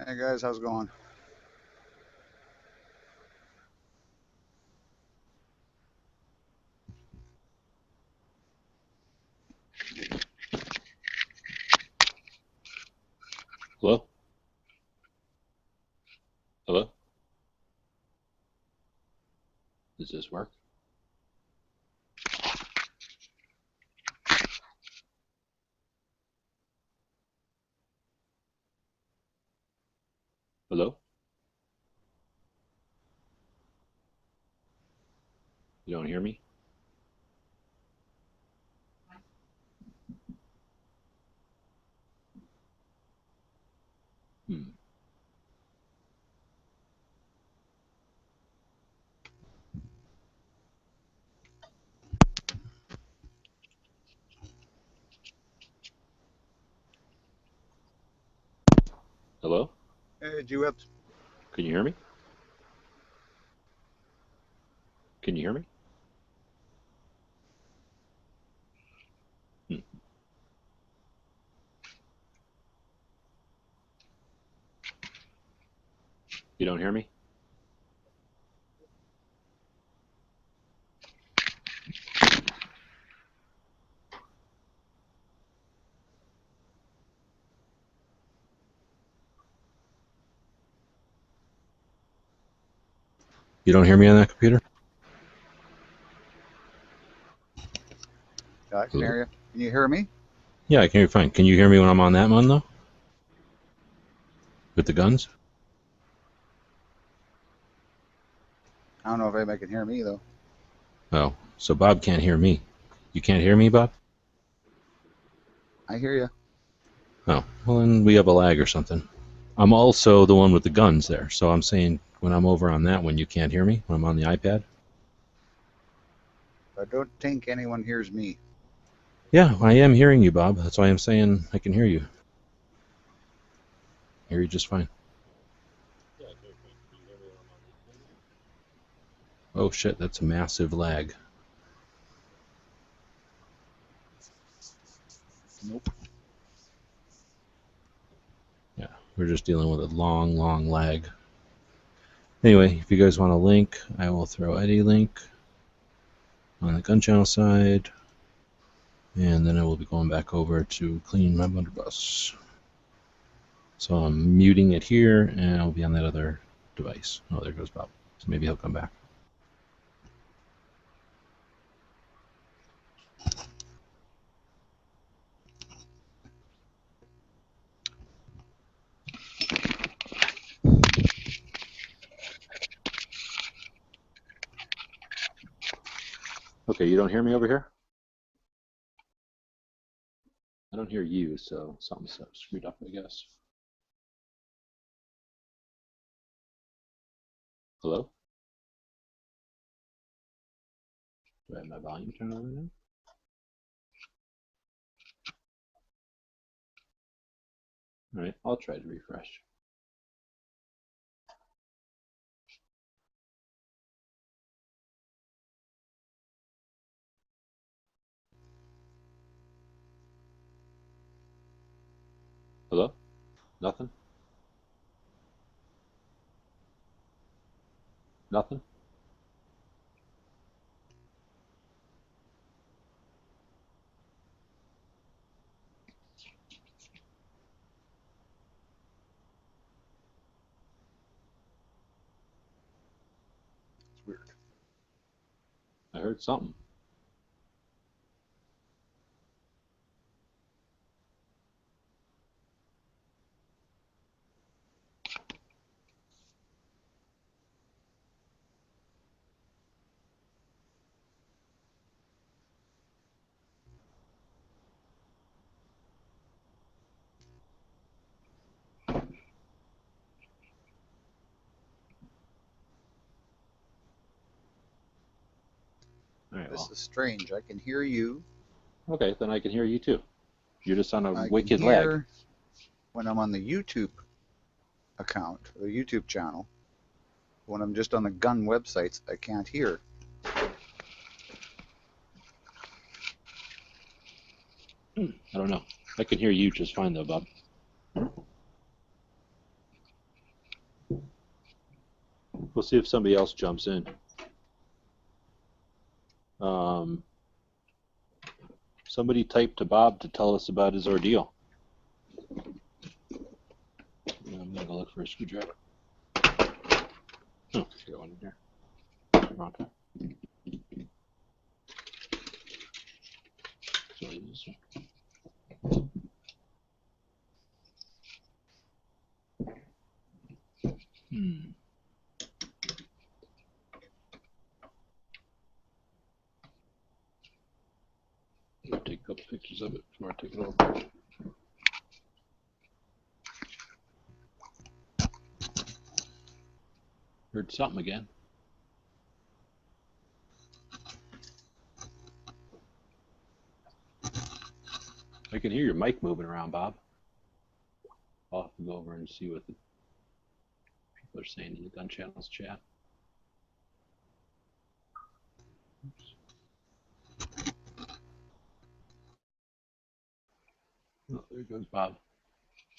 Hey guys, how's it going? Hello? Hello? Does this work? Hello? You don't hear me? Hmm. Hello? Hey, G-Webs. Can you hear me? Can you hear me? Hmm. You don't hear me? You don't hear me on that computer? Yeah, I can Hello? hear you. Can you hear me? Yeah, I can hear you fine. Can you hear me when I'm on that one, though? With the guns? I don't know if anybody can hear me though. Oh, so Bob can't hear me. You can't hear me, Bob? I hear you. Oh, well, then we have a lag or something. I'm also the one with the guns there, so I'm saying when I'm over on that one, you can't hear me when I'm on the iPad? I don't think anyone hears me. Yeah, I am hearing you, Bob. That's why I'm saying I can hear you. I hear you just fine. Oh shit, that's a massive lag. Nope. Yeah, we're just dealing with a long, long lag. Anyway, if you guys want a link, I will throw Eddie link on the gun channel side, and then I will be going back over to clean my blunderbuss. So I'm muting it here, and I'll be on that other device. Oh, there goes Bob. So maybe he'll come back. Okay, you don't hear me over here? I don't hear you, so something's screwed up, I guess. Hello? Do I have my volume turned on now? All right, I'll try to refresh. Hello? Nothing? Nothing? It's weird. I heard something. All right, This well. is strange. I can hear you. Okay, then I can hear you too. You're just on a I can wicked lag. hear when I'm on the YouTube account, the YouTube channel. When I'm just on the gun websites, I can't hear. I don't know. I can hear you just fine though, Bob. We'll see if somebody else jumps in. Somebody typed to Bob to tell us about his ordeal. I'm gonna go look for a screwdriver. Oh, I got one in here. Wrong time. Sorry, this one. I'll take a couple pictures of it before I take it over. Heard something again. I can hear your mic moving around, Bob. I'll have to go over and see what the people are saying in the Gun Channels chat. Oops. Oh, there goes Bob.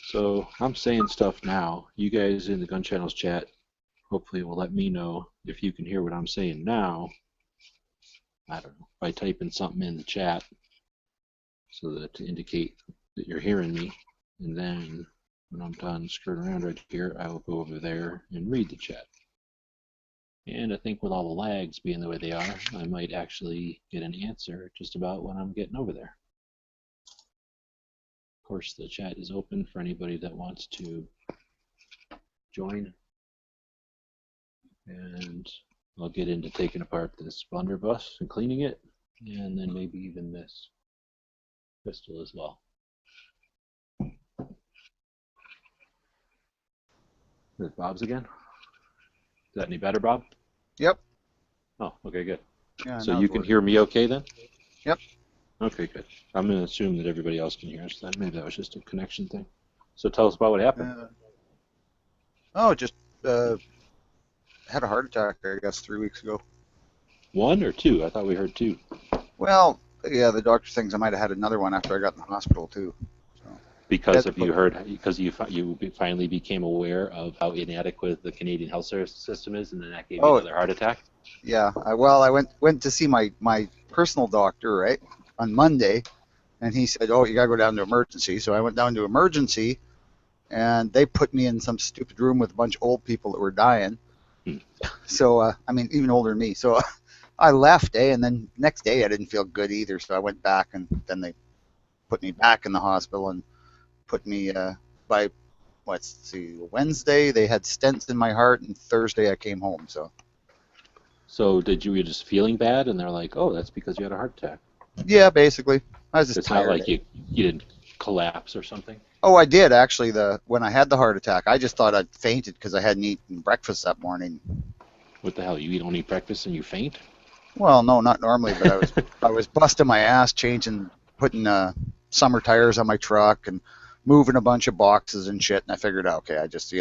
So I'm saying stuff now. You guys in the Gun Channels chat hopefully will let me know if you can hear what I'm saying now. I don't know, by typing something in the chat so that to indicate that you're hearing me. And then when I'm done screwing around right here, I will go over there and read the chat. And I think with all the lags being the way they are, I might actually get an answer just about when I'm getting over there. Of course, the chat is open for anybody that wants to join. And I'll get into taking apart this blunderbuss and cleaning it, and then maybe even this pistol as well. There's Bob's again. Is that any better, Bob? Yep. Oh, okay, good. Yeah, so you can hear me okay then? Yep. Okay, good. I'm going to assume that everybody else can hear us then. Maybe that was just a connection thing. So tell us about what happened. Just had a heart attack, I guess, 3 weeks ago. 1 or 2? I thought we heard 2. Well, yeah, the doctor thinks I might have had another one after I got in the hospital too. So. Because you finally became aware of how inadequate the Canadian health system is, and then that gave you another heart attack. Yeah, I went to see my personal doctor, right, on Monday, and he said, "Oh, you gotta go down to emergency." So I went down to emergency, and they put me in some stupid room with a bunch of old people that were dying. So I mean, even older than me. So I left, and then next day I didn't feel good either. So I went back, and then they put me back in the hospital and put me by Wednesday they had stents in my heart, and Thursday I came home. So did you were just feeling bad, and they're like, "Oh, that's because you had a heart attack." Yeah, basically. I was just it's tired. Not like you didn't collapse or something. Oh, I did actually. When I had the heart attack, I just thought I'd fainted because I hadn't eaten breakfast that morning. What the hell? You don't eat breakfast and you faint? Well, no, not normally, but I was busting my ass putting summer tires on my truck and moving a bunch of boxes and shit. And I figured, okay, I just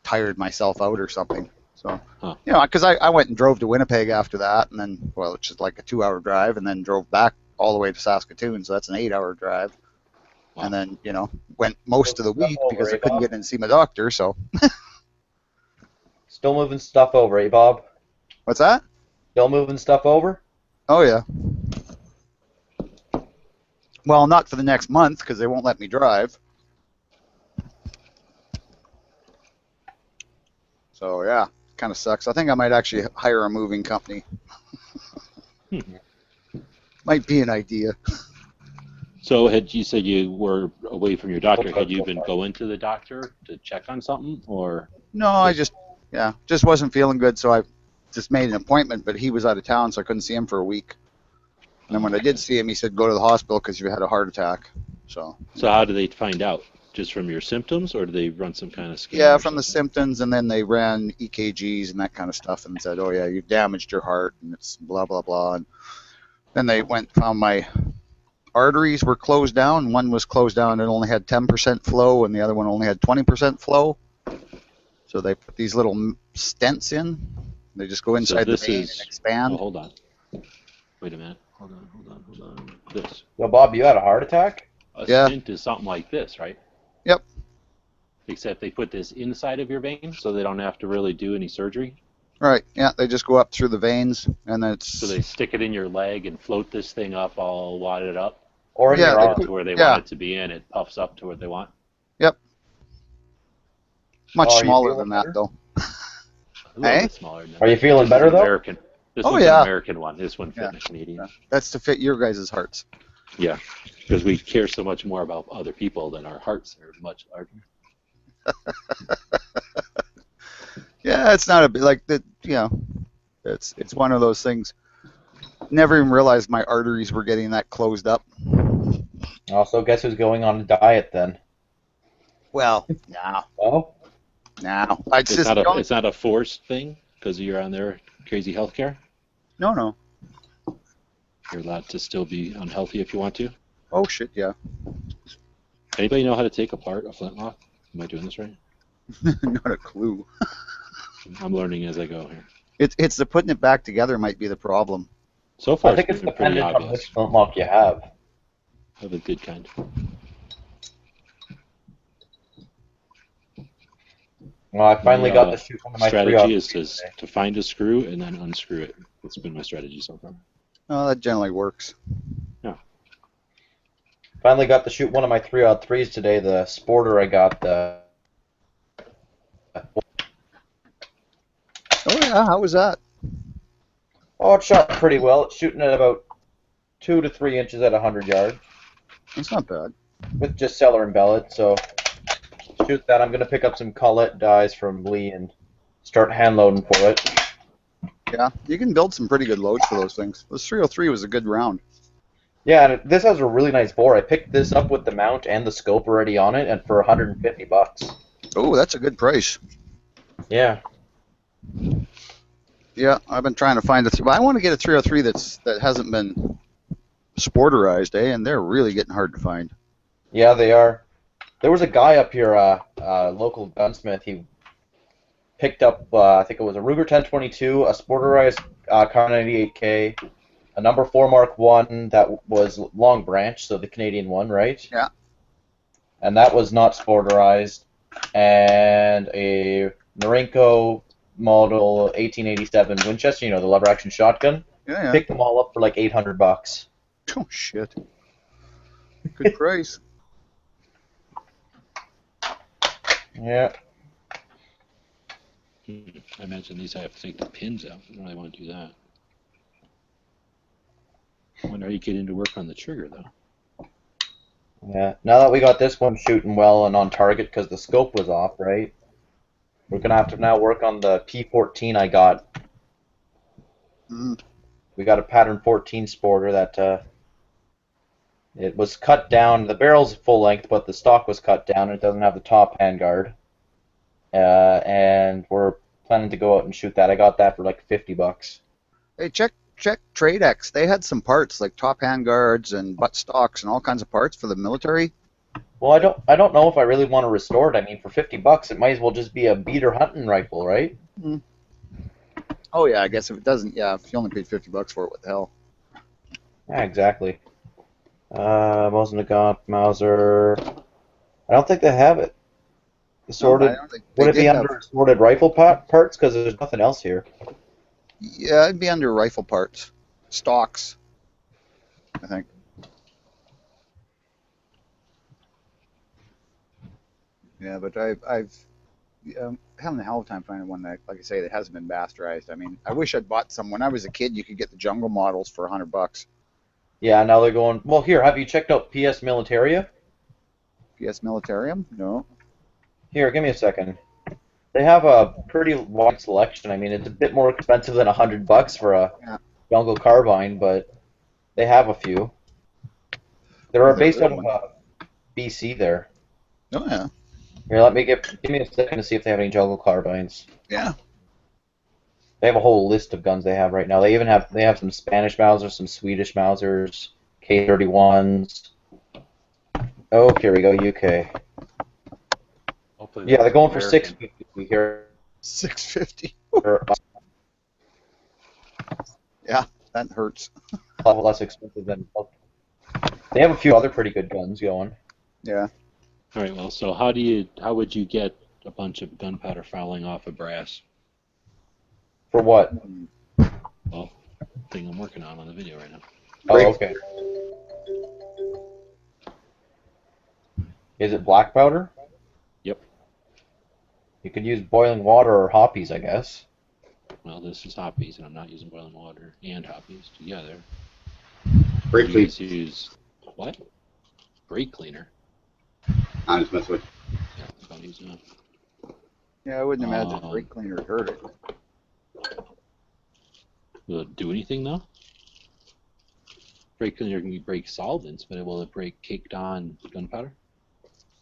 tired myself out or something. So because I went and drove to Winnipeg after that, and then it's just like a 2-hour drive, and then drove back all the way to Saskatoon, so that's an 8-hour drive. Wow. And then went most of the week because I couldn't get in to see my doctor. So still moving stuff over, eh, Bob? What's that? Still moving stuff over? Oh yeah. Well, not for the next month because they won't let me drive. So yeah, kind of sucks. I think I might actually hire a moving company. Might be an idea. So had you said you were away from your doctor, had you been going to the doctor to check on something, or? No, I just wasn't feeling good, so I just made an appointment, but he was out of town, so I couldn't see him for a week. And then when I did see him, he said, go to the hospital because you had a heart attack. So how do they find out? Just from your symptoms, or do they run some kind of scan? Yeah, from the symptoms, and then they ran EKGs and that kind of stuff and said, oh yeah, you damaged your heart, and it's blah, blah, blah. And then they found my arteries were closed down. One was closed down and only had 10% flow, and the other one only had 20% flow. So they put these little stents in. They just go inside the vein and expand. Oh, hold on. Wait a minute. Hold on. This. Well, Bob, you had a heart attack? A stent is something like this, right? Yep. except they put this inside of your vein, so they don't have to really do any surgery. Right. Yeah, they just go up through the veins, and So they stick it in your leg and float this thing up, all wadded up, Or and in Yeah, your they they get arm. it to where they yeah. want it to be, and it puffs up to what they want. Yep. Much Oh, are you smaller feeling than that, better? though. A little Eh? bit smaller than that. Are you feeling This better, is an though? American. This Oh, one's yeah. an American one. This one fit Yeah. in a Canadian. Yeah. That's to fit your guys' hearts. Yeah, because we care so much more about other people than our hearts are much larger. Yeah, it's not a bit like that. You know, it's one of those things. Never even realized my arteries were getting that closed up. Also, guess who's going on a diet then? Well, no, Oh, no. I It's just not a don't. it's not a forced thing because you're on their crazy healthcare. No. You're allowed to still be unhealthy if you want to. Oh shit, yeah. Anybody know how to take apart a flintlock? Am I doing this right? Not a clue. I'm learning as I go here. It's the putting it back together might be the problem. So far, I think it's it's been pretty dependent on obvious. which flintlock you have. I have a good kind. Well, I finally My, got to shoot one of my strategy 3-03 is today. to find a screw and then unscrew it. That's been my strategy so far. Oh, that generally works. Finally got to shoot one of my 3-03s today. The sporter I got. Oh yeah, how was that? Oh, it shot pretty well. It's shooting at about 2 to 3 inches at 100 yards That's not bad. with just cellar and bellet. So shoot that. I'm gonna pick up some Colette dies from Lee and start hand loading for it. Yeah, you can build some pretty good loads for those things. This 303 was a good round. Yeah, and this has a really nice bore. I picked this up with the mount and the scope already on it, and for $150. Oh, that's a good price. Yeah. Yeah, I've been trying to find but I want to get a 303 that hasn't been sporterized, and they're really getting hard to find. Yeah, they are. There was a guy up here, local gunsmith. He picked up, I think it was a Ruger 1022, a sporterized Car 98K, a number 4 Mark 1 that was Long Branch, so the Canadian one, right? Yeah. And that was not sporterized, and a Norinco model 1887 Winchester, you know, the lever action shotgun. Yeah. Picked them all up for like $800. Oh shit. Good price. Yeah. I mentioned these. I have to take the pins out. I don't really want to do that. When are you getting to work on the trigger, though? Yeah. Now that we got this one shooting well and on target because the scope was off, right? We're gonna have to now work on the P14 I got. Mm. We got a pattern 14 sporter that it was cut down. The barrel's full length, but the stock was cut down. And it doesn't have the top handguard. And we're planning to go out and shoot that. I got that for like $50. Hey, check TradeX. They had some parts like top handguards and butt stocks and all kinds of parts for the military. Well, I don't know if I really want to restore it. I mean, for $50, it might as well just be a beater hunting rifle, right? Mm. Oh yeah, I guess if it doesn't, yeah, if you only paid $50 for it, what the hell? Yeah, exactly. Mosin Mauser. I don't think they have it. Assorted. No, I don't think Would they it be did under assorted rifle parts? Because there's nothing else here. Yeah, it'd be under rifle parts, stocks, I think. Yeah, but I've having a hell of a time finding one that, like I say, that hasn't been bastardized. I mean, I wish I'd bought some when I was a kid. You could get the jungle models for $100. Yeah, now they're going. Well, here, have you checked out PS Militaria? PS Militarium? No. Here, give me a second. They have a pretty wide selection. I mean, it's a bit more expensive than $100 for a Yeah. jungle carbine, but they have a few. They're based out of BC there. Oh yeah. Here, let me give me a second to see if they have any jungle carbines. Yeah. They have a whole list of guns they have right now. They even have some Spanish Mausers, some Swedish Mausers, K31s. Oh, here we go, UK. Hopefully Yeah, they're going for American. $650 here. $650. They're Yeah, that hurts. a lot less expensive than. They have a few other pretty good guns going. Yeah. All right. Well, so how would you get a bunch of gunpowder fouling off of brass? For what? Well, thing I'm working on the video right now. Oh, okay. Is it black powder? Yep. You could use boiling water or hoppies, I guess. Well, this is hoppies, and I'm not using boiling water and hoppies together. Brake You cleaner. guys use what? Brake cleaner. I'm just messing with Yeah, that's what I'm using now. Yeah, I wouldn't imagine brake cleaner would hurt it. Will it do anything though? Brake cleaner can break solvents, but will it break caked on gunpowder?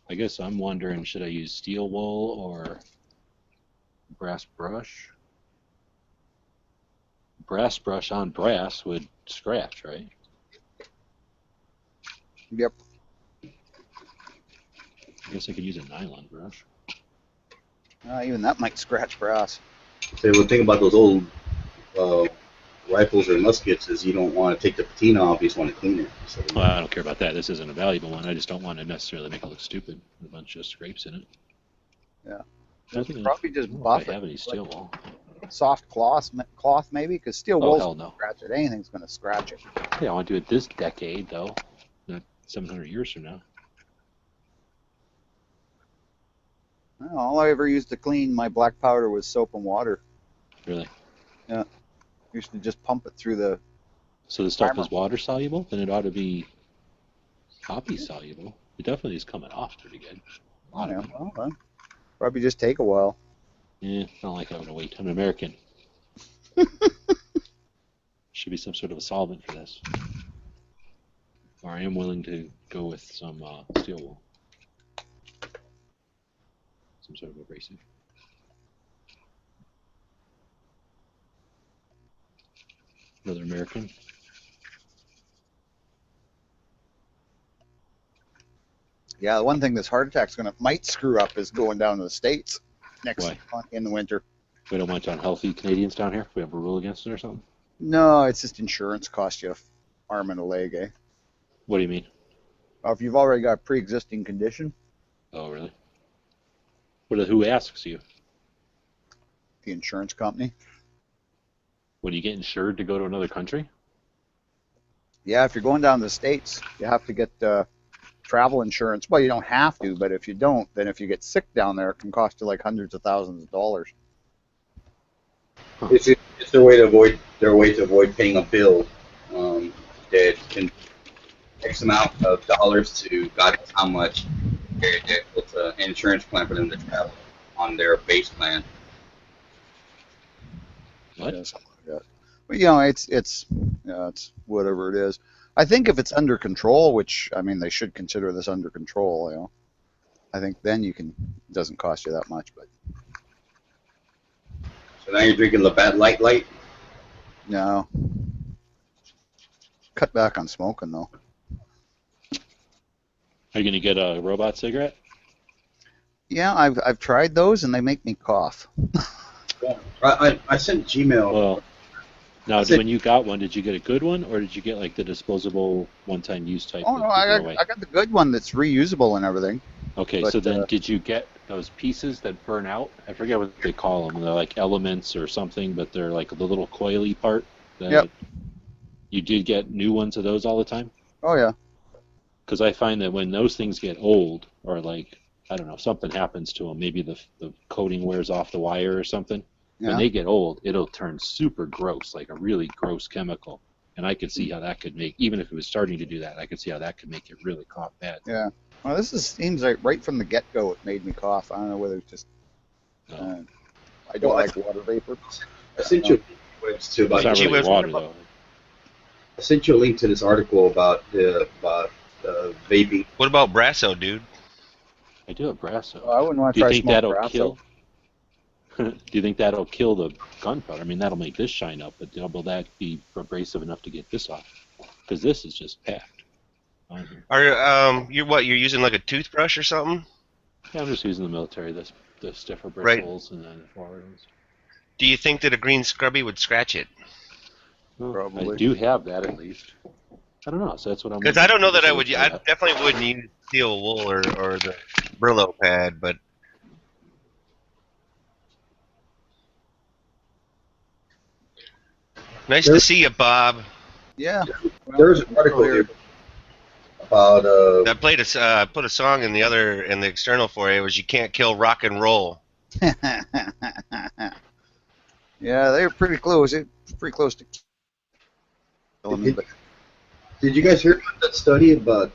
I guess I'm wondering, should I use steel wool or brass brush? Brass brush on brass would scratch, right? Yep. I guess I could use a nylon brush. Even that might scratch brass. it. So the thing about those old rifles or muskets is you don't want to take the patina off, you just want to clean it. So, Well, I don't care about that. This isn't a valuable one. I just don't want to necessarily make it look stupid with a bunch of scrapes in it. Yeah. I think Probably just I don't know buff if I have it. any steel wool. Soft cloth maybe, because steel Oh, wool's hell gonna no. scratch it. Anything's gonna scratch it. Yeah, I want to do it this decade, though. Not 700 years from now. No, all I ever used to clean my black powder was soap and water. Really? Used to just pump it through the. So the stuff Primer. is water soluble? Then it ought to be hoppy soluble. It definitely is coming off pretty good. I don't know. Well, probably just take a while. Yeah, I don't like having to wait. I'm an American. Should be some sort of a solvent for this. Or I am willing to go with some steel wool. Some sort of abrasive. Another American. Yeah, the one thing this heart attack's might screw up is going down to the States next Why? in the winter. We don't want unhealthy Canadians down here? We have a rule against it or something? No, it's just insurance costs you an arm and a leg, eh? What do you mean? If you've already got a pre-existing condition, Oh, really? Who asks you? the insurance company. When you get insured to go to another country? Yeah, if you're going down to the States, you have to get travel insurance. Well, you don't have to, but if you don't, then if you get sick down there, it can cost you like hundreds of thousands of dollars. it's their way to avoid paying a bill that can X amount of dollars to God knows how much. It's an insurance plan for them to travel on their base plan. What? Yeah, something like that. But you know, it's whatever it is. I think if it's under control, which I mean they should consider this under control, you know, I think then it doesn't cost you that much. But So now you're drinking Labatt Light. no, cut back on smoking though. Are you going to get a robot cigarette? Yeah, I've tried those and they make me cough. I sent Gmail. Well, now That's it. when you got one, did you get a good one, or did you get like the disposable one-time use type? Oh that no, you throw I away? got the good one that's reusable and everything. Okay, but, so then did you get those pieces that burn out? I forget what they call them. They're like elements or something, but they're like the little coily part. That Yep. You did get new ones of those all the time? Oh yeah. Because I find that when those things get old, or like, I don't know, something happens to them, maybe the coating wears off the wire or something, when Yeah. they get old, it'll turn super gross, like a really gross chemical. And I could see how that could make, even if it was starting to do that, I could see how that could make it really cough bad. Yeah. Well, seems like right from the get-go it made me cough. I don't know whether it's just No. I don't Well, like water vapor. I sent you a link to It's not Gee really whiz, water, what though. I sent you a link to this article about vaping. What about Brasso, dude? I do have brasso. I wouldn't want Do to you try think smoke that'll grass. kill? Do you think that'll kill the gunpowder? I mean, that'll make this shine up, but will that be abrasive enough to get this off? Because this is just packed on here. Are you're using like a toothbrush or something? Yeah, I'm just using the military, the stiffer Right. bristles and then the forward ones. Do you think that a green scrubby would scratch it? Well, Probably. I do have that at least. I don't know, so that's what I'm. Because I don't know that I would would. I definitely wouldn't use steel wool or the Brillo pad, but nice to see you, Bob. Yeah. Well, There's an I'm article still here about I played put a song in the external for you. It was "You Can't Kill Rock and Roll." Yeah, they're pretty close. They're pretty close to killing me. But Did you guys hear about that study about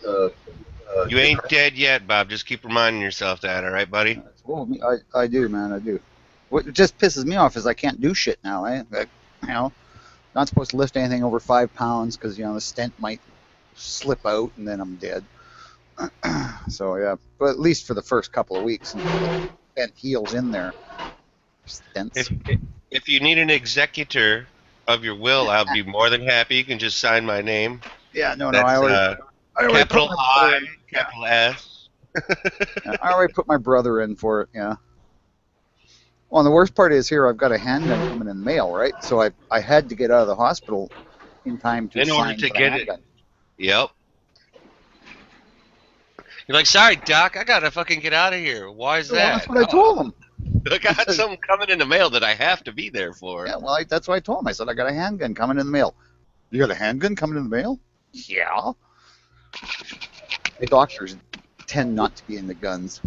You ain't dead yet, Bob. Just keep reminding yourself that, all right, buddy? well, I do, man. I do. What just pisses me off is I can't do shit now. Like, you know, not supposed to lift anything over 5 pounds because the stent might slip out and then I'm dead. So yeah, but at least for the first couple of weeks, until the stent heals in there. Stents. If you need an executor of your will, I'll be more than happy. You can just sign my name. Yeah, no, That's I already capital put my brother I, in. capital S. Yeah, I already put my brother in for it. Yeah. Well, and the worst part is here I've got a handgun coming in the mail, right? So I had to get out of the hospital in time to In order sign to for the get it. handgun. Yep. You're like, sorry, Doc, I gotta fucking get out of here. Why is Well, that? that's what I told him. I got something coming in the mail that I have to be there for. Yeah, well, that's what I told him. I said I got a handgun coming in the mail. You got a handgun coming in the mail? Yeah. The doctors tend not to be into guns.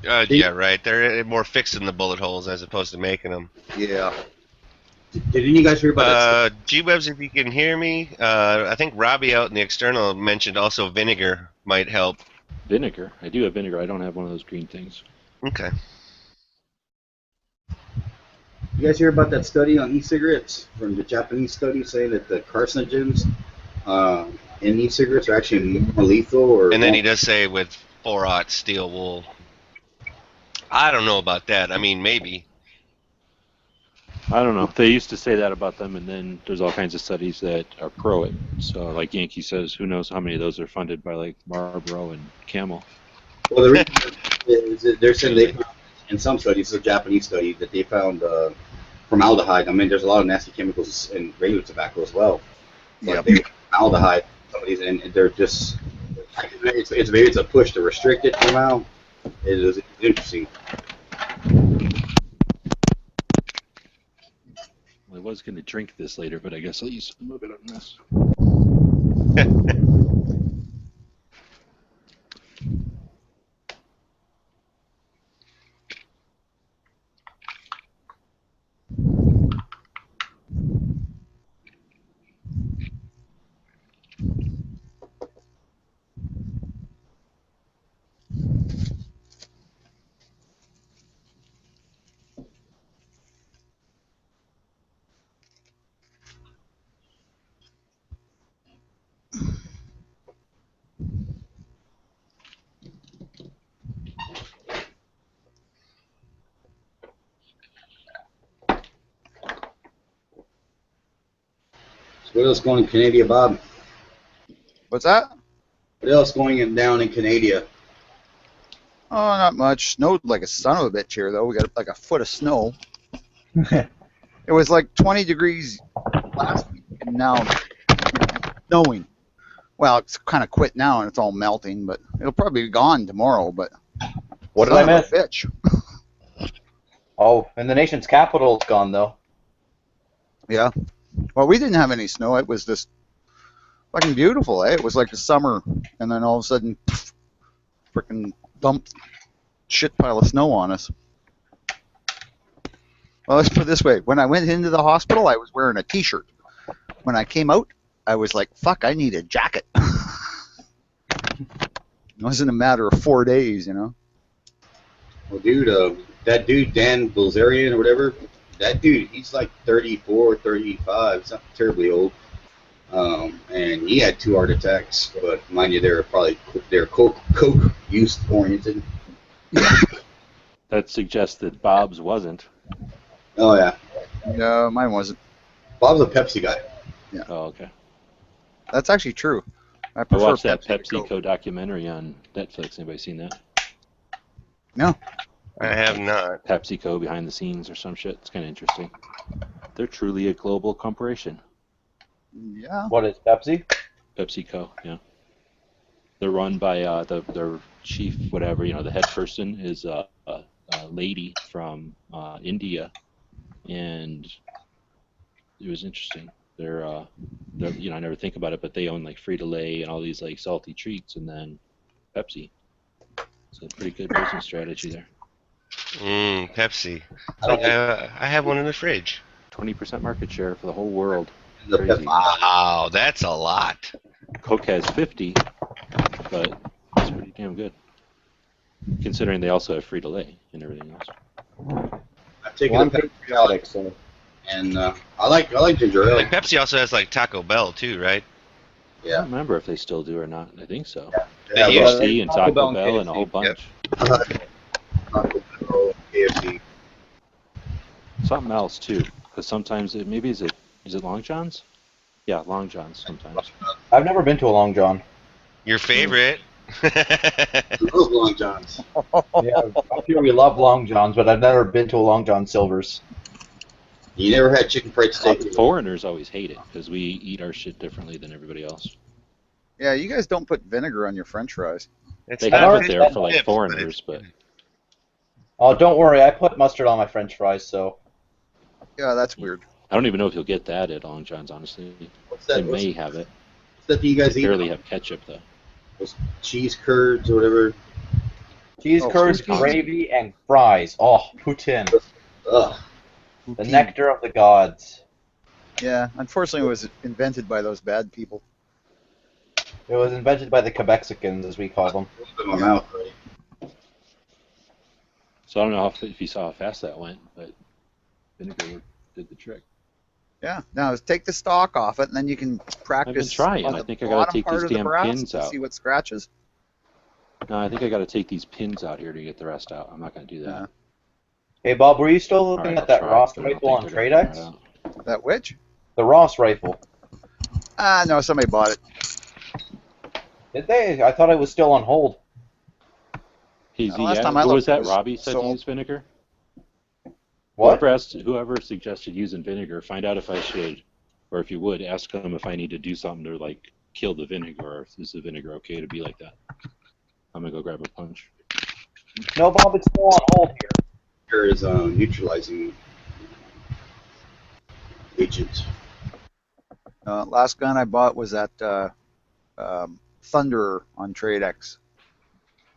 Yeah, right. They're more fixing the bullet holes as opposed to making them. Yeah. Did any of you guys hear about that? G-Webs, if you can hear me, I think Robbie out in the external mentioned also vinegar might help. Vinegar. I do have vinegar. I don't have one of those green things. Okay. You guys hear about that study on e-cigarettes from the Japanese study saying that the carcinogens in e-cigarettes are actually more lethal? Or And then he does say with 4/0 steel wool. I don't know about that. I mean, maybe. I don't know. They used to say that about them, and then there's all kinds of studies that are pro it. So, like Yankee says, who knows how many of those are funded by like Marlboro and Camel. Well, the reason is that they're saying they found in some studies, a Japanese study, that they found formaldehyde. I mean, there's a lot of nasty chemicals in regular tobacco as well. But Yep. they formaldehyde, somebody's, and they're just it's a push to restrict it somehow. It's interesting. Well, I was going to drink this later, but I guess I'll use a little bit on this. So what else going in Canada, Bob? What's that? What else going down in Canada? Oh, not much. Snowed like a son of a bitch here, though. We got like a foot of snow. It was like 20 degrees last week, and now it's snowing. Well, it's kind of quit now, and it's all melting, but it'll probably be gone tomorrow. But What did I son of miss? a bitch. Oh, and the nation's capital's gone though. Yeah. Well, we didn't have any snow. It was just fucking beautiful, eh? It was like the summer, and then all of a sudden, freaking dumped shit pile of snow on us. Well, let's put it this way. When I went into the hospital, I was wearing a t-shirt. When I came out, I was like, fuck, I need a jacket. It wasn't a matter of 4 days, you know? Well, dude, that dude, Dan Bilzerian or whatever, that dude, he's like 34, 35, he's not terribly old. And he had 2 heart attacks, but mind you, they're coke use oriented. That suggests that Bob's wasn't. Oh yeah, No, mine wasn't. Bob's a Pepsi guy. Oh, okay. That's actually true. I I prefer watched that Pepsi to Coke. PepsiCo documentary on Netflix. Anybody seen that? No. I have not. PepsiCo behind the scenes or some shit. It's kind of interesting. They're truly a global corporation. Yeah. What is Pepsi? PepsiCo, yeah. They're run by their chief, whatever, the head person is a lady from India, and it was interesting. I never think about it, but they own like Frito-Lay and all these like salty treats, and then Pepsi. So pretty good business strategy there. Pepsi. I have one in the fridge. 20% market share for the whole world. The Crazy. Wow, that's a lot. Coke has 50, but it's pretty damn good. Considering they also have Frito-Lay and everything else. I've taken One a Pepsi patriotic, so and I like ginger ale. And Pepsi also has like Taco Bell too, right? I don't remember if they still do or not. I think so. They Yeah, used KFC and Taco Bell and Bell and a KFC, whole bunch. Taco Bell, KFC. Something else too, because sometimes is it Long John's? Yeah, Long John's sometimes. I've never been to a Long John. Your favorite. Those Long Johns. Yeah, up here we love Long Johns, but I've never been to a Long John Silver's. You never had chicken fried steak? Foreigners always hate it because we eat our shit differently than everybody else. Yeah, you guys don't put vinegar on your French fries. They not have it fish there and for like chips, foreigners, but Oh, don't worry, I put mustard on my French fries, so Yeah, that's weird. I don't even know if you'll get that at Long John's, honestly. What's They that? may have it. What's that thing you guys They eat? barely have ketchup, though. Those cheese curds or whatever. cheese Oh, curds, cheese curds. gravy, and fries. Oh, poutine, Ugh. the nectar of the gods. Yeah, unfortunately, it was invented by those bad people. It was invented by the Quebecicans, as we call them. In my mouth, right? So I don't know if you saw how fast that went, but vinegar did the trick. Yeah. Now take the stock off it, and then you can practice. trying. on I the think I gotta bottom take part these of the damn brass pins to out. see what scratches. No, I think I got to take these pins out here to get the rest out. I'm not going to do that. Yeah. Hey, Bob, were you still All looking right, at I'll that try, Ross but I don't rifle on think they're gonna figure it Tradex? out. That which? The Ross rifle. No, somebody bought it. Did they? I thought it was still on hold. Last time I Who was looked, it that? was Robbie said to sold. use vinegar? What? Whoever suggested using vinegar, find out if I should, or if you would, ask them if I need to do something to, like, kill the vinegar, or is the vinegar okay to be like that? I'm going to go grab a punch. No, Bob, it's still on hold here. There is neutralizing agent. Last gun I bought was that Thunderer on Tradex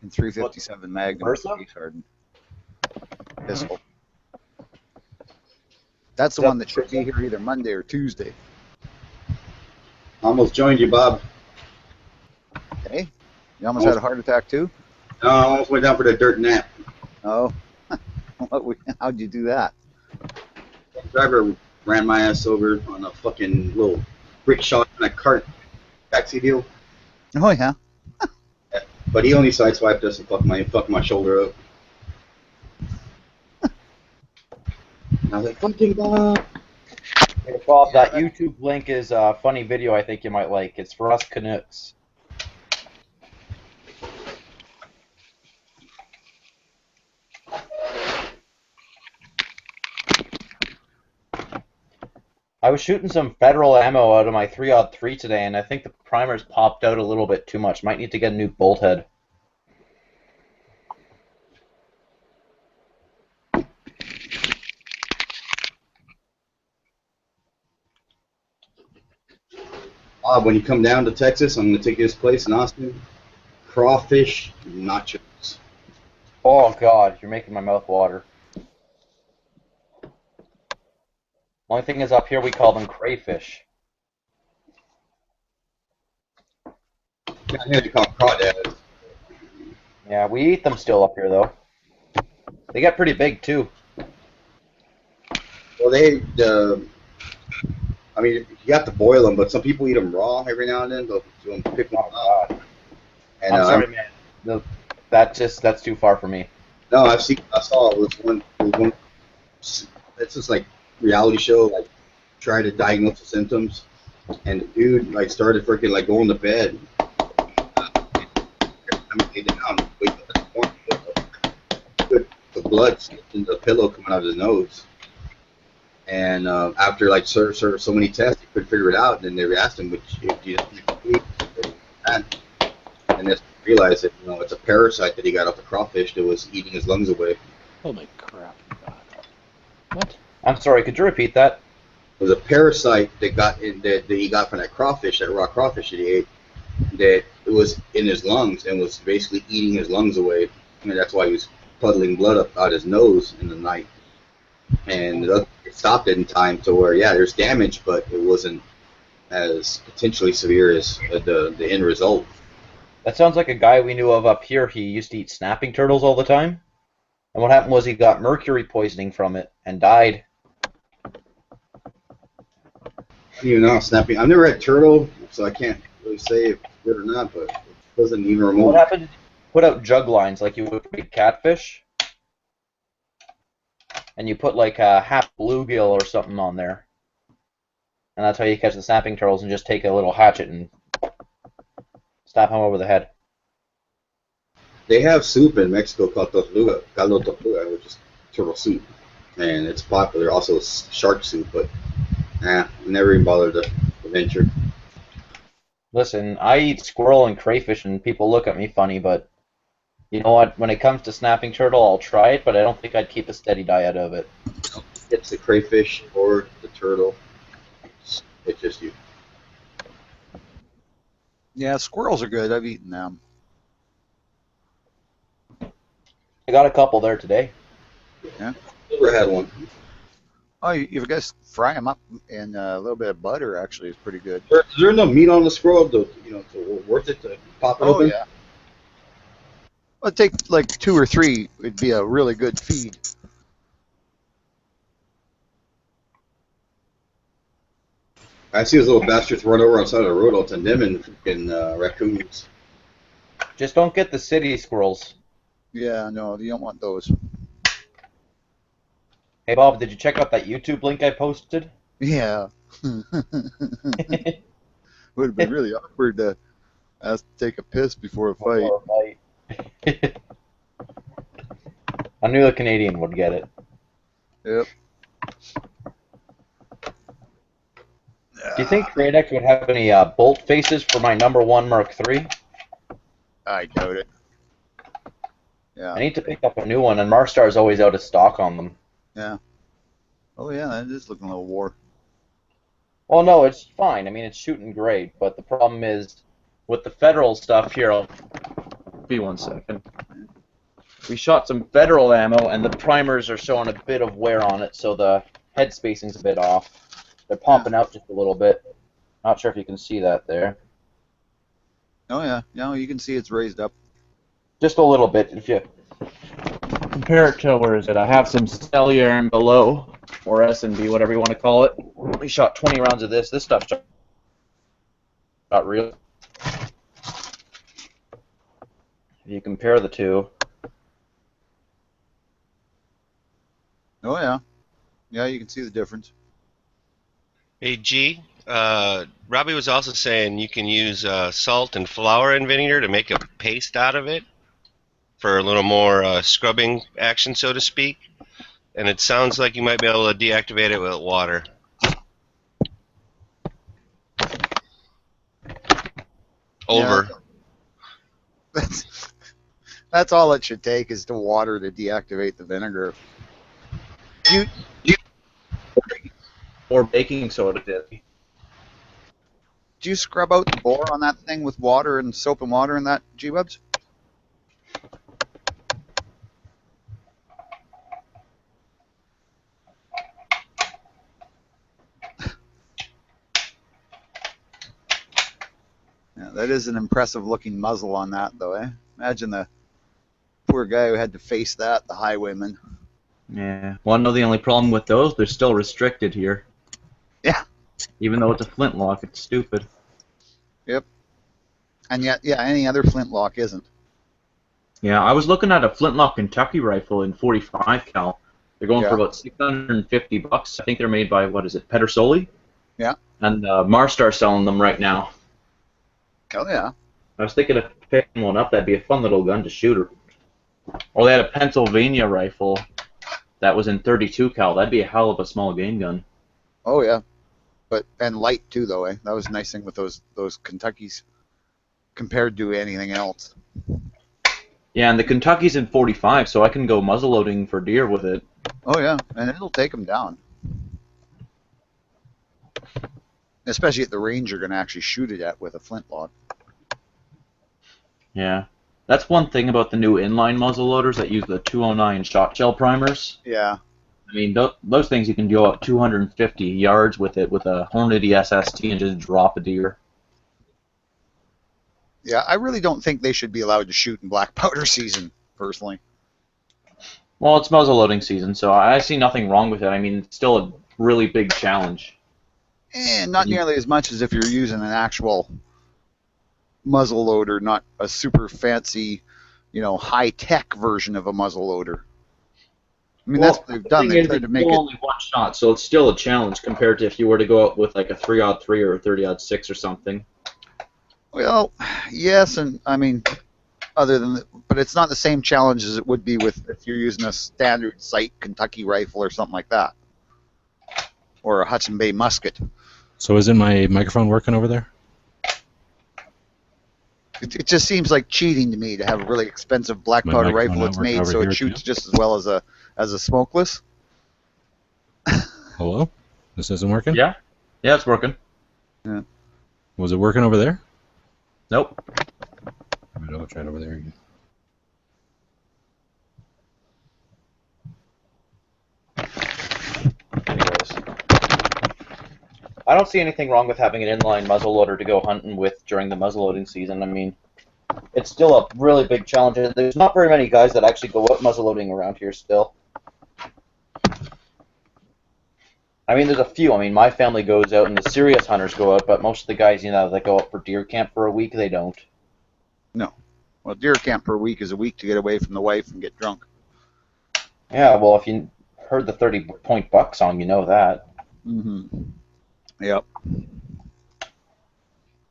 in 357 Magnum. Versa? Case hardened pistol. That's the one that should be here either Monday or Tuesday. Almost joined you, Bob. Okay. You almost had a heart attack too? No, I almost went down for the dirt nap. Oh. How'd you do that? The driver ran my ass over on a fucking little brick shot in a cart taxi deal. Oh yeah. But he only sideswiped us and fucked my shoulder up. And I was like, fucking Bob. Hey, Bob, that YouTube link is a funny video I think you might like. It's for us Canucks. I was shooting some federal ammo out of my 303 today, and I think the primers popped out a little bit too much. Might need to get a new bolt head. Bob, when you come down to Texas, I'm going to take you to this place in Austin. Crawfish nachos. Oh God, you're making my mouth water. Only thing is, up here we call them crayfish. Down here they call them crawdads. Yeah, we eat them still up here though. They get pretty big too. Well, I mean, you have to boil them, but some people eat them raw every now and then. They'll pick one Oh up. God. And, I'm sorry, man. No, that's too far for me. No, I saw it was one. It's just like reality show, like try to diagnose the symptoms, and the dude like started freaking like going to bed. Lay down, wake up in the morning, the blood in the pillow coming out of his nose. And after like so many tests, he couldn't figure it out. And then they asked him, "Which do you think?" And this realize that it's a parasite that he got off the crawfish that was eating his lungs away. Holy crap. What? I'm sorry, could you repeat that? It was a parasite that he got from that crawfish, that raw crawfish that he ate, that it was in his lungs and was basically eating his lungs away. I mean, that's why he was puddling blood up out his nose in the night. And it stopped it in time to where, yeah, there's damage, but it wasn't as potentially severe as the end result. That sounds like a guy we knew of up here. He used to eat snapping turtles all the time. And what happened was he got mercury poisoning from it and died. I don't even know snapping. I've never had turtle, so I can't really say if it's good or not, but it doesn't even remotely. What happened is you put out jug lines like you would for catfish. And you put like a half bluegill or something on there. And that's how you catch the snapping turtles, and just take a little hatchet and stab him over the head. They have soup in Mexico called tortuga, caldo tortuga, which is turtle soup. And it's popular. Also shark soup, but never even bothered to venture. Listen, I eat squirrel and crayfish, and people look at me funny, but you know what? When it comes to snapping turtle, I'll try it, but I don't think I'd keep a steady diet of it. It's the crayfish or the turtle. It's just you. Yeah, squirrels are good. I've eaten them. I got a couple there today. Yeah. Never had one. Oh, you guys fry them up in a little bit of butter. Actually, is pretty good. Is there enough meat on the squirrel to worth it to pop it Oh open? yeah. Well, take like 2 or 3. It'd be a really good feed. I see those little bastards run over on the side of the road all the time. Them and freaking raccoons. Just don't get the city squirrels. Yeah, no, you don't want those. Hey Bob, did you check out that YouTube link I posted? Yeah. Would have been really awkward to ask to take a piss before a fight. I knew a Canadian would get it. Yep. Do you think Kradex would have any bolt faces for my #1 Mark III? I doubt it. Yeah. I need to pick up a new one, and Marstar's always out of stock on them. Yeah. Oh yeah, that is looking a little war. Well, no, it's fine. I mean, it's shooting great, but the problem is with the federal stuff here. I'll be 1 second. We shot some federal ammo, and the primers are showing a bit of wear on it, so the head spacing's a bit off. They're popping out just a little bit. Not sure if you can see that there. Oh yeah, no, you can see it's raised up. Just a little bit. If you compare it to, where is it? I have some cellular and below, or S&B, whatever you want to call it. We shot 20 rounds of this. This stuff shot real. If you compare the two. Oh yeah. Yeah, you can see the difference. Hey, G, Robbie was also saying you can use salt and flour and vinegar to make a paste out of it for a little more scrubbing action, so to speak. And it sounds like you might be able to deactivate it with water. Over. Yeah, that's all it should take is the water to deactivate the vinegar. Or baking soda dip. Do you scrub out the bore on that thing with water and soap and water and that, G-Webs? Yeah, that is an impressive looking muzzle on that, though, eh? Imagine the poor guy who had to face that, the highwayman. Yeah. Well, no, the only problem with those, they're still restricted here. Yeah. Even though it's a flintlock, it's stupid. Yep. And yet, yeah, any other flintlock isn't. Yeah, I was looking at a flintlock Kentucky rifle in 45 cal. They're going for about $650. I think they're made by, what is it, Pedersoli? Yeah. And Marstar selling them right now. Oh, yeah. I was thinking of picking one up. That'd be a fun little gun to shoot. Or they had a Pennsylvania rifle that was in 32 cal. That'd be a hell of a small game gun. Oh, yeah. And light, too, though, eh? That was the nice thing with those Kentuckys compared to anything else. Yeah, and the Kentucky's in 45, so I can go muzzleloading for deer with it. Oh yeah, and it'll take them down. Especially at the range you're going to actually shoot it at with a flintlock. Yeah. That's one thing about the new inline muzzleloaders that use the 209 shot shell primers. Yeah. I mean, those things you can go up 250 yards with it with a Hornady SST and just drop a deer. Yeah, I really don't think they should be allowed to shoot in black powder season, personally. Well, it's muzzleloading season, so I see nothing wrong with it. I mean, it's still a really big challenge. Not nearly as much as if you're using an actual muzzle loader, not a super fancy, high-tech version of a muzzle loader. I mean, that's what they've done. They've tried to make it only one shot, so it's still a challenge compared to if you were to go out with like a 3-03 or a 30-06 or something. Well, yes, and I mean, but it's not the same challenge as it would be with if you're using a standard sight Kentucky rifle or something like that, or a Hudson Bay musket. So isn't my microphone working over there? It just seems like cheating to me to have a really expensive black My powder microphone rifle not that's working made over so here, it shoots too? just as well as a smokeless. Hello? This isn't working? Yeah, it's working. Yeah. Was it working over there? Nope. Right, I'll try it over there again. Anyways, I don't see anything wrong with having an inline muzzleloader to go hunting with during the muzzleloading season. I mean, it's still a really big challenge. There's not very many guys that actually go out muzzleloading around here still. I mean, there's a few. I mean, my family goes out and the serious hunters go out, but most of the guys, that go out for deer camp for a week, they don't. No. Well, deer camp per week is a week to get away from the wife and get drunk. Yeah, well, if you heard the 30-point buck song, you know that. Mm-hmm. Yep.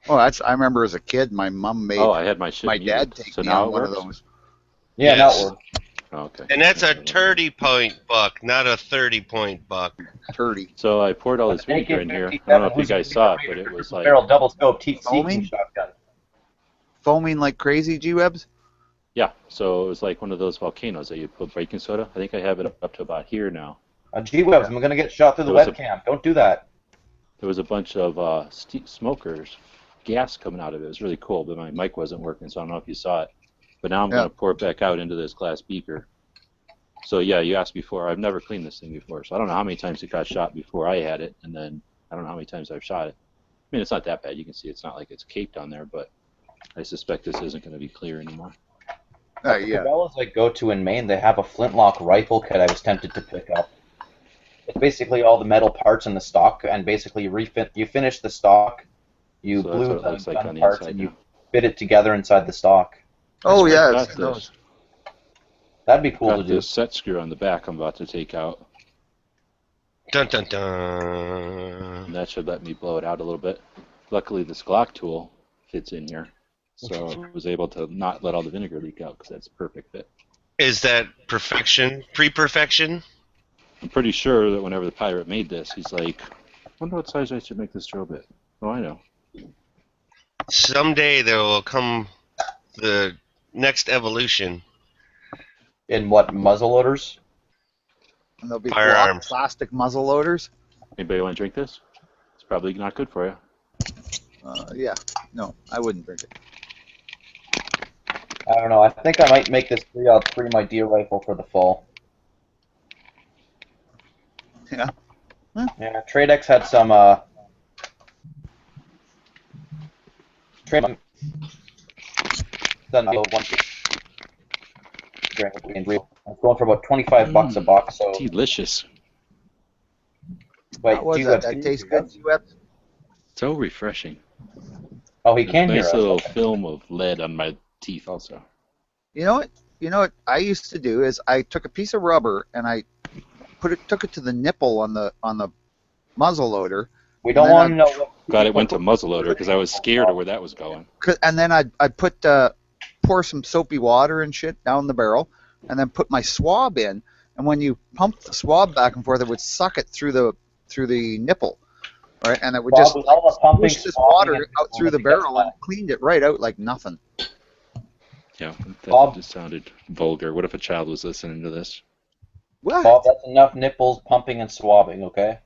Well, I remember as a kid, my mom made I had my shit my dad muted. take So me now on it one of works? those. Yeah, Yes. now it works. Oh, okay. And that's a 30-point buck, not a 30-point buck. 30. So I poured all this vinegar in here. I don't know if you guys saw it, but it was like, Barrel double scope Foaming? TC shotgun. Foaming like crazy, G-Webs? yeah. So it was like one of those volcanoes that you put baking soda. I think I have it up to about here now. G-Webs, I'm going to get shot through the There was a- webcam. Don't do that. There was a bunch of smokers, gas coming out of it. It was really cool, but my mic wasn't working, so I don't know if you saw it. But now I'm going to pour it back out into this glass beaker. So yeah, you asked before. I've never cleaned this thing before, so I don't know how many times it got shot before I had it, and then I don't know how many times I've shot it. I mean, it's not that bad. You can see it's not like it's caked on there, but I suspect this isn't going to be clear anymore. The Yeah. Cabela's I go to in Maine, they have a flintlock rifle kit I was tempted to pick up. It's basically all the metal parts in the stock, and basically you finish the stock, you So that's glue what it the looks like gun on the parts, inside and you now. fit it together inside the stock. Oh, I yeah. got It's this. those. That'd be cool to Got do. this set screw on the back I'm about to take out, Dun dun dun. and that should let me blow it out a little bit. Luckily, this Glock tool fits in here, so I was able to not let all the vinegar leak out because that's a perfect fit. Is that perfection? Pre-perfection? I'm pretty sure that whenever the pirate made this, he's like, I wonder what size I should make this drill bit. Oh, I know. Someday there will come the next evolution. In what, muzzleloaders? And there'll be Firearms. plastic muzzle loaders. Anybody want to drink this? It's probably not good for you. Yeah. No, I wouldn't drink it. I don't know. I think I might make this 3-03 my deer rifle for the fall. Yeah. Yeah, Tradex had some, done one I'm going for about 25 bucks a box, so Delicious. wait, How was do you that? have That tastes good, G-Webs? So refreshing. Oh, he can hear Nice us. little film of lead on my teeth also. You know what? You know what I used to do is I took a piece of rubber and I took it to the nipple on the muzzle loader, We don't And then want to know what... Glad it went to muzzleloader because I was scared of where that was going. and then I'd put pour some soapy water and shit down the barrel, and then put my swab in. And when you pump the swab back and forth, it would suck it through the nipple, right? And it would just With all the pumping, push this swabbing, water and out through the once it gets barrel and cleaned it right out like nothing. Yeah, that Bob. just sounded vulgar. What if a child was listening to this? What? Bob, that's enough nipples pumping and swabbing, okay?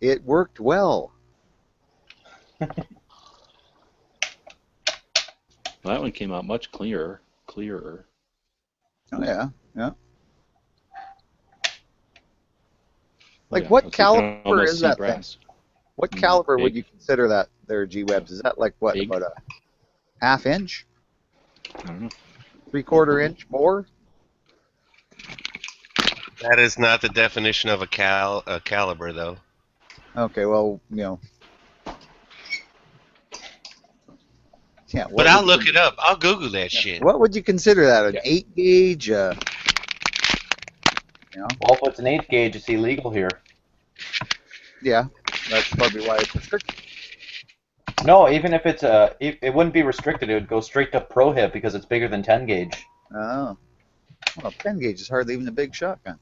It worked well. Well, that one came out much clearer. Oh yeah, yeah. Like Yeah, what so you can caliber almost is see that brass. thing? What caliber would Big. you consider that there, G-Webs? Is that like what, Big. about a half-inch, I don't know. 3/4 inch more? That is not the definition of a caliber, though. Okay, well, you know. Yeah, But I'll look it up. I'll Google that shit. What would you consider that? An 8 gauge? You know? Well, if it's an 8 gauge, it's illegal here. Yeah, that's probably why it's restricted. No, even if it's it wouldn't be restricted. It would go straight to prohib because it's bigger than 10 gauge. Oh. Well, 10 gauge is hardly even a big shotgun.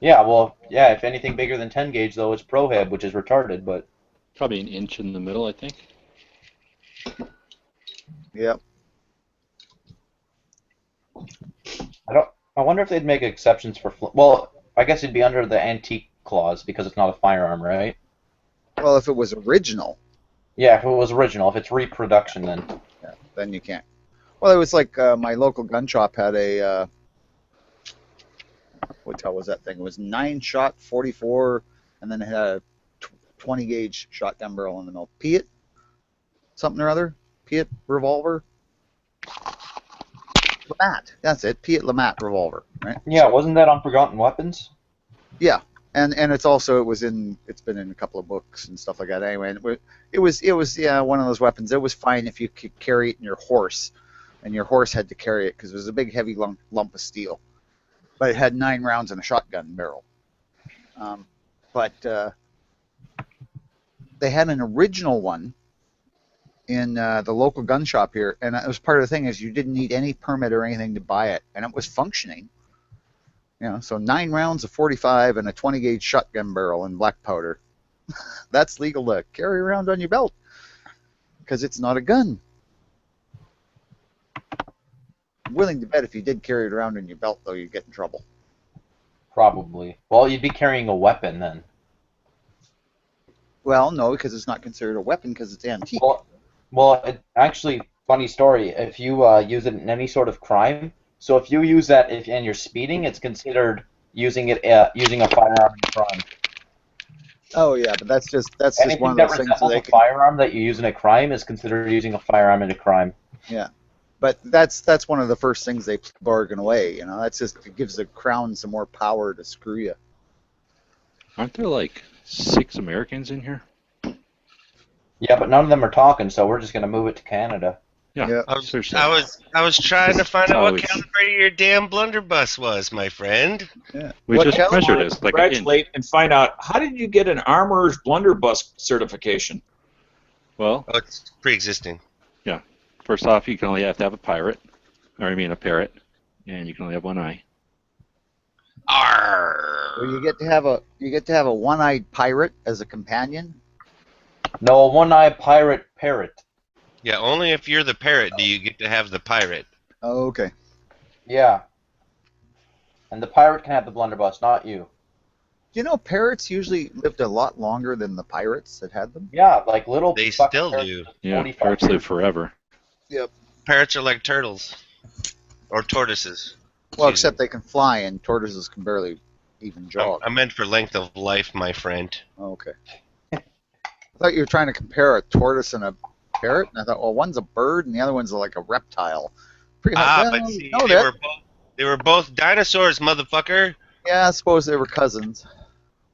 Yeah, well, yeah. If anything bigger than 10 gauge, though, it's prohib, which is retarded. But Probably an inch in the middle, I think. Yep. I wonder if they'd make exceptions for. Well, I guess it'd be under the antique clause because it's not a firearm, right? Well, if it was original, Yeah, if it was original. If it's reproduction, then. yeah, then you can't. Well, it was like my local gun shop had a, what hell was that thing? It was 9-shot, 44, and then it had a 20 gauge shotgun barrel in the middle. Piet? Something or other? Piet revolver? Lamat. That's it. Piet Lamat revolver, right? Yeah, wasn't that on Forgotten Weapons? Yeah. And it's also it's been in a couple of books and stuff like that. Anyway, and it was one of those weapons. It was fine if you could carry it in your horse, and your horse had to carry it because it was a big heavy lump of steel. But it had 9 rounds in a shotgun barrel. But they had an original one in the local gun shop here, and it was part of the thing is you didn't need any permit or anything to buy it, and it was functioning. You know, so 9 rounds of 45 and a 20 gauge shotgun barrel and black powder. That's legal to carry around on your belt because it's not a gun. I'm willing to bet if you did carry it around in your belt, though, you'd get in trouble. Probably. Well, you'd be carrying a weapon then. Well, no, because it's not considered a weapon because it's antique. Well, actually, funny story. If you use it in any sort of crime, so if you use that and you're speeding, it's considered using a firearm in a crime. Oh yeah, but that's just Anything one of that those things resembles that they a can. firearm that you use in a crime is considered using a firearm in a crime. Yeah, but that's one of the first things they bargain away. You know, that's just it gives the crown some more power to screw you. Aren't there like 6 Americans in here? Yeah, but none of them are talking, so we're just gonna move it to Canada. Yeah. I was seriously. trying to find out what Always. caliber your damn blunderbuss was, my friend. Yeah. We What just caliber? measured it. Like an inch. Congratulate and find out, how did you get an armorer's blunderbuss certification? Well, Oh, it's pre-existing. first off, you can only have to have a parrot, a parrot, and you can only have one eye. Arr. Well, you get to have a one-eyed pirate as a companion. No, a one-eyed pirate parrot. Yeah, only if you're the parrot do you get to have the pirate. Oh, okay. Yeah. And the pirate can have the blunderbuss, not you. You know, parrots usually lived a lot longer than the pirates that had them. Yeah, like little. They fucking still parrots do. with Yeah, 45 parrots years. live forever. Parrots are like turtles. Or tortoises. Well, Excuse except they can fly, and tortoises can barely even jog. I meant for length of life, my friend. Oh, okay. I thought you were trying to compare a tortoise and a parrot, and I thought, well, one's a bird and the other one's like a reptile. Pretty hard. But Well, see, you know that. they were both dinosaurs, motherfucker. Yeah, I suppose they were cousins.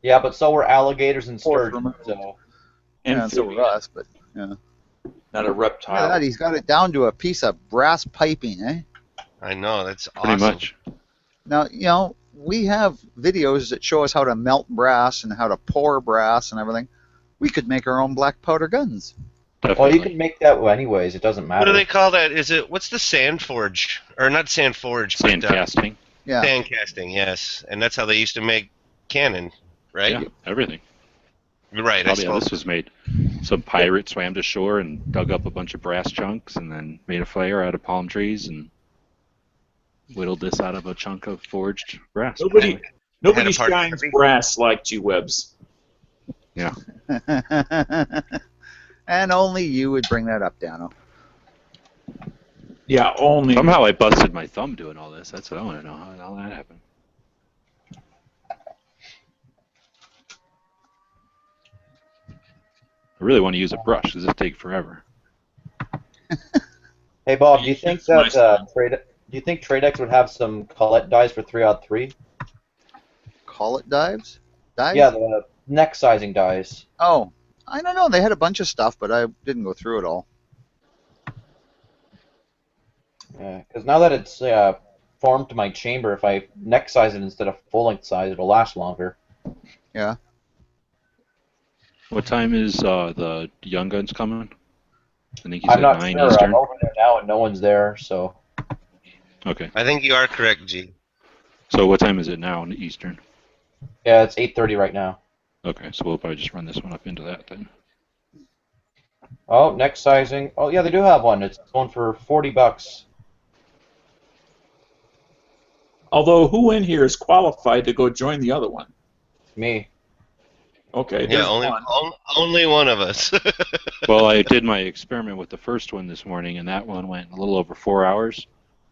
Yeah, but so were alligators and Fourth sturgeons. removed. So And so were us, but yeah. Not a Look at reptile. that, he's got it down to a piece of brass piping, eh? I know, that's awesome. Pretty much. Now, you know, we have videos that show us how to melt brass and how to pour brass and everything. We could make our own black powder guns. well, Definitely. you can make that anyways. It doesn't matter. What do they call that? What's the sand forge? Or not sand forge, Sand but casting. Yeah. sand casting, yes. And that's how they used to make cannon, right? Yeah, everything. Right, I Probably how suppose. this was made. Some pirate swam to shore and dug up a bunch of brass chunks and then made a fire out of palm trees and whittled this out of a chunk of forged brass. Nobody Had a part shines three. brass like G-Webs. Yeah. And only you would bring that up, Dano. Yeah, only. Somehow I busted my thumb doing all this. That's what I want to know. How that happened. I really want to use a brush because this takes forever. Hey Bob, do you think It's nice. that do you think Tradex would have some Colette dies for 3-3? Call it dives? Dives? Yeah, the neck sizing dies. Oh, I don't know. They had a bunch of stuff, but I didn't go through it all. Yeah, because now that it's formed to my chamber, if I neck size it instead of full length size, it'll last longer. Yeah. What time is the Young Guns coming? I think he's I'm at not 9 sure. Eastern. I'm over there now and no one's there, so Okay. I think you are correct, G. So what time is it now in Eastern? yeah, it's 8:30 right now. Okay, so we'll probably just run this one up into that then. Oh, neck sizing. Oh yeah, they do have one. It's going for $40. Although, who in here is qualified to go join the other one? Me. Okay, Yeah, there's only one. only one of us. Well, I did my experiment with the first one this morning, and that one went a little over 4 hours,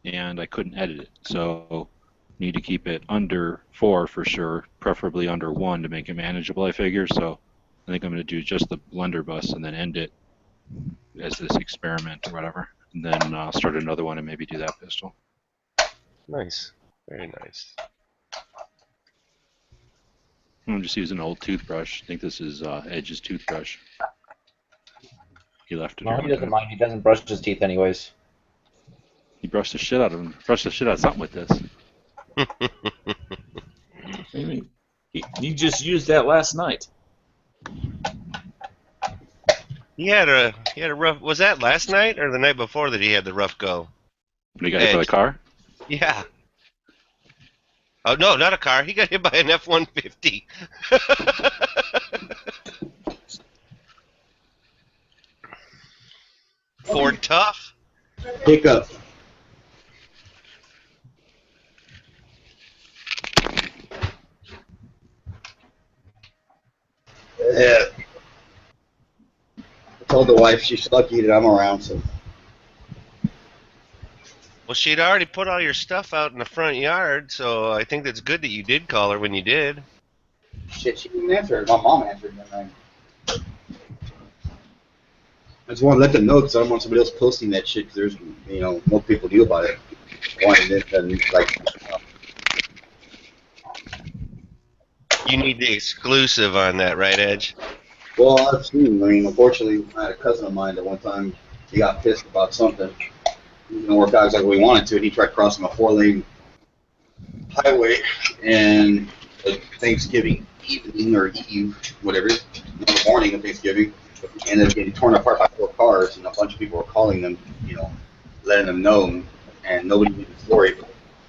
and I couldn't edit it. So need to keep it under 4 for sure, preferably under 1 to make it manageable, I figure. So I think I'm going to do just the blunderbuss and then end it as this experiment or whatever. And then start another one and maybe do that pistol. Nice. Very nice. I'm just using an old toothbrush. I think this is Edge's toothbrush. He left it No, here he one doesn't time. mind. He doesn't brush his teeth anyways. He brushed the shit out of him. Brushed the shit out of something with this. Maybe he just used that last night. He had a rough. Was that last night or the night before that he had the rough go? When he got hit by the car? Yeah. Oh no, not a car. He got hit by an F-150. Ford Tough. Pickup. Yeah. I told the wife she's lucky that I'm around, so. Well, she'd already put all your stuff out in the front yard, so I think that's good that you did call her when you did. Shit, she didn't answer. My mom answered. And I just want to let them know because I don't want somebody else posting that shit because there's, more people knew about it. You need the exclusive on that, right, Edge? Well, I've seen. I mean, unfortunately, I had a cousin of mine that one time he got pissed about something. It didn't work out exactly what he wanted to, and he tried crossing a 4-lane highway and Thanksgiving evening or eve, whatever, in the morning of Thanksgiving, and ended up getting torn apart by 4 cars, and a bunch of people were calling them, letting them know, and nobody knew the story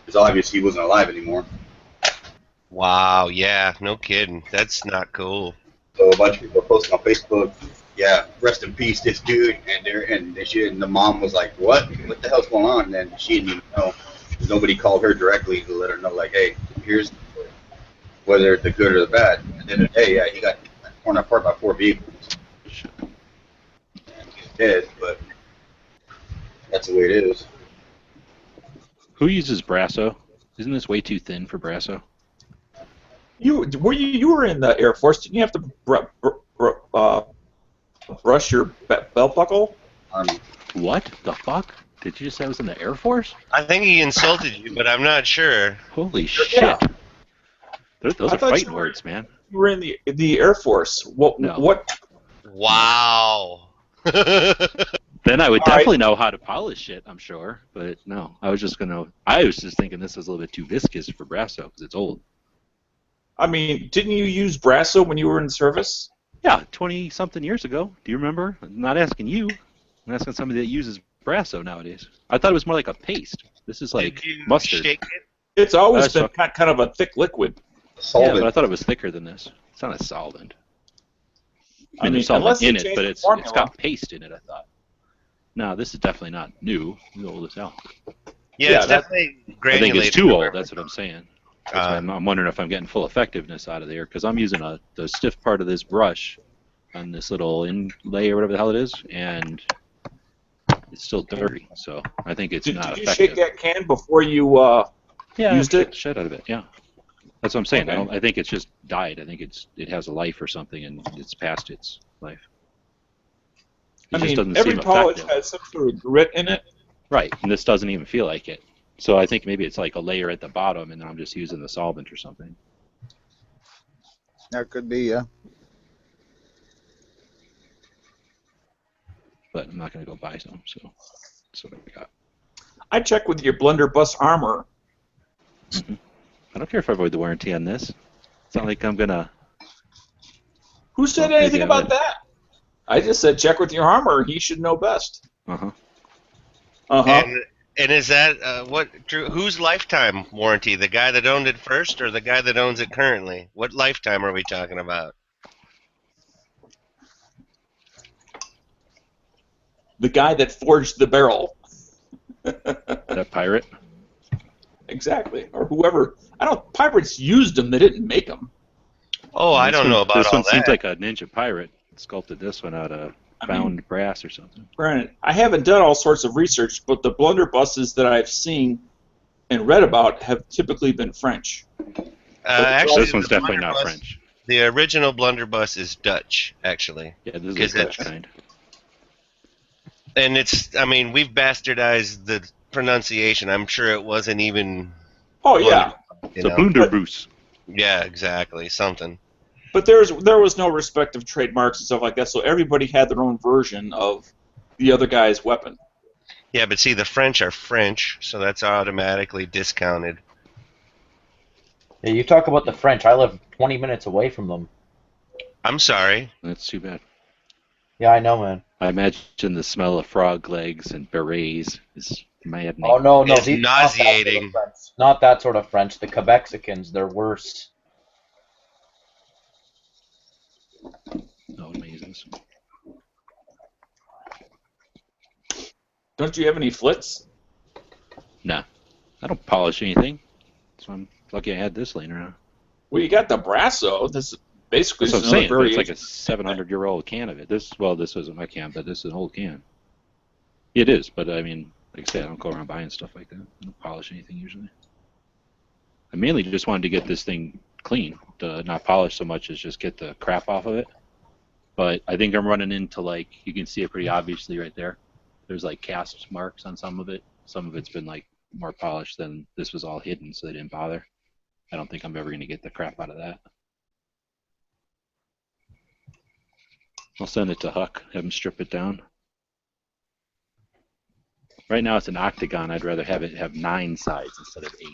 because obviously he wasn't alive anymore. Wow, yeah, no kidding. That's not cool. So a bunch of people were posting on Facebook, yeah, rest in peace, this dude, and the mom was like, what the hell's going on? And she didn't even know. Nobody called her directly to let her know, like, hey, here's whether the good or the bad. And then, hey, yeah, he got torn apart by 4 vehicles. And he's dead, but that's the way it is. Who uses Brasso? Isn't this way too thin for Brasso? You were in the Air Force. Didn't you have to brush your belt buckle? What the fuck? Did you just say I was in the Air Force? I think he insulted you, but I'm not sure. Holy shit. Yeah. Those I are thought fighting you were- words, man. You were in the Air Force. What? No. What? Wow. Then I would All right. definitely know how to polish it, I'm sure. But no, I was just thinking this was a little bit too viscous for Brasso because it's old. I mean, didn't you use Brasso when you were in service? Yeah, 20-something years ago. Do you remember? I'm not asking you. I'm asking somebody that uses Brasso nowadays. I thought it was more like a paste. This is like Did you mustard. shake it? It's always That's been kind of a thick liquid. Yeah, Solvent. but I thought it was thicker than this. It's not a solvent. I mean, there's salt unless they in it, change but the it's formula. got paste in it, I thought. No, this is definitely not new. It's old as hell. Yeah, Yeah, it's that- definitely I think granulated. it's too to old. where- That's what I'm saying. That's why I'm wondering if I'm getting full effectiveness out of there, because I'm using the stiff part of this brush on this little inlay or whatever the hell it is, and it's still dirty. So I think it's Did not you effective. shake that can before you Yeah, used I it? shook the shit out of it. Yeah, that's what I'm saying. Okay. I think it's just died. I think it has a life or something, and it's past its life. It I just mean, doesn't every seem polish effective. has some sort of grit in it. Right, and this doesn't even feel like it. So I think maybe it's like a layer at the bottom, and then I'm just using the solvent or something. That could be, yeah. But I'm not going to go buy some, so that's what I got. I checked with your Blunderbuss armor. I don't care if I avoid the warranty on this. It's not like I'm going to... Who said Well, anything maybe I about that? I just said check with your armor. He should know best. Uh-huh. Uh-huh. And is that what? Drew, whose lifetime warranty? The guy that owned it first, or the guy that owns it currently? What lifetime are we talking about? The guy that forged the barrel. That pirate? Exactly. Or whoever. Pirates used them. They didn't make them. Oh, I don't know about this all one that. seems like a ninja pirate sculpted this one out of found brass or something. Granted, I haven't done all sorts of research, but the blunderbusses that I've seen and read about have typically been French. Actually, This one's the definitely not Blunderbuss- French. The original Blunderbuss is Dutch, actually. Yeah, this is Because a Dutch it's- kind. And we've bastardized the pronunciation. I'm sure it wasn't even. Oh, yeah. You It's a know? Blunderbuss. Yeah, exactly. Something. But there was no respect of trademarks and stuff like that, so everybody had their own version of the other guy's weapon. Yeah, but see, the French are French, so that's automatically discounted. Yeah, you talk about the French. I live 20 minutes away from them. I'm sorry. That's too bad. Yeah, I know, man. I imagine the smell of frog legs and berets is maddening. Oh, no. It's these- not that sort of nauseating. French. Not that sort of French. The Quebexicans, they're worse. Oh, amazing. Don't you have any flits? Nah, I don't polish anything. So I'm lucky I had this laying around. Well, you got the Brasso. This is basically That's what I'm another saying. But it's like variation. a 700-year-old can of it. This wasn't my can, but this is an old can. It is, but I mean, like I said, I don't go around buying stuff like that. I don't polish anything usually. I mainly just wanted to get this thing clean, to not polish so much as just get the crap off of it. But I think I'm running into, like, you can see it pretty obviously right there. There's like cast marks on some of it. Some of it's been like more polished than this was all hidden, so they didn't bother. I don't think I'm ever going to get the crap out of that. I'll send it to Huck, have him strip it down. Right now it's an octagon. I'd rather have it have 9 sides instead of 8.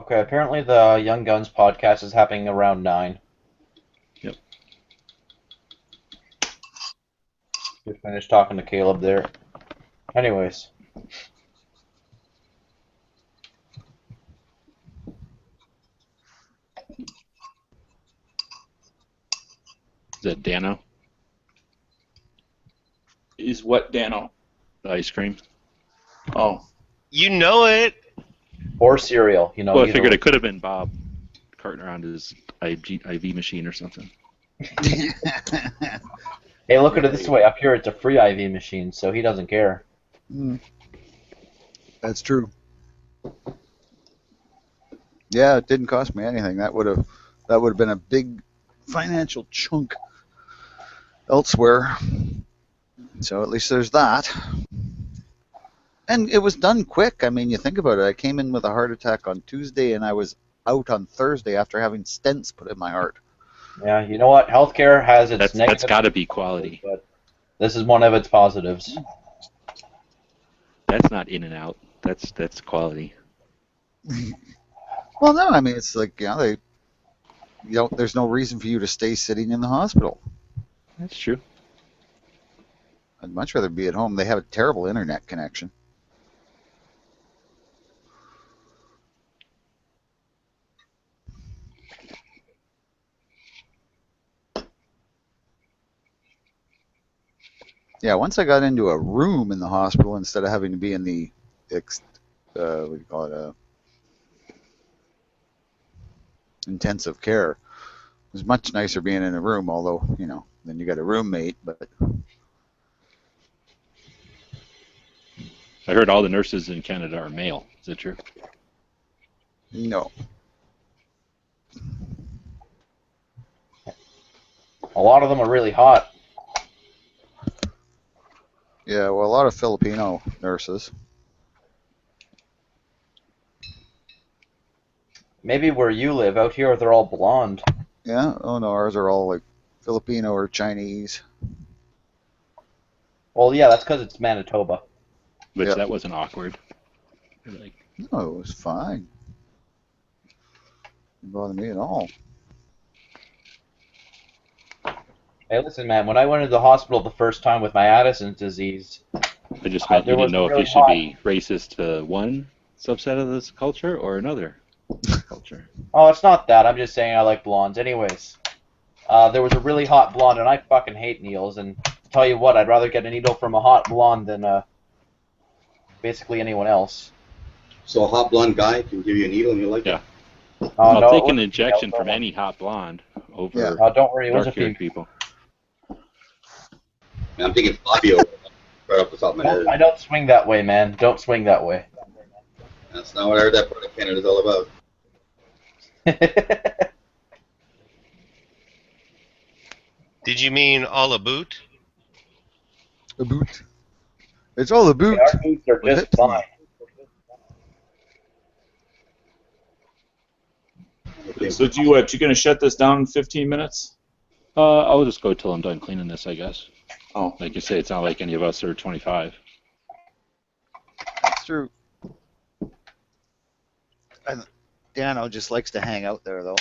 Okay, apparently the Young Guns podcast is happening around 9. Yep. Just finished talking to Caleb there. Anyways. Is that Dano? Is what, Dano? The ice cream? Oh. You know it. Or cereal, you know. Well, I either figured way. it could have been Bob carting around his IV machine or something. Hey, look at it this way. Up here, it's a free IV machine, so he doesn't care. That's true. Yeah, it didn't cost me anything. That would have been a big financial chunk elsewhere. So at least there's that. And it was done quick. I mean, you think about it. I came in with a heart attack on Tuesday, and I was out on Thursday after having stents put in my heart. Yeah, you know what? Healthcare has its That's negatives, got to be quality. but this is one of its positives. That's not in and out. That's quality. Well, no, I mean it's like there's no reason for you to stay sitting in the hospital. That's true. I'd much rather be at home. They have a terrible internet connection. Yeah, once I got into a room in the hospital instead of having to be in the what do you call it, intensive care, it was much nicer being in a room. Although then you got a roommate, but I heard all the nurses in Canada are male. Is that true? no. A lot of them are really hot. Yeah, well, a lot of Filipino nurses. Maybe where you live, out here they're all blonde. Yeah, oh no, ours are all like Filipino or Chinese. Well, yeah, that's because it's Manitoba. Which Yeah. that wasn't awkward. Like, No, it was fine. Didn't bother me at all. Hey, listen, man, when I went into the hospital the first time with my Addison's disease, I just meant there you was didn't know if really you should hot- be racist to one subset of this culture or another culture. Oh, it's not that. I'm just saying I like blondes. Anyways, there was a really hot blonde, and I fucking hate needles. And to tell you what, I'd rather get a needle from a hot blonde than basically anyone else. So a hot blonde guy can give you a needle and you like Yeah. Oh, I'll no, take it an was a injection female, from don't any hot blonde over Yeah. worry. Don't worry, it was a dark-haired female. people. it? I'm thinking Fabio right off the top of my head. I don't swing that way, man. Don't swing that way. That's not what I heard that part of Canada is all about. Did you mean all a boot? A boot. It's all a boot. Our boots are With just it. fine. Okay. So you going to shut this down in 15 minutes? I'll just go till I'm done cleaning this, I guess. Oh. Like you say, it's not like any of us are 25. That's true. And Dano just likes to hang out there, though.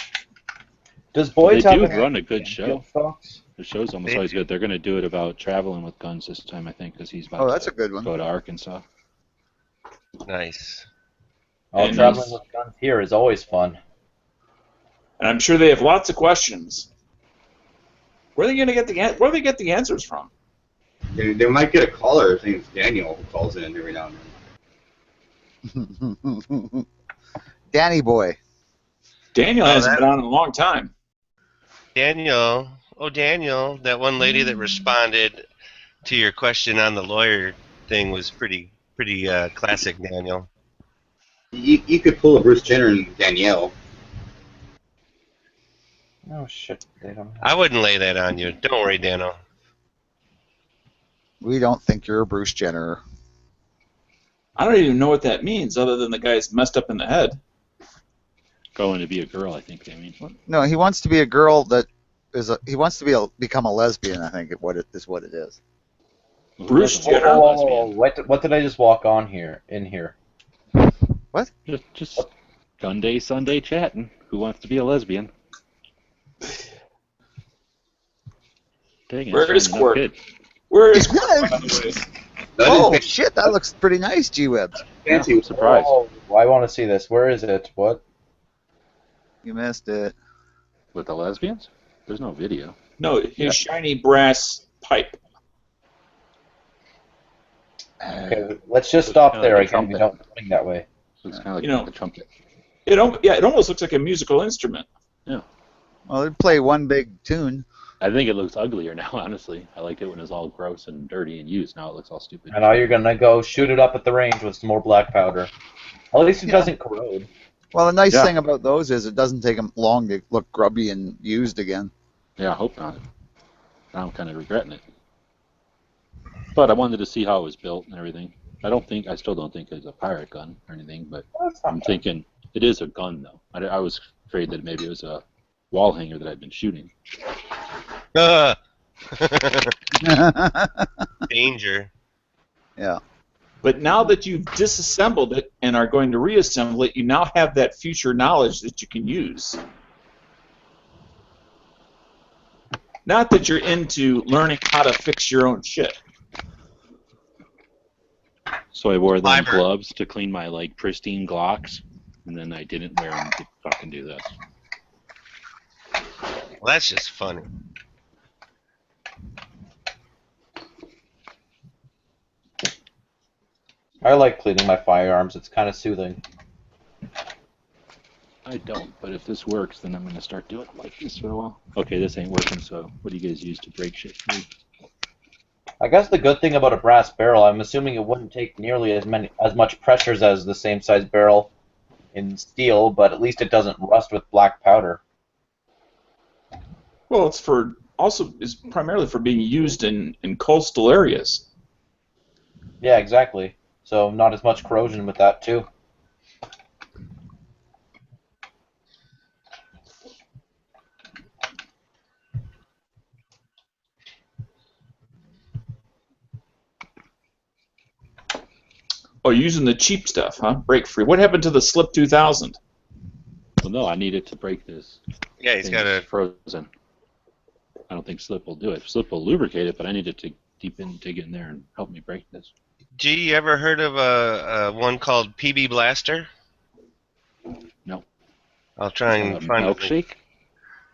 Does They Boyd's have do any run a good show. field stocks? The show's almost They always do. good. They're going to do it about traveling with guns this time, I think, because he's about Oh, that's to a good one. go to Arkansas. Nice. Oh, And traveling nice. with guns here is always fun. And I'm sure they have lots of questions. Where are they going to where do they get the answers from? They might get a caller. His name's Daniel who calls in every now and then. Danny boy. Daniel Oh, hasn't that- been on in a long time. Daniel, that one lady that responded to your question on the lawyer thing was pretty classic, Daniel. You could pull a Bruce Jenner and Danielle. Oh shit, they don't. I wouldn't lay that on you. Don't worry, Daniel. We don't think you're a Bruce Jenner. I don't even know what that means, other than the guy's messed up in the head. Going to be a girl, I think they mean. No, he wants to be a girl that is he wants to become a lesbian. I think what it is. Bruce Well, Jenner? What did I just walk on here? In here? Just gun day Sunday chatting. Who wants to be a lesbian? Dang it, Where is no Quirk? kid. Where is Oh shit, that looks pretty nice, G-Webs. Fancy. I'm surprised. Oh, I want to see this. Where is it? What? You missed it. With the lesbians? There's no video. No, his shiny brass pipe. Okay, let's just stop kinda there like a again. We trumpet. don't swing that way. Looks kind of like You know. the trumpet. It almost looks like a musical instrument. Well, they play one big tune. I think it looks uglier now, honestly. I liked it when it was all gross and dirty and used. Now it looks all stupid. And now you're gonna go shoot it up at the range with some more black powder. At least it doesn't corrode. Well, the nice Yeah. thing about those is it doesn't take them long to look grubby and used again. Yeah, I hope not. Now I'm kind of regretting it. But I wanted to see how it was built and everything. I still don't think it's a pirate gun or anything, but Well, that's not I'm bad. thinking it is a gun, though. I was afraid that maybe it was a wall hanger that I'd been shooting. Danger. Yeah. But now that you've disassembled it and are going to reassemble it, you now have that future knowledge that you can use. Not that you're into learning how to fix your own shit. So I wore them Fiber. gloves to clean my like pristine Glocks, and then I didn't wear them to fucking do this. Well, that's just funny. I like cleaning my firearms. It's kind of soothing. I don't, but if this works, then I'm going to start doing it like this for a while. Okay, this ain't working, so what do you guys use to break shit free? I guess the good thing about a brass barrel, I'm assuming it wouldn't take nearly as much pressures as the same size barrel in steel, but at least it doesn't rust with black powder. Well, it's primarily for being used in coastal areas. Yeah, exactly. So not as much corrosion with that too. Oh, using the cheap stuff, huh? Break free. What happened to the Slip 2000? Well, no, I need it to break this. Yeah, he's thing got that's a. frozen. I don't think Slip will do it. Slip will lubricate it, but I need it to dig in there and help me break this. G, you ever heard of a one called PB Blaster? No. I'll try and find it. Milkshake?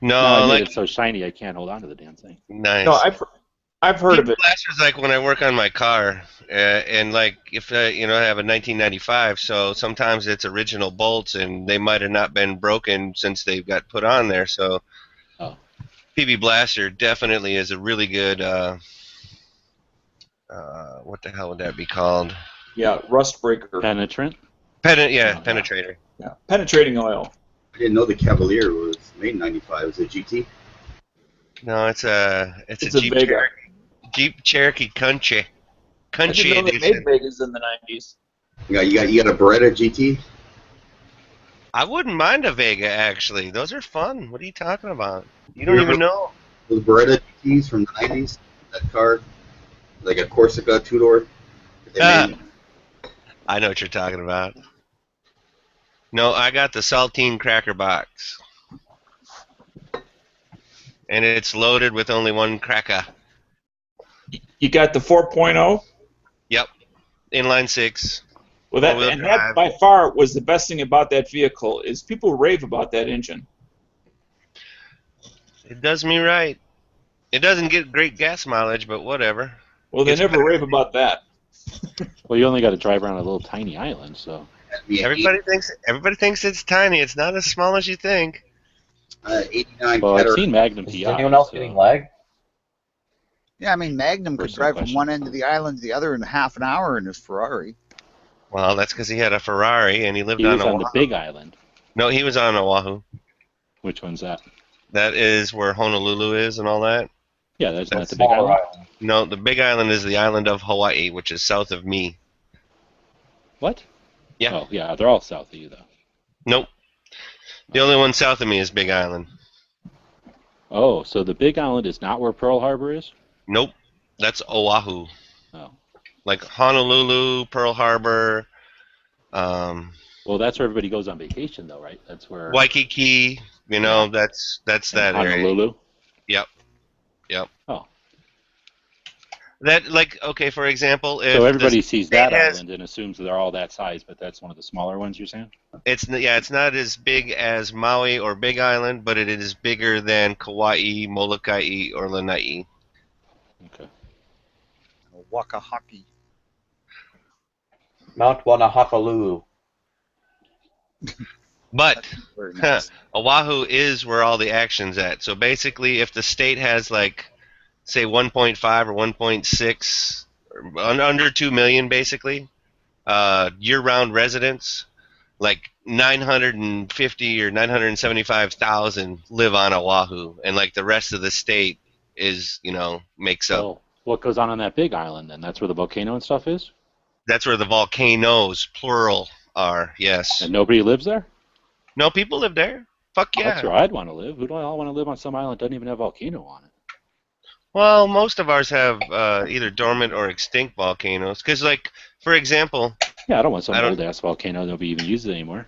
No, I like made it so shiny I can't hold on to the damn thing. nice. No, I've heard of PB it. Blaster's like when I work on my car, and like if I have a 1995, so sometimes it's original bolts, and they might have not been broken since they got put on there. So, Oh. PB Blaster definitely is a really good. What the hell would that be called? Yeah, rust breaker. Penetrant? Penetrator. Yeah, penetrating oil. I didn't know the Cavalier was made in '95. Was it GT? No, it's a It's a Jeep Vega. Cherokee. Jeep Cherokee Country I didn't know they edition. made Vegas in the 90s. You got a Beretta GT? I wouldn't mind a Vega actually. Those are fun. What are you talking about? You don't even know. Those Beretta GTs from the '90s. That car, like a Corsica two-door. I know what you're talking about. No, I got the saltine cracker box. And it's loaded with only one cracker. You got the 4.0? Yep. Inline 6. Well, that All-wheel and drive. that by far was the best thing about that vehicle is people rave about that engine. It does me right. It doesn't get great gas mileage, but whatever. Well, they It's never better. rave about that. Well, you only got to drive around a little tiny island, so. Everybody thinks it's tiny. It's not as small as you think. 89 Well, I've Caterpillar. seen Magnum Is TI. anyone else so- getting lag? Yeah, I mean, Magnum could Personal drive from question. one end of the island to the other in half an hour in his Ferrari. Well, that's because he had a Ferrari and he lived He on was on Oahu. the Big Island. No, he was on Oahu. Which one's that? That is where Honolulu is and all that. Yeah, that's not That's the Big Smaller Island. island. No, the Big Island is the island of Hawaii, which is south of me. What? Yeah. Oh, yeah, they're all south of you, though. Nope. The only one south of me is Big Island. Oh, so the Big Island is not where Pearl Harbor is? Nope. That's Oahu. Oh. Like Honolulu, Pearl Harbor, Well, that's where everybody goes on vacation, though, right? That's where. Waikiki. That's that area. Honolulu? Yep. Yep. Oh. That okay. For example, if So everybody sees that has- island and assumes they're all that size, but that's one of the smaller ones, you're saying? it's not as big as Maui or Big Island, but it is bigger than Kauai, Molokai, or Lanai. Okay. Waka hockey. Mount Wanahakalu. But Very nice. Oahu is where all the action's at. So basically, if the state has say 1.5 or 1.6, or under 2 million, basically, year-round residents, like 950 or 975,000 live on Oahu, and the rest of the state is makes up. So what goes on that Big Island, then? That's where the volcano and stuff is? That's where the volcanoes, plural, are. Yes. And nobody lives there? No, people live there. Fuck That's yeah. where I'd want to live. Who do I want to live on some island that doesn't even have a volcano on it? Well, most of ours have either dormant or extinct volcanoes. Because, like, for example, Yeah, I don't want some I don't. old ass volcano that nobody even uses anymore.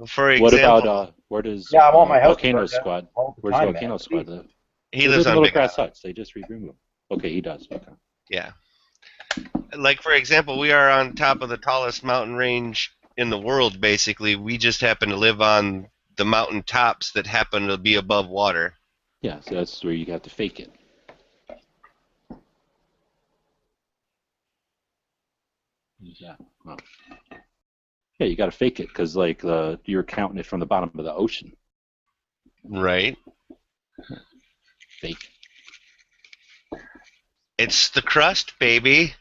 For What about example, where does Yeah, I want my house Volcano burned down Squad? all the Where's time, Volcano man. Squad live? he They lives live in on little Big grass Island. huts. They just remove them. Okay, he does. Okay. Yeah. Like, for example, we are on top of the tallest mountain range in the world, basically. We just happen to live on the mountain tops that happen to be above water. Yeah, so that's where you have to fake it. Yeah. Well, yeah, you got to fake it because like you're counting it from the bottom of the ocean. Right? Fake. It's the crust, baby.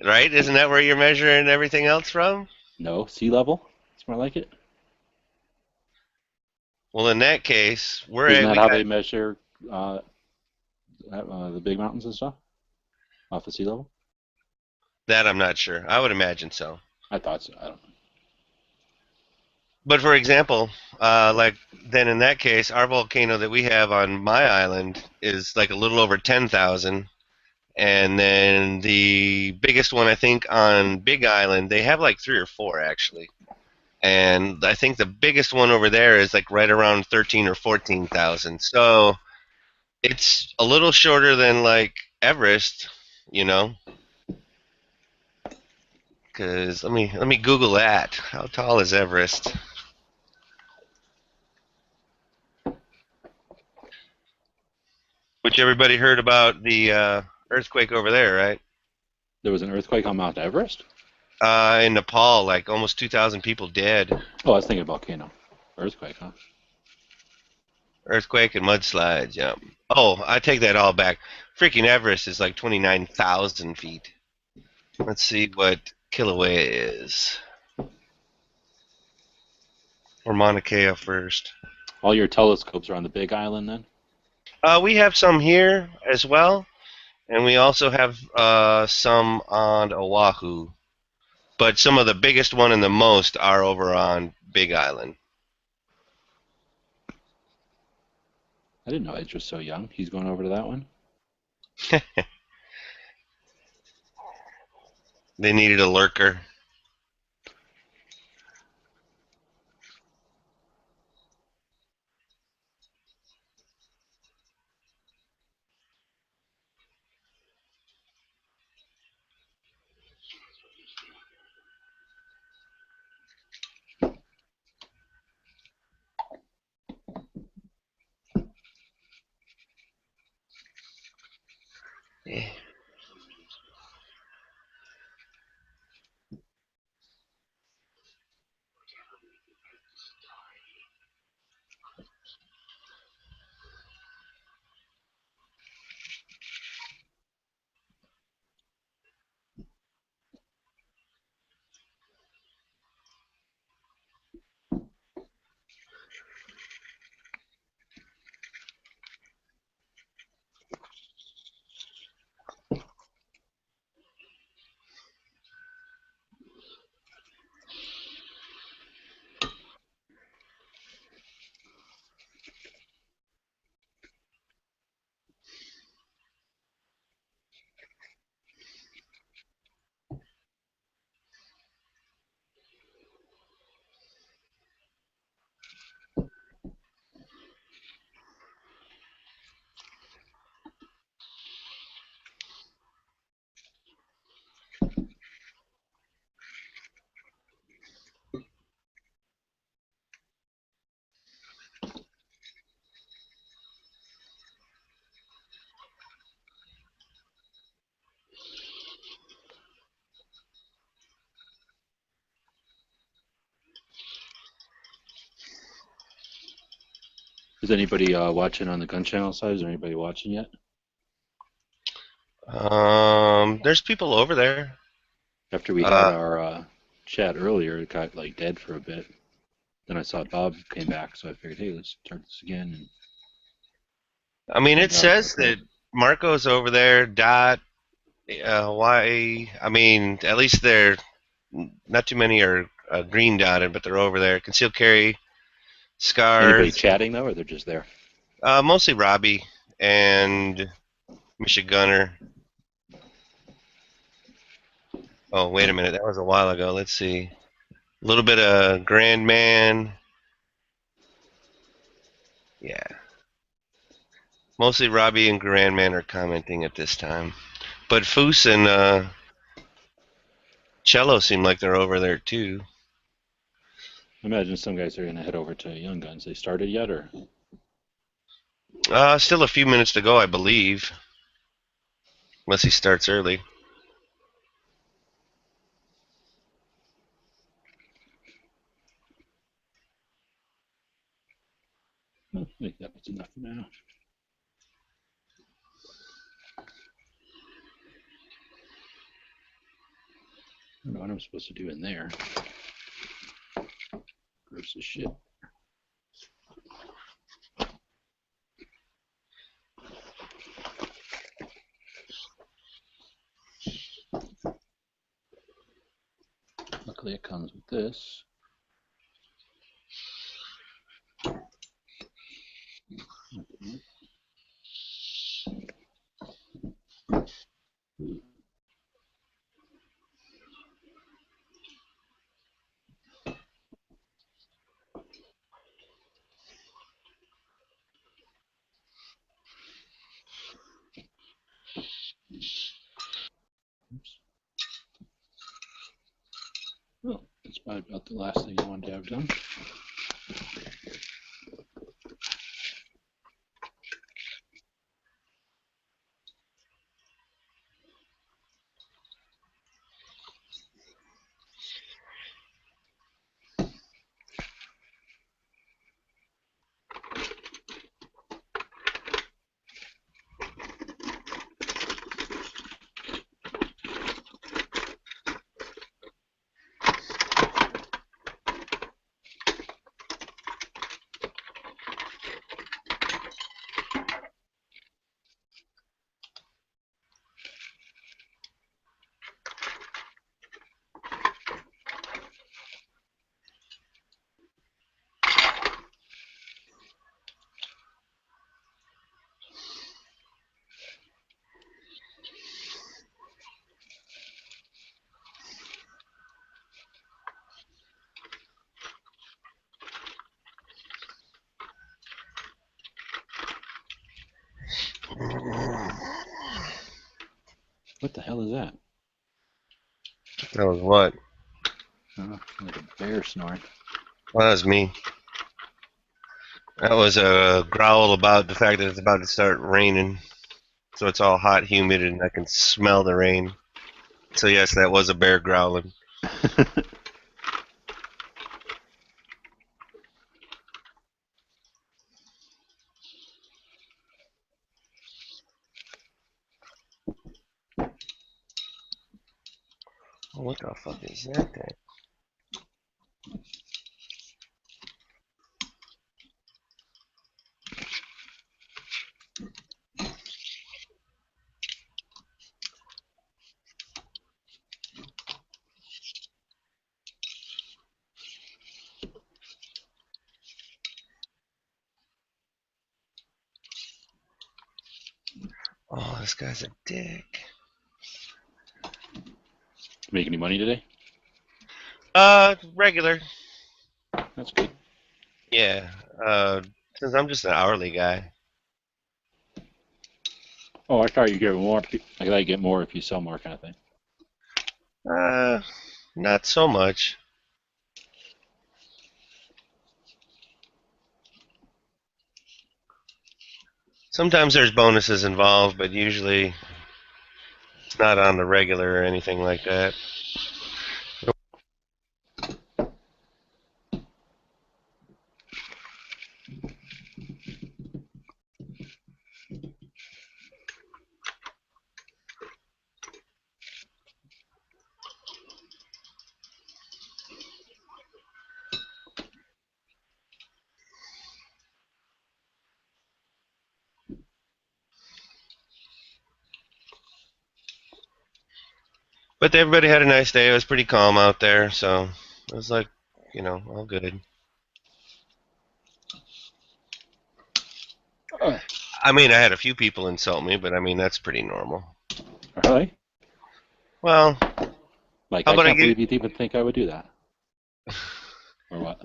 Right? Isn't that where you're measuring everything else from? No, sea level. It's more like it. Well, in that case, Isn't that we how got they measure the big mountains and stuff off the sea level? that. I'm not sure. I would imagine so. I thought so. I don't know. But for example, like then in that case, our volcano that we have on my island is like a little over 10,000, and then the biggest one I think on Big Island they have like 3 or 4 actually, and I think the biggest one over there is like right around 13 or 14,000. So it's a little shorter than like Everest, you know. Because let me Google that. How tall is Everest? Which everybody heard about the earthquake over there, right? There was an earthquake on Mount Everest? In Nepal, like almost 2,000 people dead. Oh, I was thinking volcano. Earthquake, huh? Earthquake and mudslides, yeah. Oh, I take that all back. Freaking Everest is like 29,000 feet. Let's see what Kilauea is. Or Mauna Kea first. All your telescopes are on the Big Island then? We have some here as well, and we also have some on Oahu. But some of the biggest one and the most are over on Big Island. I didn't know Edge was so young. He's going over to that one? They needed a lurker. Yeah. Is anybody watching on the Gun Channel side? Is there anybody watching yet? There's people over there. After we had our chat earlier, it got like dead for a bit. Then I saw Bob came back, so I figured, hey, let's start this again. And I mean, it says that Marco's over there, Dot, Hawaii. I mean, at least they're not too many are green dotted, but they're over there. Concealed carry, Anybody scars. chatting though, or they're just there? Mostly Robbie and Michigunner. Oh, wait a minute. That was a while ago. Let's see. A little bit of Grand Man. Yeah. Mostly Robbie and Grand Man are commenting at this time. But Foose and Cello seem like they're over there too. I imagine some guys are going to head over to Young Guns. They started yet, or? Still a few minutes to go, I believe. Unless he starts early. I think that was enough for now. I don't know what I'm supposed to do in there. Gross as shit. Luckily it comes with this. Oops. Well, that's probably about the last thing I wanted to have done. What the hell is that? That was what? Like a bear snoring. Well, that was me. That was a growl about the fact that it's about to start raining. So it's all hot, humid, and I can smell the rain. So yes, that was a bear growling. Oh, what the fuck is that thing? Oh, this guy's a dick. Make any money today? Regular. That's good. Yeah. Since I'm just an hourly guy. Oh, I thought you get more. I thought you get more if you sell more, kind of thing. Not so much. Sometimes there's bonuses involved, but usually it's not on the regular or anything like that. But everybody had a nice day. It was pretty calm out there, so it was like, all good. I mean, I had a few people insult me, but I mean that's pretty normal. Really? Well, Like, how I about I can't give believe you'd even think I would do that. Or what?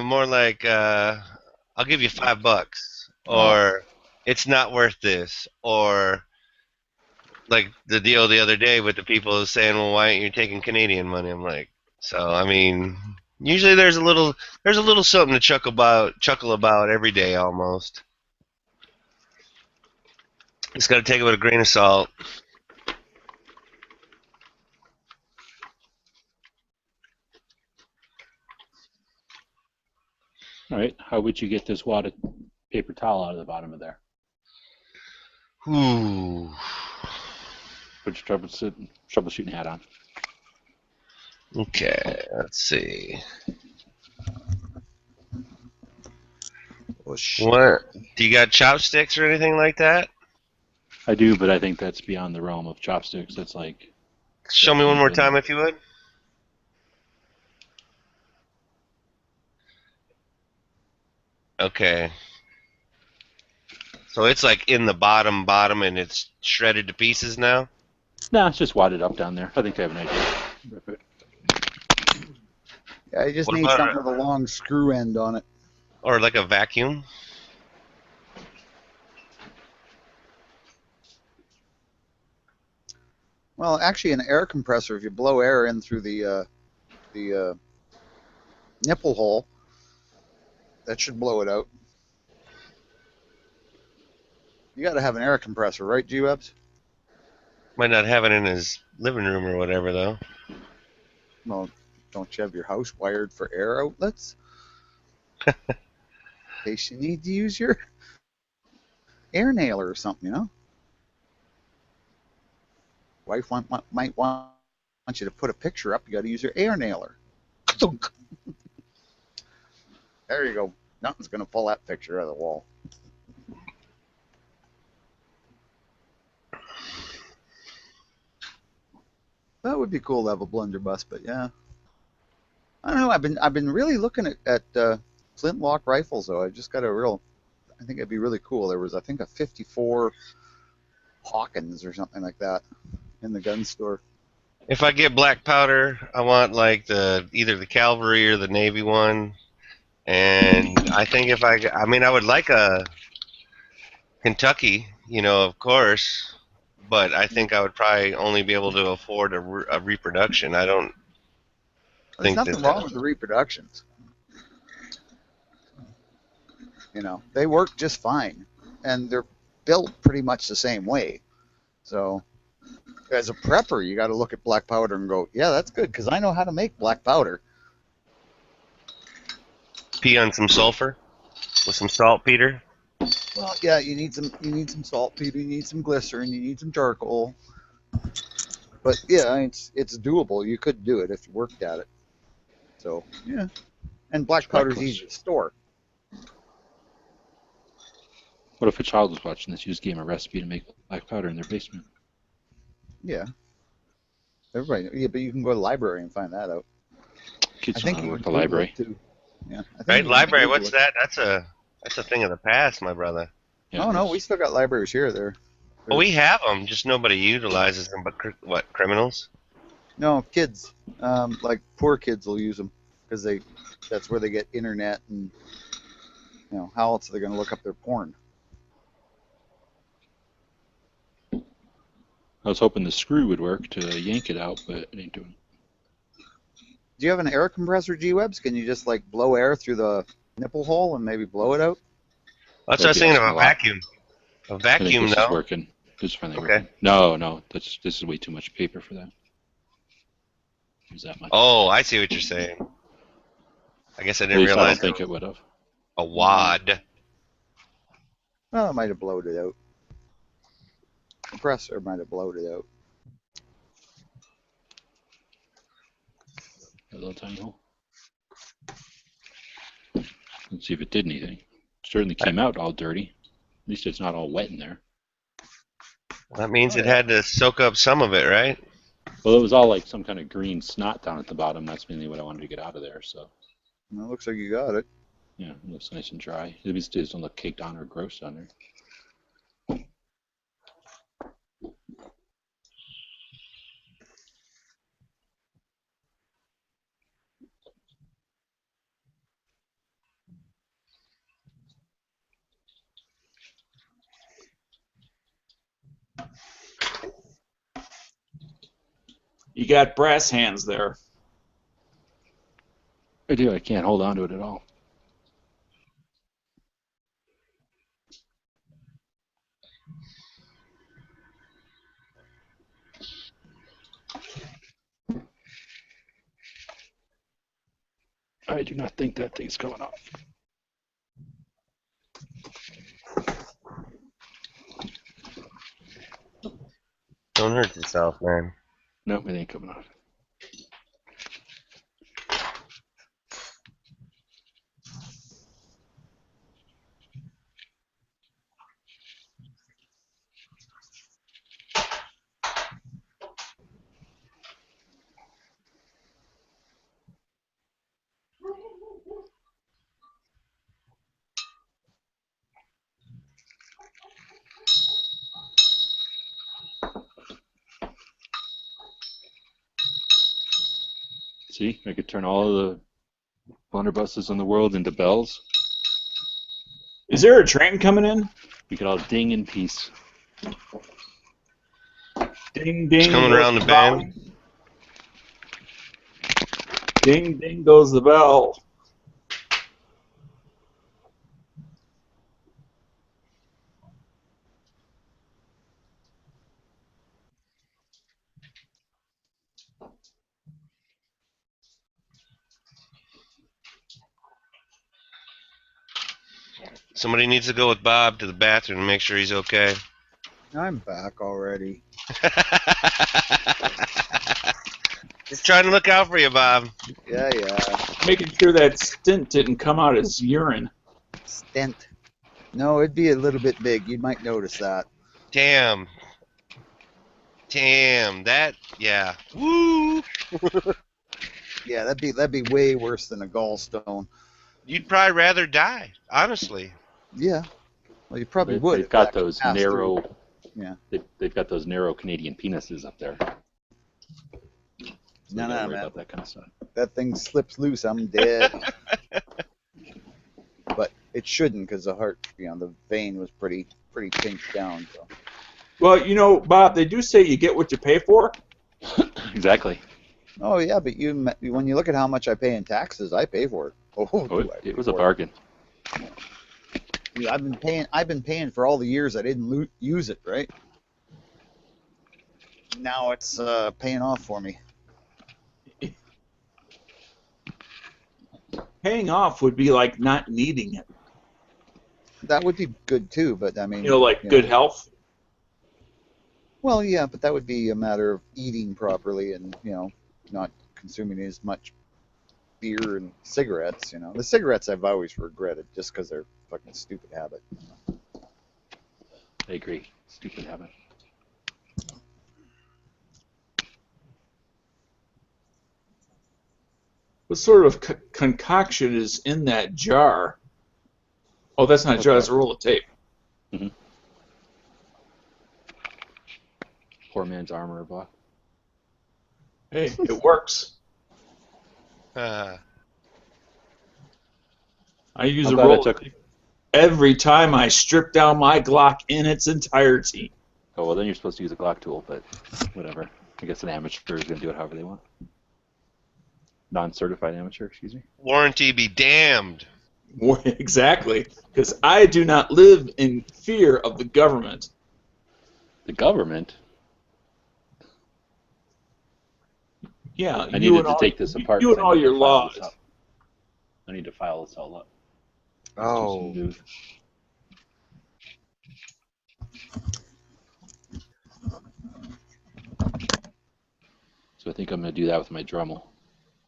more like I'll give you $5, Oh. or it's not worth this, or like the deal the other day with the people saying, "Well, why aren't you taking Canadian money?" I'm like, so I mean, usually there's a little something to chuckle about every day almost. Just got to take it with a grain of salt. All right. How would you get this wadded paper towel out of the bottom of there? Ooh. Put your troubleshooting hat on. Okay, let's see. Oh, shit. What? Do you got chopsticks or anything like that? I do, but I think that's beyond the realm of chopsticks. That's like... Show me one more time if you would. Okay. So it's like in the bottom, and it's shredded to pieces now? Nah, it's just wadded up down there. I think I have an idea. Yeah, I just What need about something with a long screw end on it. Or like a vacuum? Well, actually, an air compressor, if you blow air in through the nipple hole, that should blow it out. You got to have an air compressor, right, G-Webs? Might not have it in his living room or whatever, though. Well, don't you have your house wired for air outlets? In case you need to use your air nailer or something, you know? Wife might want you to put a picture up. You got to use your air nailer. There you go. Nothing's going to pull that picture out of the wall. That would be cool to have a blunderbuss, but yeah. I don't know. I've been really looking at flintlock rifles though. I just got a real. I think it'd be really cool. There was I think a 54 Hawkins or something like that in the gun store. If I get black powder, I want like either the cavalry or the navy one. And I think if I mean, I would like a Kentucky, of course, but I think I would probably only be able to afford a reproduction. I don't There's think nothing wrong with the reproductions. They work just fine, and they're built pretty much the same way. So, as a prepper, you got to look at black powder and go, yeah, that's good because I know how to make black powder. Pee on some sulfur with some saltpeter. Well, yeah, you need some saltpeter, you need some glycerin, you need some charcoal. But yeah, it's doable. You could do it if you worked at it. So yeah, and black powder's easy to store. What if a child was watching this? You just gave him a recipe to make black powder in their basement. Yeah. Everybody, yeah, but you can go to the library and find that out. Kids don't know work the library. Too. Yeah. Right, library. What's that? That's a thing of the past, my brother. Yeah, oh no, we still got libraries here. There. Well, we have them, just nobody utilizes them. But what, criminals? No, kids. Like poor kids will use them because that's where they get internet and how else are they going to look up their porn? I was hoping the screw would work to yank it out, but it ain't doing it. Do you have an air compressor, G-Webs? Can you just like blow air through the nipple hole and maybe blow it out? That's what I was thinking of a vacuum. A vacuum, this though. Is working. This is finally working. No, this is way too much paper for that. Use that much. Oh, I see what you're saying. I guess I didn't realize. I don't think it would have. A wad. Well, it might have blowed it out. Compressor might have blowed it out. A little tiny hole. Let's see if it did anything. Certainly came out all dirty. At least it's not all wet in there. That means it had to soak up some of it, right? Well, it was all like some kind of green snot down at the bottom. That's mainly what I wanted to get out of there. So. Well, looks like you got it. Yeah, it looks nice and dry. It doesn't look caked on or gross on there. You got brass hands there. I do. I can't hold on to it at all. I do not think that thing's coming off. Don't hurt yourself, man. Nope, it ain't coming off. See, I could turn all of the blunderbusses in the world into bells. Is there a train coming in? We could all ding in peace. Ding, ding. It's coming goes around the bell. bend. Ding, ding goes the bell. Somebody needs to go with Bob to the bathroom and make sure he's okay. I'm back already. Just trying to look out for you, Bob. Yeah. Making sure that stint didn't come out as urine. Stent. No, it'd be a little bit big. You might notice that. Damn. That, yeah. Woo! Yeah, that'd be way worse than a gallstone. You'd probably rather die, honestly. Yeah. Well, you probably would. They've if got that could those pass narrow. through. Yeah. They've got those narrow Canadian penises up there. So No, we gotta worry man. about that kind of stuff. That thing slips loose, I'm dead. But it shouldn't, because the heart, the vein was pretty pinched down. So. Well, you know, Bob, they do say you get what you pay for. Exactly. Oh yeah, but when you look at how much I pay in taxes, I pay for it. It was a bargain. Yeah, I've been paying for all the years I didn't use it, right? Now it's paying off for me. Paying off would be like not needing it. That would be good too, but I mean, good health. Well, yeah, but that would be a matter of eating properly and not consuming as much beer and cigarettes. The cigarettes I've always regretted just because they're fucking stupid habit. I agree. Stupid habit. What sort of concoction is in that jar? Oh, that's not a jar. That's a roll of tape. Mm-hmm. Poor man's armor, Bob. Hey, it works. I use a roll of tape every time I strip down my Glock in its entirety. Oh, well, then you're supposed to use a Glock tool, but whatever. I guess an amateur is going to do it however they want. Non-certified amateur, excuse me. Warranty be damned. Exactly, because I do not live in fear of the government. The government? Yeah, I needed to take this apart. You and all your laws. I need to file this all up. Oh. So I think I'm going to do that with my Dremel.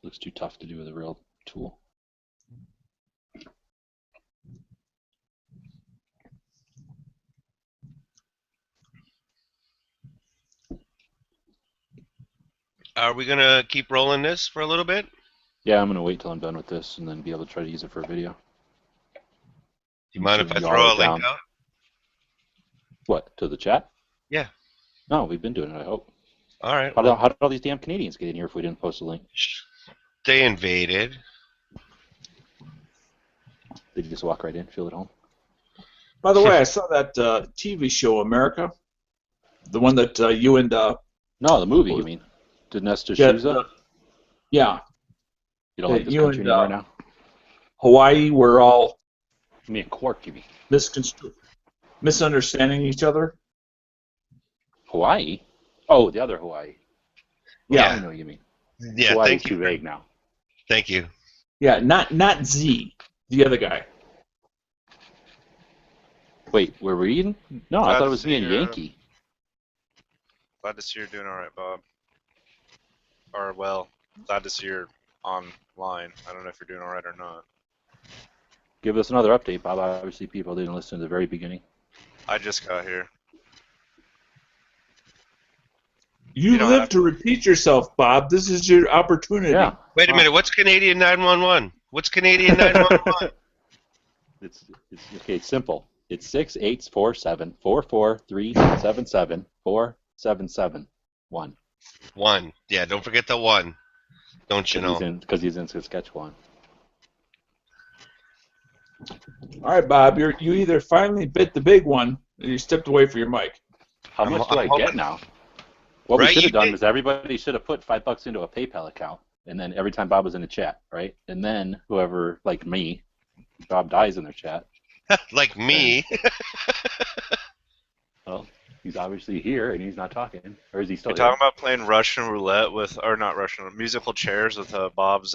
Looks too tough to do with a real tool. Are we going to keep rolling this for a little bit? Yeah, I'm going to wait till I'm done with this and then be able to try to use it for a video. you mind if I Narrow throw a it link down. out? What, to the chat? Yeah. No, we've been doing it, I hope. All right. How did all these damn Canadians get in here if we didn't post a link? They invaded. Did you just walk right in, feel at home? By the way, I saw that TV show, America. The one that you and... No, the movie, you mean? Dinesh yeah, D'Souza? yeah. You don't like this you country and, anymore now? Hawaii were all Me and Quark, you mean? misunderstanding each other. Hawaii? Oh, the other Hawaii. Yeah. I know what you mean. Yeah, Hawaii's thank too you. vague now. Thank you. Yeah, not Z, the other guy. Wait, were we in? No, I Glad thought it to was see me and you're- Yankee. Glad to see you're doing all right, Bob. Or, well, glad to see you're online. I don't know if you're doing all right or not. Give us another update, Bob. Obviously, people didn't listen to the very beginning. I just got here. You don't live have to repeat yourself, Bob. This is your opportunity. Yeah. Wait a minute. What's Canadian 911? What's Canadian 911? It's okay. It's simple. It's 6847443774771. 1. Yeah, don't forget the 1. Don't you know? Because he's in Saskatchewan. All right, Bob. You either finally bit the big one, or you stepped away from your mic. How I'm- much do I'm I get hoping- now? What we Right, should you have done did. is everybody should have put $5 into a PayPal account, and then every time Bob was in the chat, right? And then whoever, like me, Bob dies in their chat. Like me. Well, he's obviously here and he's not talking, or is he still You're here? talking about playing Russian roulette with, or not Russian, musical chairs with Bob's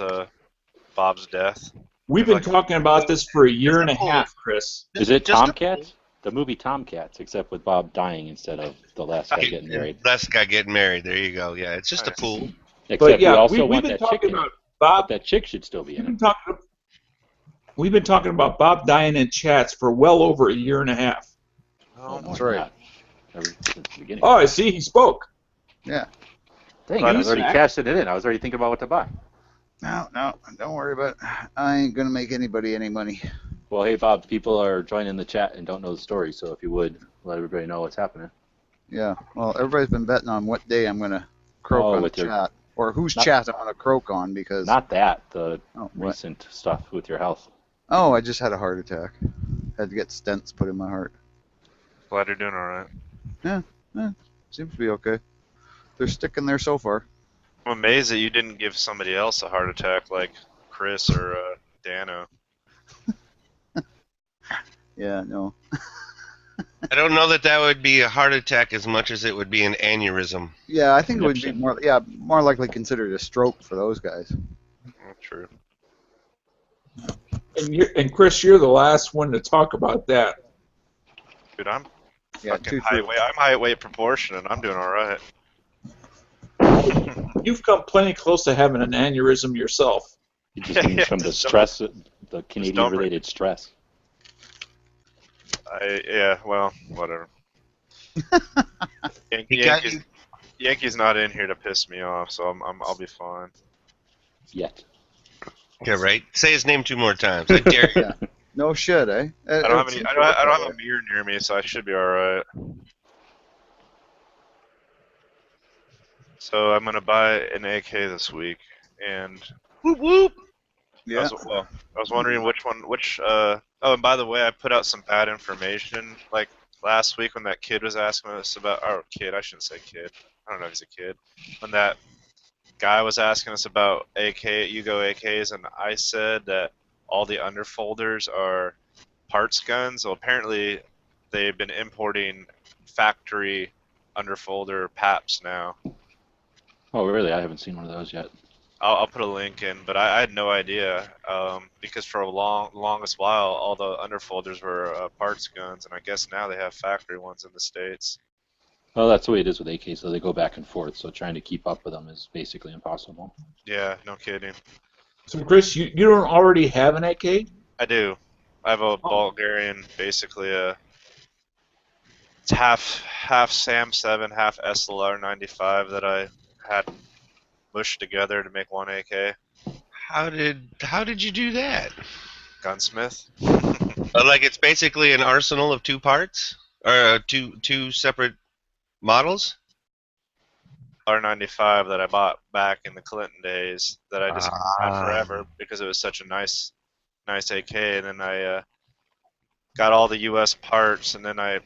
death. We've been talking about this for a year and a half, Chris. Is it Just a- Tomcats? The movie Tomcats, except with Bob dying instead of the last guy getting married. Last guy getting married. There you go. Yeah, it's just a Nice. pool. Except But we yeah, also we've want been that chick talking in it. about But Bob. that chick should still be in it. We've been talking about Bob dying in chats for well over a year and a half. Oh, more That's than right. that. Ever since the beginning. Oh, I see. He spoke. Yeah. Dang, I was already Newsmax. cashing it in. I was already thinking about what to buy. No, don't worry about it. I ain't gonna make anybody any money. Well, hey, Bob, people are joining the chat and don't know the story, so if you would, let everybody know what's happening. Yeah. Well, everybody's been betting on what day I'm gonna croak Oh, on the with your- chat, or whose Not- chat I'm gonna croak on because. Not that, the Oh, what? recent stuff with your health. Oh, I just had a heart attack. Had to get stents put in my heart. Glad you're doing all right. Seems to be okay. They're sticking there so far. I'm amazed that you didn't give somebody else a heart attack like Chris or Dano. Yeah, no. I don't know that would be a heart attack as much as it would be an aneurysm. Yeah, I think it would be Conniption. more likely considered a stroke for those guys. True. And Chris, you're the last one to talk about that. Dude, I'm Yeah, fucking too high true. weight. I'm height weight proportion, and I'm doing all right. You've come plenty close to having an aneurysm yourself. It just means from the Just stress, the don't Canadian-related stress. Yeah, well, whatever. He got you. Yankee's not in here to piss me off, so I'll be fine. Yet. Yeah, right. Say his name 2 more times. I dare you. Yeah. No shit, eh? I don't have any. I don't have a mirror near me, so I should be all right. So I'm gonna buy an AK this week, and Whoop whoop. Yeah. I was wondering which. Oh, and by the way, I put out some bad information like last week when that kid was asking us about. Or kid, I shouldn't say kid. I don't know if he's a kid. When that guy was asking us about Yugo AKs, and I said that all the underfolders are parts guns. Well, apparently they've been importing factory underfolder PAPs now. Oh, really? I haven't seen one of those yet. I'll put a link in, but I had no idea because for a longest while all the underfolders were parts guns, and I guess now they have factory ones in the States. Well, that's the way it is with AKs, so they go back and forth, so trying to keep up with them is basically impossible. Yeah, no kidding. So, Chris, you don't already have an AK? I do. I have a Bulgarian, basically it's half SAM 7, half SLR 95 that I had mushed together to make one AK. How did you do that? Gunsmith. Like it's basically an arsenal of two parts, or two separate models. R95 that I bought back in the Clinton days that I just had forever because it was such a nice AK, and then I got all the U.S. parts, and then I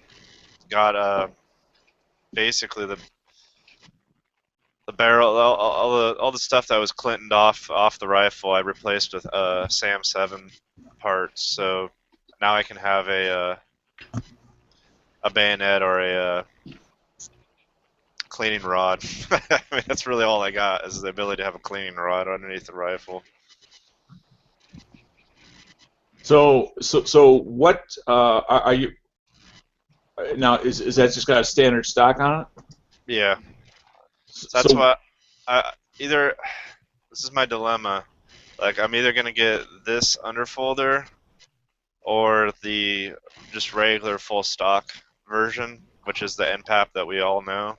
got basically the barrel, all the stuff that was Clintoned off the rifle. I replaced with Sam 7 parts, so now I can have a bayonet or a cleaning rod. I mean, that's really all I got is the ability to have a cleaning rod underneath the rifle. So what are you now? Is that just got a standard stock on it? Yeah, that's why either this is my dilemma. Like I'm either gonna get this underfolder or the just regular full stock version, which is the NPAP that we all know.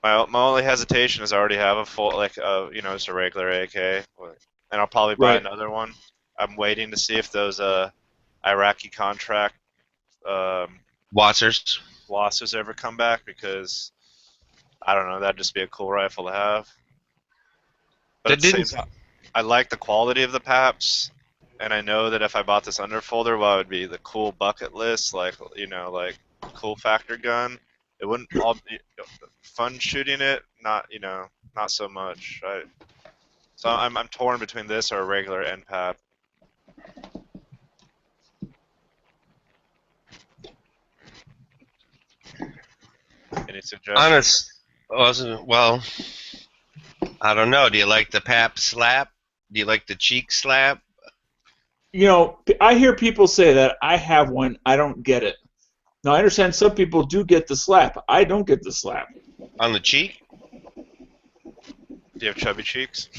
My only hesitation is I already have a full just a regular AK, and I'll probably buy another one. I'm waiting to see if those Iraqi contract Wassers ever come back, because I don't know, that'd just be a cool rifle to have. But at the same time, I like the quality of the PAPs, and I know that if I bought this underfolder, well, it would be the cool bucket list, like cool factor gun. It wouldn't all be fun shooting it, not so much. So I'm torn between this or a regular NPAP. Any suggestions? Well, I don't know. Do you like the PAP slap? Do you like the cheek slap? I hear people say that. I have one. I don't get it. Now, I understand some people do get the slap. I don't get the slap. On the cheek? Do you have chubby cheeks?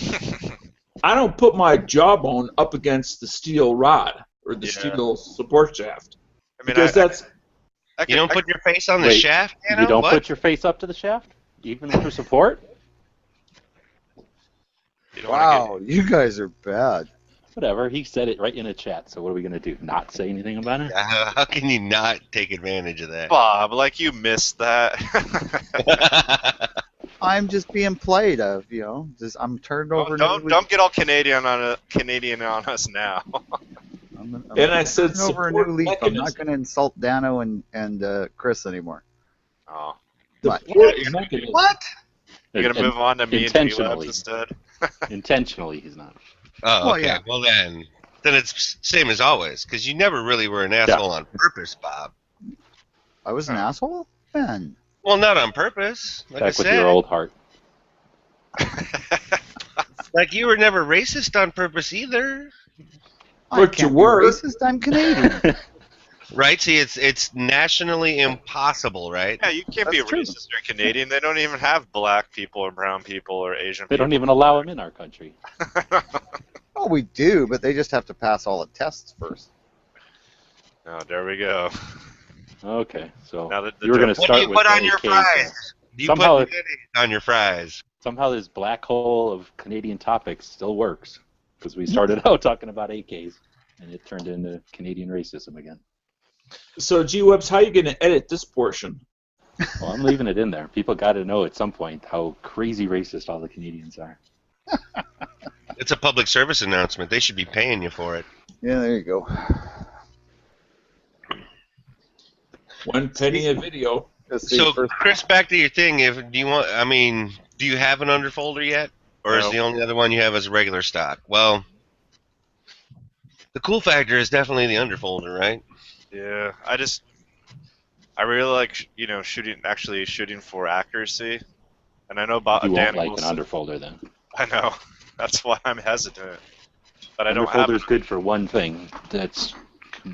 I don't put my jawbone up against the steel rod or the steel support shaft. I mean, because you don't put your face on the shaft? You don't put your face up to the shaft? Even for support? Wow, you guys are bad. Whatever, he said it right in the chat, so what are we going to do? Not say anything about it? How can you not take advantage of that? Bob, like you missed that. I'm just being played of, I'm turned over. Don't get all Canadian on us now. I said over a new leaf. I'm not going to insult Dano and Chris anymore. Oh. What? You're going to move on to me and G-Labs instead? Intentionally, he's not. Oh, okay. Well, then it's same as always, because you never really were an asshole on purpose, Bob. I was an asshole? Ben. Well, not on purpose. Like Back with your old heart. Like you were never racist on purpose either. But you were racist. I'm Canadian. Right? See, it's nationally impossible, right? Yeah, you can't be a racist or Canadian. They don't even have black people or brown people or Asian people. They don't even allow them in our country. Oh, we do, but they just have to pass all the tests first. Oh, there we go. Okay, so now you were going to start with what do you put on your fries? Do you put on your fries? Somehow this black hole of Canadian topics still works, because we started out talking about AKs, and it turned into Canadian racism again. So, G-Webs, how are you going to edit this portion? Well, I'm leaving it in there. People got to know at some point how crazy racist all the Canadians are. It's a public service announcement. They should be paying you for it. Yeah, there you go. 1 penny a video. So, Chris, back to your thing. Do you have an underfolder yet, or is the only other one you have as a regular stock? Well, the cool factor is definitely the underfolder, right? Yeah, I really like shooting for accuracy, and I know about you won't like an underfolder then. I know, that's why I'm hesitant. But I don't have. Underfolder's good for one thing. That's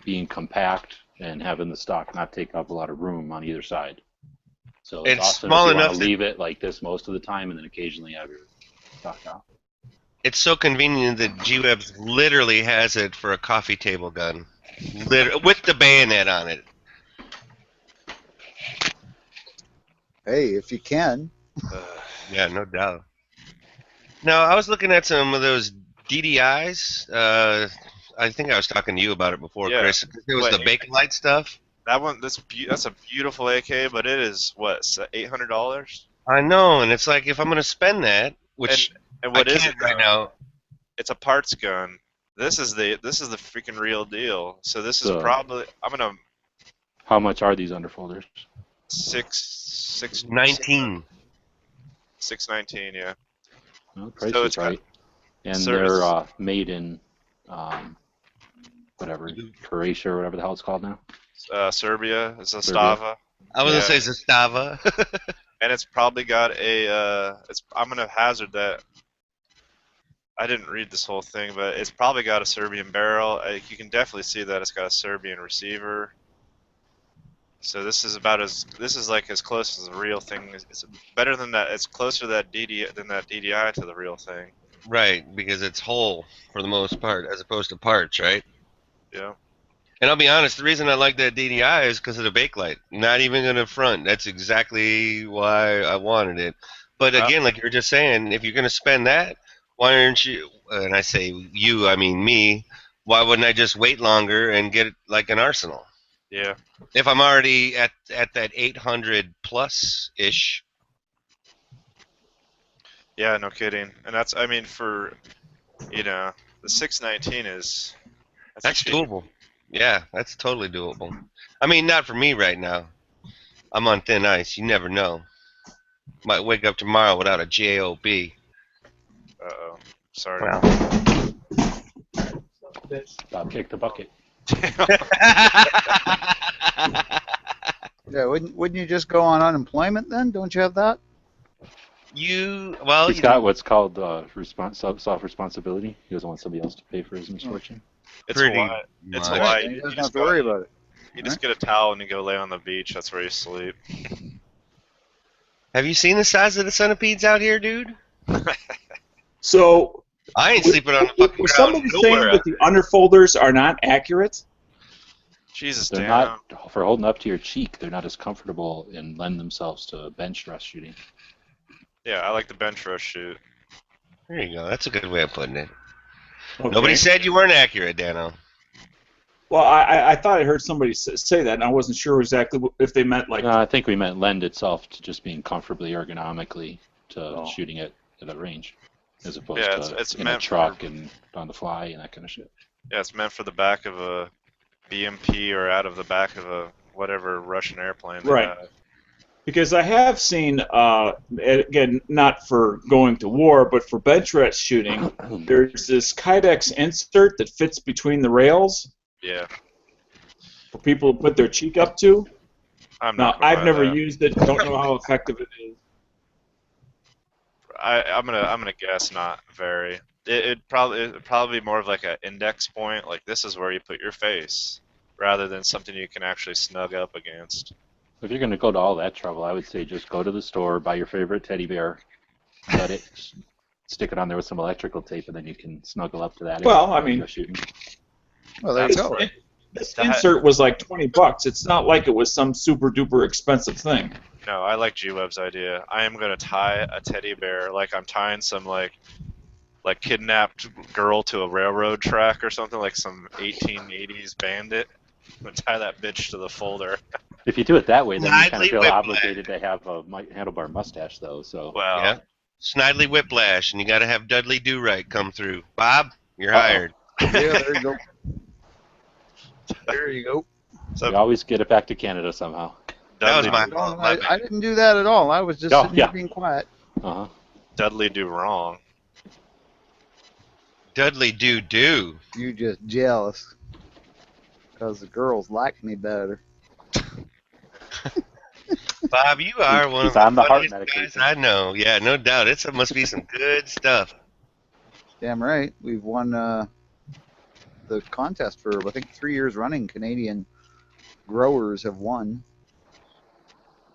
being compact and having the stock not take up a lot of room on either side. So it's awesome small if you enough want to leave it like this most of the time, and then occasionally have your stock out. It's so convenient that G-Webs literally has it for a coffee table gun, with the bayonet on it. Hey, if you can. Yeah, no doubt. Now, I was looking at some of those DDIs. I think I was talking to you about it before, Yeah. Chris. It was Wait, the Bakelite stuff. That one, that's a beautiful AK, but it is what, $800? I know, and it's like if I'm gonna spend that, which And I what is can't it right though? now. It's a parts gun. This is the freaking real deal. So this is So- probably I'm gonna How much are these underfolders? 19. 619, yeah. Well, the price So is it's got right. And service. they're made in whatever, Croatia or whatever the hell it's called now. Serbia, Serbia. Zastava, I was Yeah. gonna say Zastava. and it's probably got a. I'm gonna hazard that. I didn't read this whole thing, but it's probably got a Serbian barrel. You can definitely see that it's got a Serbian receiver. So this is like as close as the real thing. It's better than that. It's closer to that DDI to the real thing. Right, because it's whole for the most part, as opposed to parts, right? Yeah. And I'll be honest, the reason I like that DDI is because of the bakelite. Not even gonna front. That's exactly why I wanted it. But again, like you were just saying, if you're gonna spend that, why aren't you? And I say you, I mean me. Why wouldn't I just wait longer and get like an arsenal? Yeah. If I'm already at that 800 plus ish. Yeah, no kidding. And that's, I mean, for, the 619 is. That's cheap. doable. Yeah, that's totally doable. I mean, not for me right now. I'm on thin ice. You never know. Might wake up tomorrow without a job. Uh-oh. Sorry. Well. Bob kicked the bucket. Yeah, wouldn't you just go on unemployment then? Don't you have that? He's got what's called self-responsibility. He doesn't want somebody else to pay for his misfortune. It's Pretty Hawaii. It's much. Hawaii. He You doesn't just have to worry about it. You just get a towel and you go lay on the beach. That's where you sleep. Have you seen the size of the centipedes out here, dude? So, I ain't sleeping on the fucking was ground somebody saying nowhere. that the underfolders are not accurate? Jesus, They're Dan. not, for holding up to your cheek, they're not as comfortable and lend themselves to bench thrust shooting. Yeah, I like the bench rush shoot. There you go. That's a good way of putting it. Okay. Nobody said you weren't accurate, Dano. Well, I thought I heard somebody say that, and I wasn't sure exactly if they meant like. No, I think we meant lend itself to just being comfortably ergonomically to shooting it at a range, as opposed to it's in a meant truck and on the fly and that kind of shit. Yeah, it's meant for the back of a BMP or out of the back of a whatever Russian airplane. they Right. have. Because I have seen, again, not for going to war, but for bench rest shooting, there's this Kydex insert that fits between the rails Yeah. for people to put their cheek up to. I'm Now, not gonna I've buy never that. used it. Don't know how effective it is. I'm gonna guess not very. It'd probably be more of like an index point. Like this is where you put your face, rather than something you can actually snug up against. If you're going to go to all that trouble, I would say just go to the store, buy your favorite teddy bear, cut it, stick it on there with some electrical tape, and then you can snuggle up to that. Well, I mean- go shooting. Well, there you That's go. right. This insert was like $20. It's not like it was some super duper expensive thing. No, I like G-Web's idea. I am gonna tie a teddy bear like I'm tying some like kidnapped girl to a railroad track or something, like some 1880s bandit. I'm gonna tie that bitch to the folder. If you do it that way, then you kind Snidely of feel whiplash. obligated to have a handlebar mustache, though. So Well, Yeah. Snidely Whiplash, and you got to have Dudley Do-Right come through. Bob, you're Uh-oh. hired. Yeah, there you go. There you go. so you always get it back to Canada somehow. That was Dudley, my No, fault. I didn't do that at all. I was just Oh, sitting yeah. here being quiet. Uh-huh. Dudley do wrong. Dudley Do. You just jealous because the girls like me better. Bob, you are one of He's the on the heart funniest guys medication. I know. Yeah, no doubt. It must be some good stuff. Damn right. We've won the contest for, I think, 3 years running. Canadian growers have won.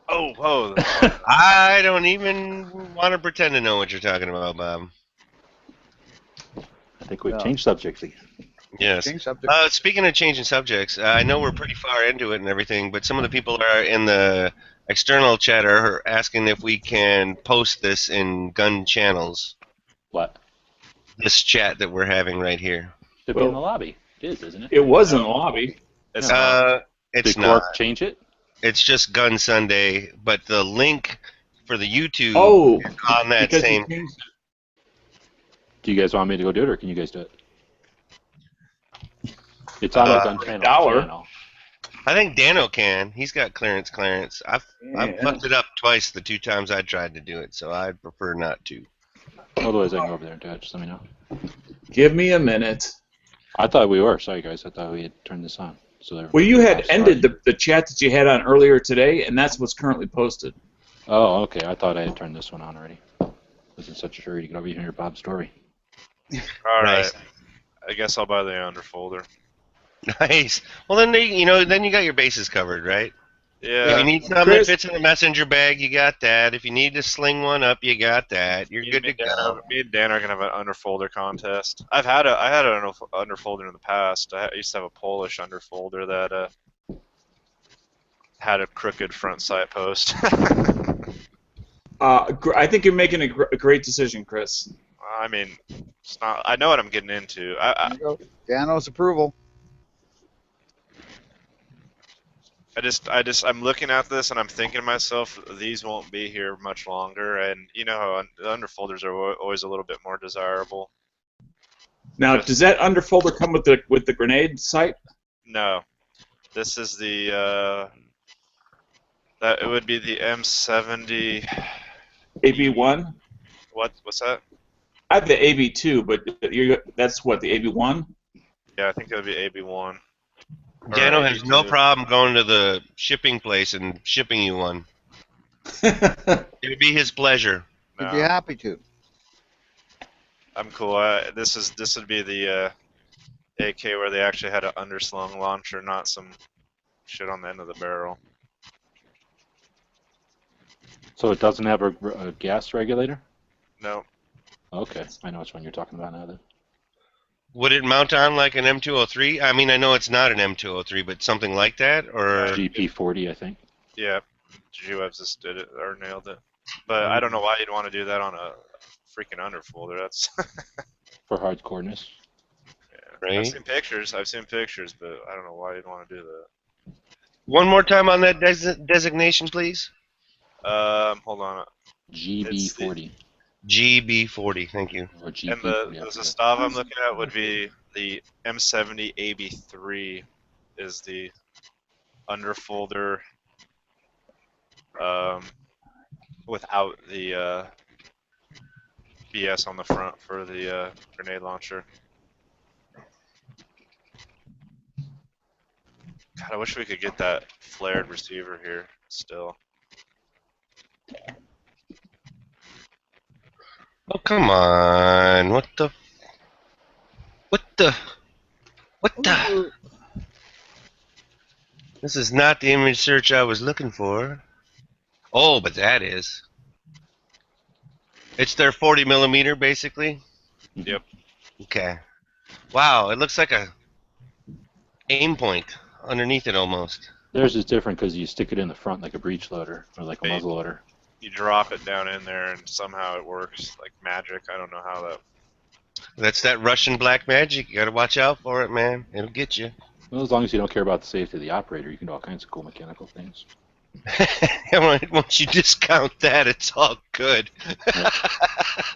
Oh, whoa. I don't even want to pretend to know what you're talking about, Bob. I think we've Yeah. changed subjects again. Yes. Change subject. Speaking of changing subjects, I know we're pretty far into it and everything, but some of the people are in the external chat are asking if we can post this in gun channels. What? This chat that we're having right here. Should be in the lobby. It is, isn't it? It was in the lobby. It's not. It's Did not. Quark change it? It's just Gun Sunday, but the link for the YouTube Oh, is on that because same. he changed it. Do you guys want me to go do it, or can you guys do it? It's on our Gun $1 channel. I think Dano can. He's got clearance. I've fucked it up twice the 2 times I tried to do it, so I'd prefer not to. Otherwise, I can go over there and do it. Just let me know. Give me a minute. I thought we were. Sorry, guys. I thought we had turned this on. So Well, you had ended the chat that you had on earlier today, and that's what's currently posted. Oh, okay. I thought I had turned this one on already. I was in such a hurry to get over here and hear Bob's story. All right. Nice. I guess I'll buy the underfolder. Nice. Well, then then you got your bases covered, right? Yeah. If you need something Chris- that fits in a messenger bag, you got that. If you need to sling one up, you got that. You're good to go. Me and Dan are gonna have an underfolder contest. I had an underfolder in the past. I used to have a Polish underfolder that had a crooked front sight post. I think you're making a great decision, Chris. I mean, it's not. I know what I'm getting into. There you go. Dano's approval. I'm looking at this and I'm thinking to myself, these won't be here much longer, and you know how the underfolders are always a little bit more desirable. Now, does that underfolder come with the grenade sight? No, this is the that it would be the M70. AB1? What's that? I have the AB2, but that's what, the AB1? Yeah, I think that would be AB1. Dano has no problem going to the shipping place and shipping you one. It would be his pleasure. He'd be happy to. I'm cool. This would be the AK where they actually had an underslung launcher, not some shit on the end of the barrel. So it doesn't have a gas regulator? No. Okay, I know which one you're talking about now then. Would it mount on like an M203? I mean, I know it's not an M203, but something like that, or GP40, I think. Yeah, G-Webs just did it or nailed it. But I don't know why you'd want to do that on a freaking underfolder. That's for hardcoreness. Yeah. Right. I've seen pictures, but I don't know why you'd want to do that. One more time on that designation, please. Hold on. GB40. GB40, thank you. Or GP40. And the Zastava I'm looking at would be the M70 AB3 is the underfolder without the BS on the front for the grenade launcher. God, I wish we could get that flared receiver here still. Oh, come on. What the? This is not the image search I was looking for. Oh, but that is. It's their 40 millimeter, basically? Yep. Okay. Wow, it looks like a aim point underneath it almost. Theirs is different because you stick it in the front like a breech loader or like a muzzle loader. You drop it down in there and somehow it works like magic. I don't know how that. That's that Russian black magic. You gotta watch out for it, man. It'll get you. Well, as long as you don't care about the safety of the operator, you can do all kinds of cool mechanical things. Once you discount that, it's all good.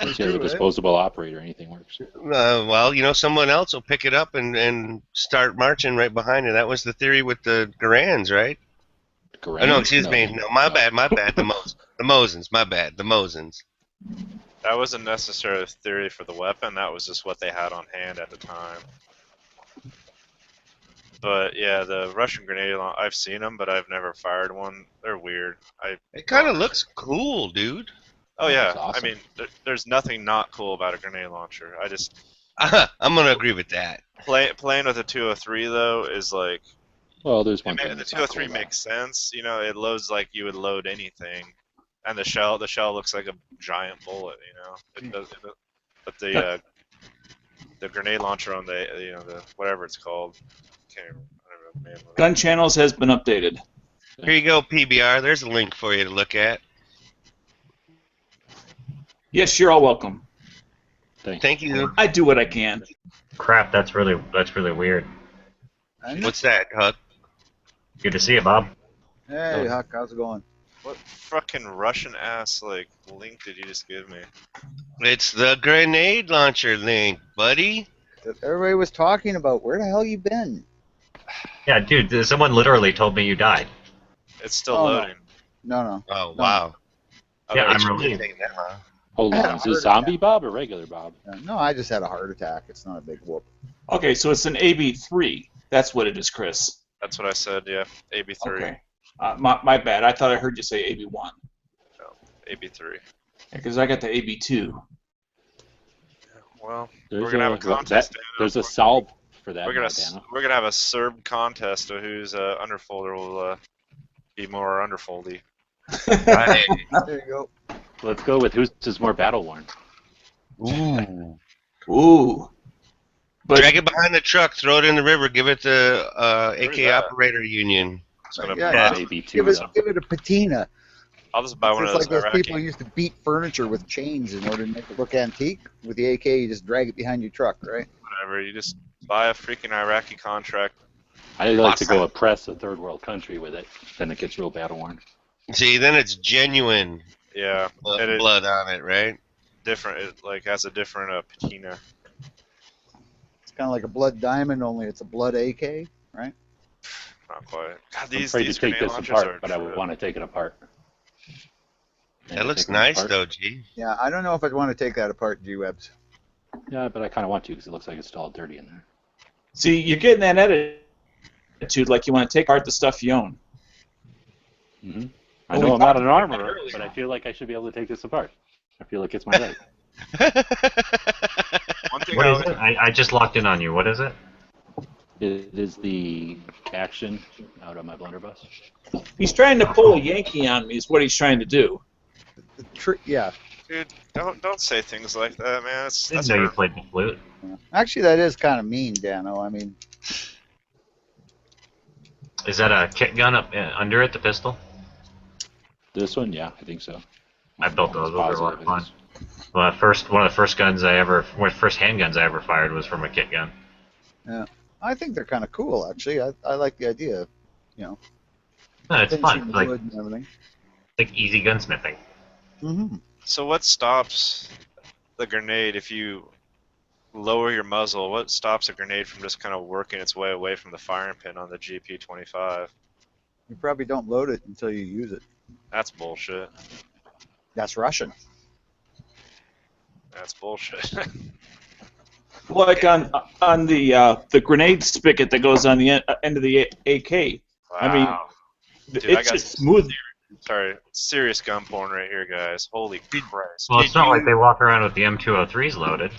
Once you have a disposable operator, anything works. Well, someone else will pick it up and start marching right behind it. That was the theory with the Garans, right? Garand? Oh, no, excuse me. No, my bad. The Mosins, my bad. The Mosins. That wasn't necessarily a theory for the weapon. That was just what they had on hand at the time. But yeah, the Russian grenade, I've seen them, but I've never fired one. They're weird. It kind of looks cool, dude. Oh yeah, That's awesome. I mean, there's nothing not cool about a grenade launcher. I'm gonna agree with that. Playing with a 203 though is like. Well, there's one thing. The that's 203 not cool makes sense. It loads like you would load anything, and the shell looks like a giant bullet. But the grenade launcher on the whatever it's called. Can't remember. I don't know the name of it. Gun Channels has been updated. Here you go, PBR. There's a link for you to look at. Yes, you're all welcome. Thanks. Thank you. I do what I can. Crap, that's really weird. What's that, Huck? Good to see you, Bob. Hey, Huck, how's it going? What fucking Russian ass like link did you just give me? It's the grenade launcher link, buddy. That everybody was talking about. Where the hell you been? Yeah, dude, someone literally told me you died. It's still Oh, no. loading. No. Oh, wow. Yeah, Okay, I'm relieved. Hold I had on, a is heart this zombie attack. Bob or regular Bob? No, I just had a heart attack. It's not a big whoop. Okay, so it's an AB3. That's what it is, Chris. That's what I said. Yeah, AB3. Okay. My bad. I thought I heard you say AB1. No, AB3. Because I got the AB2. Well, There's we're gonna have a contest. There's a solve for that. We're gonna Dana. we're gonna have a Serb contest of whose underfolder will be more underfoldy. Right. There you go. Let's go with who's is more battle worn. Ooh. But Drag it behind the truck, throw it in the river, give it the Where's AK that? Operator Union. It's gonna Yeah, Maybe two. give Though. it a patina. I'll just buy one It's of just those like those people who Iraqi. used to beat furniture with chains in order to make it look antique. With the AK, you just drag it behind your truck, right? Whatever. You just buy a freaking Iraqi contract. I like to go oppress a third world country with it. Then it gets real battle worn. See, then it's genuine Yeah, blood on it, right? different. It like has a different patina. It's kind of like a blood diamond, only it's a blood AK, right? Not quite. God, I'm these afraid to take grenade this launchers apart, are but I true. want to take it apart. Can I That looks take it nice, apart? though, G. Yeah, I don't know if I'd want to take that apart, G-Webs. Yeah, but I kind of want to because it looks like it's all dirty in there. see, you're getting that attitude like you want to take apart the stuff you own. Mm-hmm. I Well, know we I'm not talked an about armorer, that earlier. but I feel like I should be able to take this apart. I feel like it's my right. One thing What I is it? I just locked in on you. What is it? It is the action out of my blunderbuss. He's trying to pull a Yankee on me is what he's trying to do. Yeah. dude, don't say things like that, man. That's I didn't know you hurtful. played the flute. Actually, that is kind of mean, Dano. I mean, Is that a kit gun up under it, the pistol? This one, yeah, I think so. I built those. Those were a lot of fun. Positive Well, one of the first handguns I ever fired was from a kit gun. I think they're kind of cool, actually. I like the idea. No, it's Finishing fun. the Like wood and everything. easy gunsmithing. Mm-hmm. So what stops the grenade if you lower your muzzle? What stops a grenade from just kind of working its way away from the firing pin on the GP25? You probably don't load it until you use it. That's bullshit. That's Russian. That's bullshit. Like on the grenade spigot that goes on the end of the AK. Wow. I mean, Dude, it's just smooth. Sorry, serious gun porn right here, guys. Holy Christ. Well, it's not like they walk around with the M203s loaded.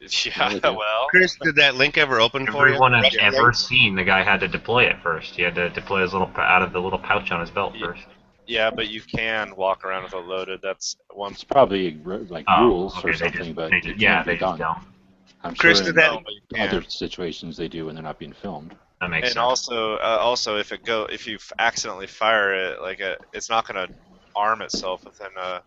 Yeah, well. Chris, did that link ever open for you? Everyone I've ever seen, the guy had to deploy it first. He had to deploy his out of the little pouch on his belt first. Yeah, but you can walk around with it loaded. That's one. It's probably like rules okay, or they something, just- but they it just- can't yeah, be they just done. don't. I'm Chris, sure did in that- No, but you can. other situations they do when they're not being filmed. That makes And sense. also, if you accidentally fire it, like it's not gonna arm itself within I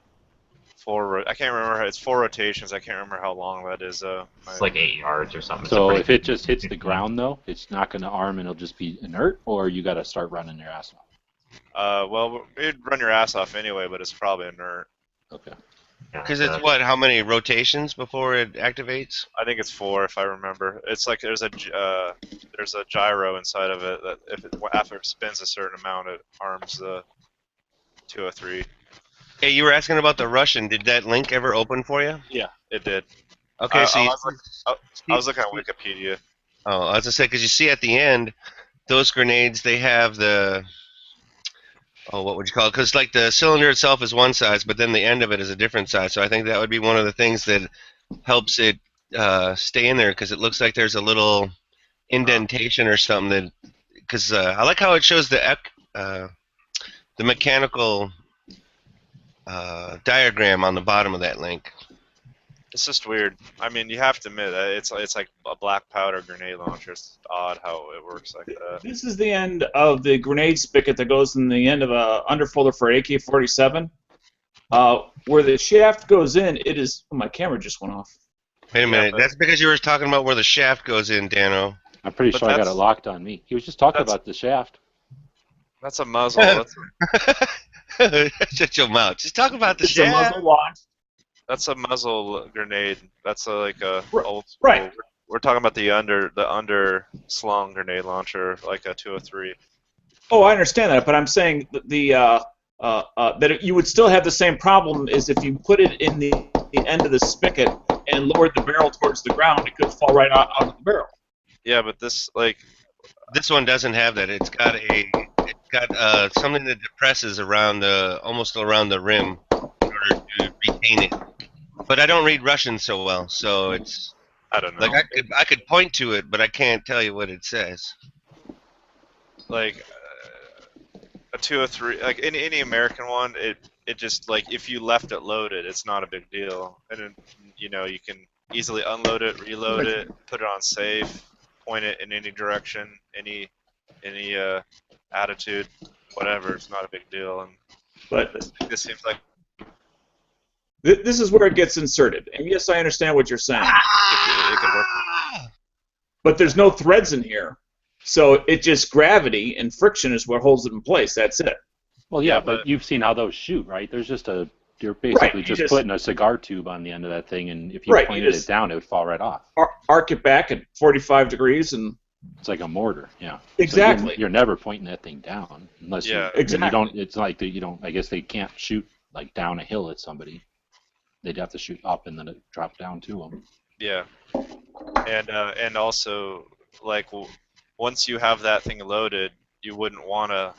can't remember. It's 4 rotations. I can't remember how long that is. It's like 8 yards or something. It's So a pretty if it just hits the ground, though, it's not going to arm and it'll just be inert, or you got to start running your ass off. well, it'd run your ass off anyway, but it's probably inert. Okay. yeah, Because it's what? How many rotations before it activates? I think it's 4 if I remember. It's like there's a gyro inside of it that after it spins a certain amount, it arms the 203. Hey, you were asking about the Russian. Did that link ever open for you? Yeah, it did. Okay, so I you, was looking at Wikipedia. oh, I was gonna say because you see at the end, those grenades they have the what would you call it? Because like the cylinder itself is one size, but then the end of it is a different size. So I think that would be one of the things that helps it stay in there because it looks like there's a little indentation or something that. Because I like how it shows the mechanical diagram on the bottom of that link. It's just weird. I mean, you have to admit that it's like a black powder grenade launcher. It's odd how it works like that. This is the end of the grenade spigot that goes in the end of a underfolder for AK-47. Where the shaft goes in, it is. Oh, my camera just went off. Wait a minute. but- That's because you were talking about where the shaft goes in, Dano. I'm pretty But sure I got it that's- locked on me. He was just talking that's- about the shaft. That's a muzzle. Shut your mouth. Just talk about the It's a shaft. muzzle launch. That's a muzzle grenade. That's like a Right, old school. right. We're talking about the under slung grenade launcher, like a 203. Oh, I understand that, but I'm saying that that you would still have the same problem as if you put it in the end of the spigot and lowered the barrel towards the ground. It could fall right out of the barrel. Yeah, but this This one doesn't have that. It's got something that depresses almost around the rim in order to retain it. But I don't read Russian so well, so it's I don't know. like I could point to it, but I can't tell you what it says. Like a 203, like any American one, it just like if you left it loaded, it's not a big deal, and then, you can easily unload it, reload it, put it on safe, point it in any direction, any attitude, whatever. It's not a big deal, and But this seems like this is where it gets inserted. And yes, I understand what you're saying. it could work. But there's no threads in here. So it just gravity and friction is what holds it in place. That's it. Well, yeah, Yeah, but but- you've seen how those shoot, right? There's just you're basically you just just- putting a cigar tube on the end of that thing, and if you Right, you pointed just- it down, it would fall right off. Arc it back at 45 degrees and It's like a mortar, yeah. So exactly. you're never pointing that thing down unless Yeah. you Exactly. don't. It's like you don't. I guess they can't shoot like down a hill at somebody. They'd have to shoot up and then it drop down to them. Yeah, and also like once you have that thing loaded, you wouldn't want to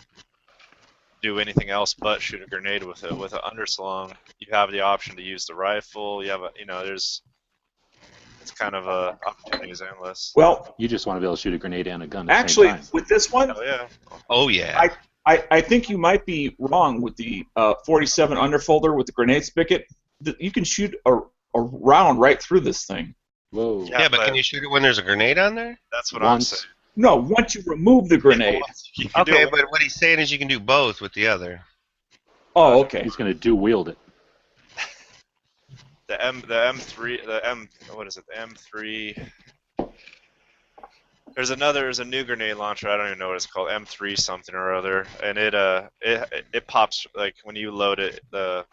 do anything else but shoot a grenade with it. With an underslung, you have the option to use the rifle. You have it's kind of opportunity is endless. Well, You just want to be able to shoot a grenade and a gun at actually, the same time. with this one, Oh yeah, Oh yeah. I think you might be wrong with the 47 underfolder with the grenade spigot. You can shoot a round right through this thing. Whoa. Yeah, Yeah, but but- can you shoot it when there's a grenade on there? that's what Once. I'm saying. No, once you remove the grenade. You can do Okay, it. but what he's saying is you can do both with the other. Oh, okay. He's going to wield it. The M3, what is it? The M3. There's a new grenade launcher. I don't even know what it's called. M3 something or other, and it pops like when you load it. The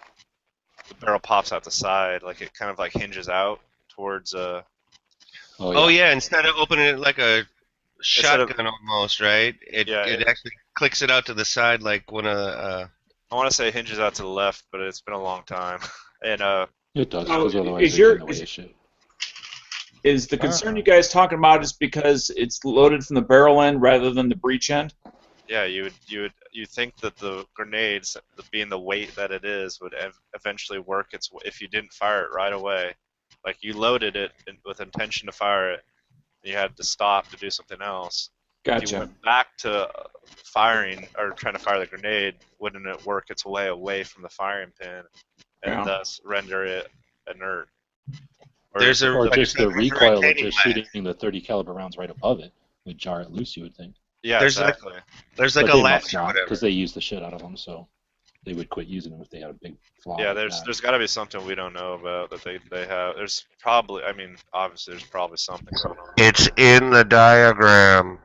barrel pops out the side, like it kind of like hinges out towards Oh yeah, instead of opening it like a Instead of- shotgun almost, right? It actually clicks it out to the side like one of I want to say it hinges out to the left, but it's been a long time. And It does, Oh, because is otherwise your- they can away shit. Is the concern you guys talking about is because it's loaded from the barrel end rather than the breech end? yeah, you think that the grenades, being the weight that it is, would eventually work if you didn't fire it right away. Like you loaded it with intention to fire it, and you had to stop to do something else. If you Gotcha. went back to firing or trying to fire the grenade, wouldn't it work its way away from the firing pin and Yeah. thus render it inert? Or There's a Or like just I the said, recoil of retaining just latch. shooting the 30 caliber rounds right above it would jar it loose, you would think. yeah, there's like- exactly. There's like But a they latch must or not, whatever. because they use the shit out of them, so they would quit using them if they had a big flaw. Yeah, like there's that. there's got to be something we don't know about that they have. There's probably, obviously there's probably something going on. It's in the diagram.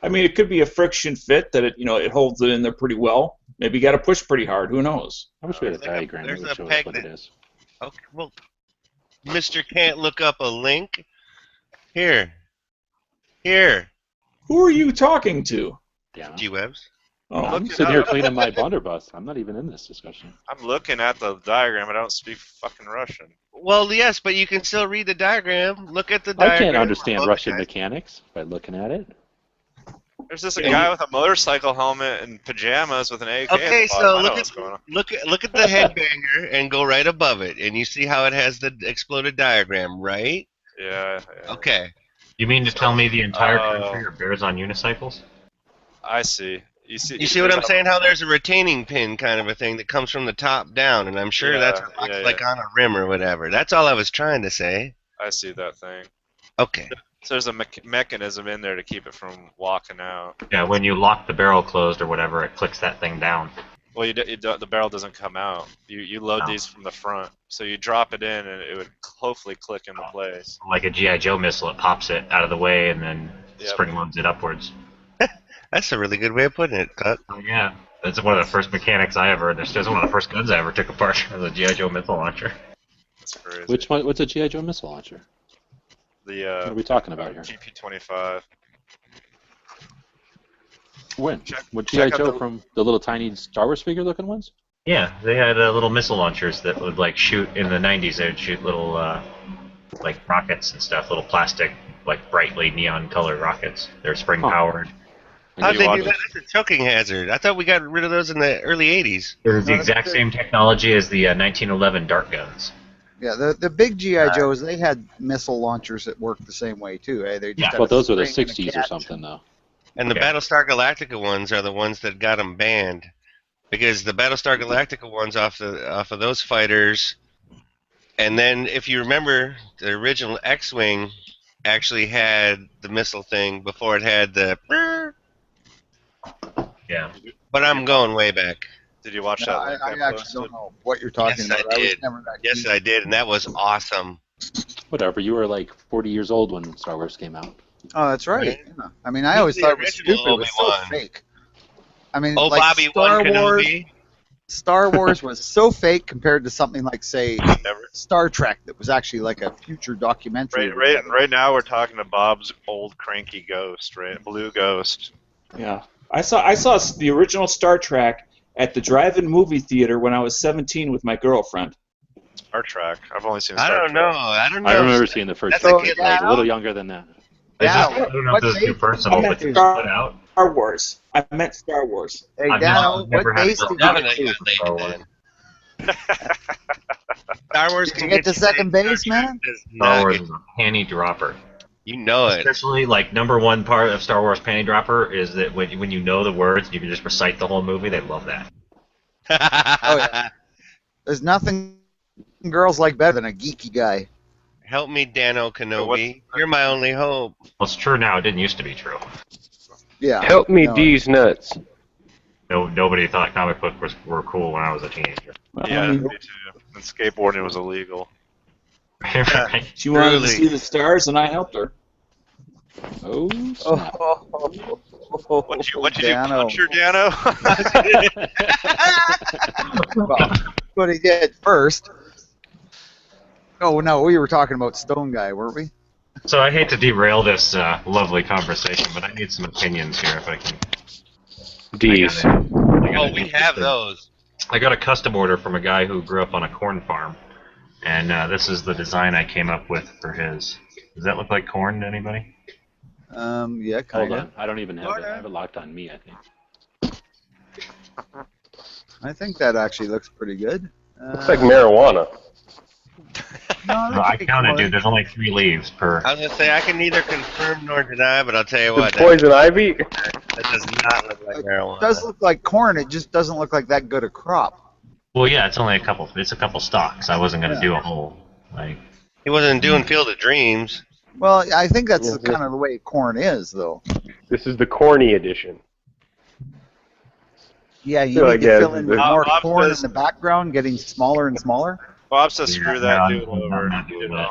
I mean, it could be a friction fit that it holds it in there pretty well. Maybe you got to push pretty hard. Who knows? I wish we had a There's like a- diagram there's that would a show us peg what it that- is. Okay, well, Mr. Can't look up a link. Here. Who are you talking to? Yeah. G-Webs. Oh, I'm Look it sitting here up. cleaning my blunderbuss. I'm not even in this discussion. I'm looking at the diagram. I don't speak fucking Russian. Well, yes, but you can still read the diagram. Look at the I diagram. can't understand above Russian it, guys. mechanics by looking at it. There's just a Yeah, guy with a motorcycle helmet and pajamas with an AK. at Okay, the so bottom. I know look what's going on. look at the headbanger and go right above it, and you see how it has the exploded diagram, right? Yeah. Okay. You mean to tell me the entire Oh. country are bears on unicycles? I see. You see what I'm there's saying? How there's a retaining pin kind of a thing that comes from the top down, and I'm sure Yeah, that's yeah, like on a rim or whatever. That's all I was trying to say. I see that thing. Okay. So there's a mechanism in there to keep it from walking out. Yeah, when you lock the barrel closed or whatever, it clicks that thing down. Well, the barrel doesn't come out. You load No. these from the front, so you drop it in, and it would hopefully click into place. Like a G.I. Joe missile, it pops it out of the way and then Yep. spring loads it upwards. That's a really good way of putting it, Cut. Oh, yeah. That's one of the first mechanics I ever. That's one of the first guns I ever took apart. Was a GI Joe missile launcher. That's crazy. Which one? What's a GI Joe missile launcher? What are The we talking about here? GP25. When? What check GI out Joe the- from the little tiny Star Wars figure looking ones? Yeah, they had little missile launchers that would like shoot in the 90s. They would shoot little like rockets and stuff, little plastic, like brightly neon colored rockets. They're spring powered. How'd you they watch do that? That's a choking hazard. I thought we got rid of those in the early 80s. It was the exact same technology as the 1911 dart guns. Yeah, the big GI Joes, they had missile launchers that worked the same way too. They just had Well, a those were the spring and a 60s or catch. something, though. And the Yeah. Battlestar Galactica ones are the ones that got them banned, because the Battlestar Galactica ones off of those fighters, and then if you remember, the original X-wing actually had the missile thing before it had the. Yeah. But I'm going way back. Did you watch No, that I link I actually posted? don't know what you're talking Yes, I about. I was did. never that Yes, keen. I did, and that was awesome. Whatever. You were like 40 years old when Star Wars came out. Oh, that's right. Right. Yeah. I mean, I He's always the thought it was original stupid. It was so Obi-Wan. fake. I mean, Oh, like Bobby Star Wan Wars. Kenobi. Star Wars was so fake compared to something like, say, Never. Star Trek, that was actually like a future documentary. Right now we're talking to Bob's old cranky ghost, right? Blue ghost. Yeah, I saw the original Star Trek at the drive-in movie theater when I was 17 with my girlfriend. Star Trek. I've only seen I Star don't know. Trek. I don't know. I remember seeing the first That's one. a kid I was a now? little younger than that. Yeah, I don't know what if this is date too did personal, you but get it's to? put out. Star Wars. I meant Star Wars. Hey, I've Dano, never what had base to- did you Definitely get got to? late Star Wars. then. Star Wars Did can you get to late. second base, Star Trek man? does Star not Wars get- is a panty dropper. You know it. Especially, like, number one part of Star Wars panty dropper is that when you know the words, you can just recite the whole movie. They love that. Oh, yeah. There's nothing girls like better than a geeky guy. Help me, Dano Kenobi. what's- You're my only hope. Well, it's true now. It didn't used to be true. Yeah. Help me, No. D's nuts. No, nobody thought comic books were cool when I was a teenager. Yeah, me too. And skateboarding was illegal. Right? She wanted to Truly. see the stars, and I helped her. Oh, snap. What you do, Dano. punch her, Dano? Well, what he did first. Oh, no, we were talking about Stone Guy, weren't we? So I hate to derail this lovely conversation, but I need some opinions here if I can. D's. Oh, we have those. I got a custom order from a guy who grew up on a corn farm, and this is the design I came up with for his. Does that look like corn to anybody? Yeah, Hold kind of. on. I don't even have it. I have it locked on me, I think. I think that actually looks pretty good. Looks like marijuana. No, No, I counted, dude. There's only 3 leaves per. I was gonna say I can neither confirm nor deny, but I'll tell you Is what, poison ivy? that does not look like marijuana. It does look like corn. It just doesn't look like that good a crop. Well, yeah, it's only a couple. It's a couple stalks. I wasn't gonna do a whole like. He wasn't doing Field of Dreams. Well, I think that's Yeah, kind of the way corn is, though. This is the corny edition. Yeah, you feel need like, to yeah, fill in the- more Bob corn says- in the background, getting smaller and smaller. Bob says screw Yeah, that no, dude I'm over. not doing that.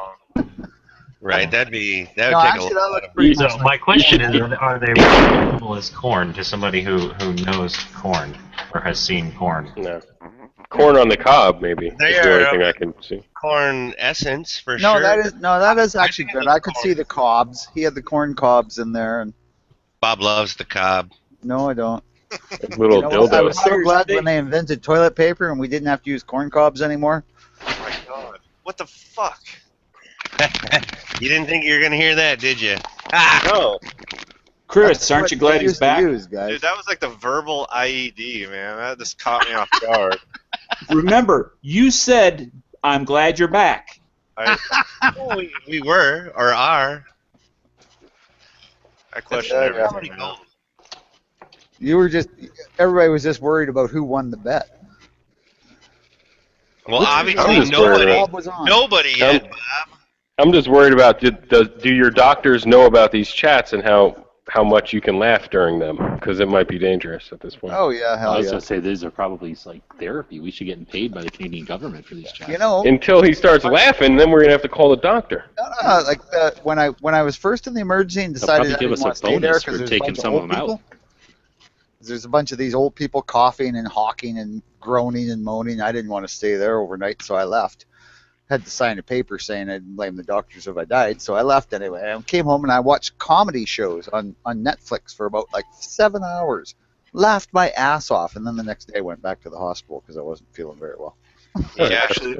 Right, that would No, take actually, a that lot looks of. pretty So much my like question corn. is, are they recognizable as corn to somebody who knows corn or has seen corn? No. Corn on the cob, maybe. They That's the only are, thing I can see. Corn essence for No, sure. that is actually good. I could corn. see the cobs. He had the corn cobs in there, and Bob loves the cob. no, I don't. Little You know what? I dildo. was so glad when they invented toilet paper and we didn't have to use corn cobs anymore. Oh my god. What the fuck? You didn't think you were gonna hear that, did you? Ah! No. Chris, That's aren't what you glad they he's used to back? use, guys. Dude, that was like the verbal IED, man. That just caught me off guard. Remember, you said, I'm glad you're back. Well, we were or are. I question Yeah, everything now. You were just, everybody was just worried about who won the bet. Well, I'm obviously just worried nobody. Bob was on. Nobody yet, Bob. I'm just worried about do your doctors know about these chats and how how much you can laugh during them, because it might be dangerous at this point. Oh yeah, I hell was yeah. gonna say these are probably like therapy. We should get paid by the Canadian government for these jobs. You know, Until he starts laughing, then we're gonna have to call the doctor. like when I was first in the emergency and They'll decided probably I give didn't us want a to stay there bonus because for there's a taking bunch of some of old them out. people. There's a bunch of these old people coughing and hawking and groaning and moaning. I didn't want to stay there overnight, so I left. Had to sign a paper saying I didn't blame the doctors if I died, so I left anyway. I came home and I watched comedy shows on Netflix for about like 7 hours. Laughed my ass off, and then the next day I went back to the hospital because I wasn't feeling very well. There's actually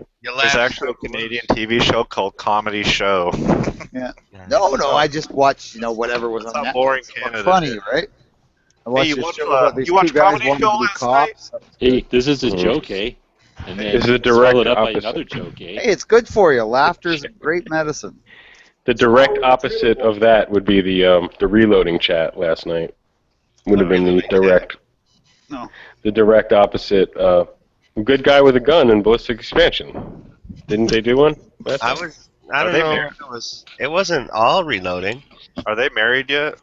a Canadian TV show called Comedy Show. Yeah. No, I just watched whatever was That's on how Netflix. boring It's Canada funny, is. right? I watched you this watch, show about these you watch two guys Comedy wanting Show to be last cops. Hey, this is a joke, eh? And then This is a direct followed up by opposite. another joke, eh? Hey, it's good for you. Laughter's great medicine. The direct opposite of that would be the reloading chat last night. Would have been the direct. No. The direct opposite. Good guy with a gun in Ballistic Expansion. Didn't they do one? I don't know. married? It wasn't all reloading. Are they married yet?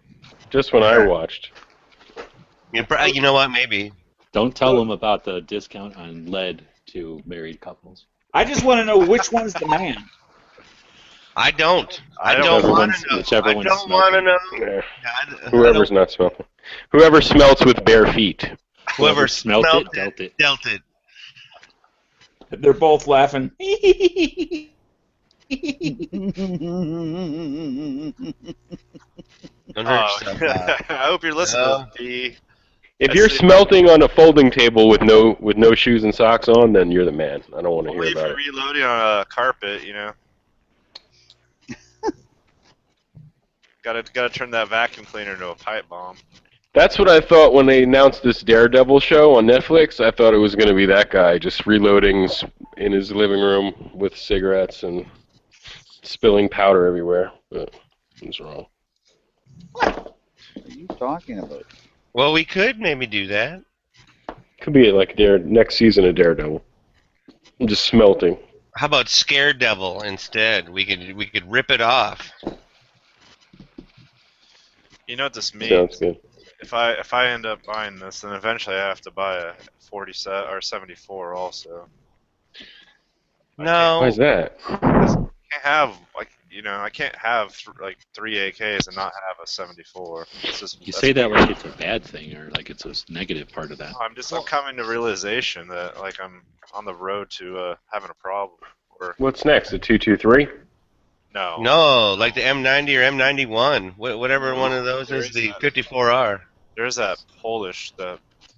Just when I watched. You know what? Maybe. Don't tell them about the discount on lead to married couples. I just want to know which one's the man. I don't. I don't don't know. want to know. Whichever I one's don't want to know. Yeah. Whoever's not smelting. Whoever smelts with bare feet. Whoever smelt smelt it, dealt it. They're both laughing. Don't hurt yourself. I hope you're listening to the. If you're smelting on a folding table with no shoes and socks on, then you're the man. I don't want to hear Only if about you're it. reloading on a carpet, you know. Gotta turn that vacuum cleaner into a pipe bomb. That's what I thought when they announced this Daredevil show on Netflix. I thought it was going to be that guy just reloading in his living room with cigarettes and spilling powder everywhere. But I was wrong. What are you talking about? Well, we could maybe do that. Could be like next season of Daredevil. I'm just smelting. How about Scare Devil instead? We could rip it off. You know what this means? Sounds good. If I end up buying this, then eventually I have to buy a 47 or 74 also. No. Why is that? I can't have I can't have 3 AKs and not have a 74. You say that like it's a bad thing or like it's a negative part of that. I'm coming to realization that I'm on the road to having a problem. What's next? The 223? No, like the M90 or M91, whatever one of those is the 54R. There's that Polish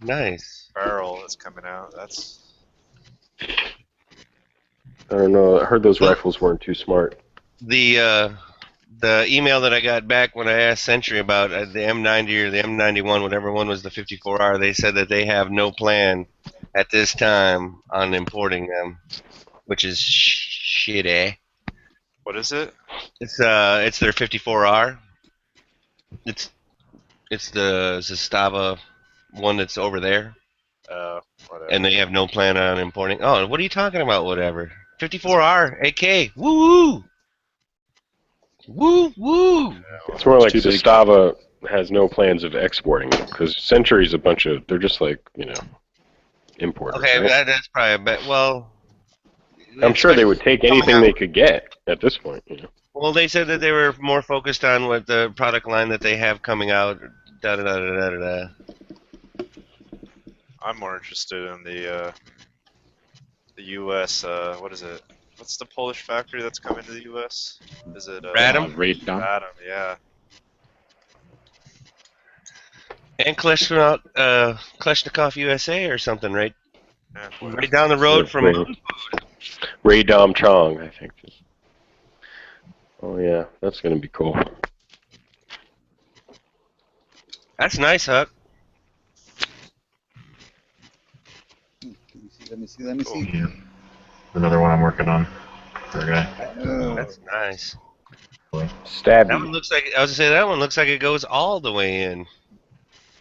Nice barrel that's coming out. That's. I don't know. I heard those rifles weren't too smart. The email that I got back when I asked Century about the M90 or the M91, whatever one was the 54R, they said that they have no plan at this time on importing them, which is shitty. What is it? It's their 54R. It's the Zastava one that's over there. Whatever. And they have no plan on importing. Oh, what are you talking about? Whatever. 54R AK. Woo woo. Woo. It's more like Too big. Zastava has no plans of exporting it because Century's they're just like, importers. Okay, right? that's probably a bit. Well, I'm sure they would take anything they could get at this point. Well, they said that they were more focused on what the product line that they have coming out. Da da da da da da. I'm more interested in the U.S. What is it? What's the Polish factory that's coming to the U.S.? Is it Radom? Radom, yeah. And Kleshnikov USA or something, right? Yeah, Right down the road from. Ray Dom Chong, I think. Oh yeah, that's gonna be cool. That's nice, Huck. Let me see. Yeah. Another one I'm working on for a guy. That's nice. Stab That one looks like that one looks like it goes all the way in.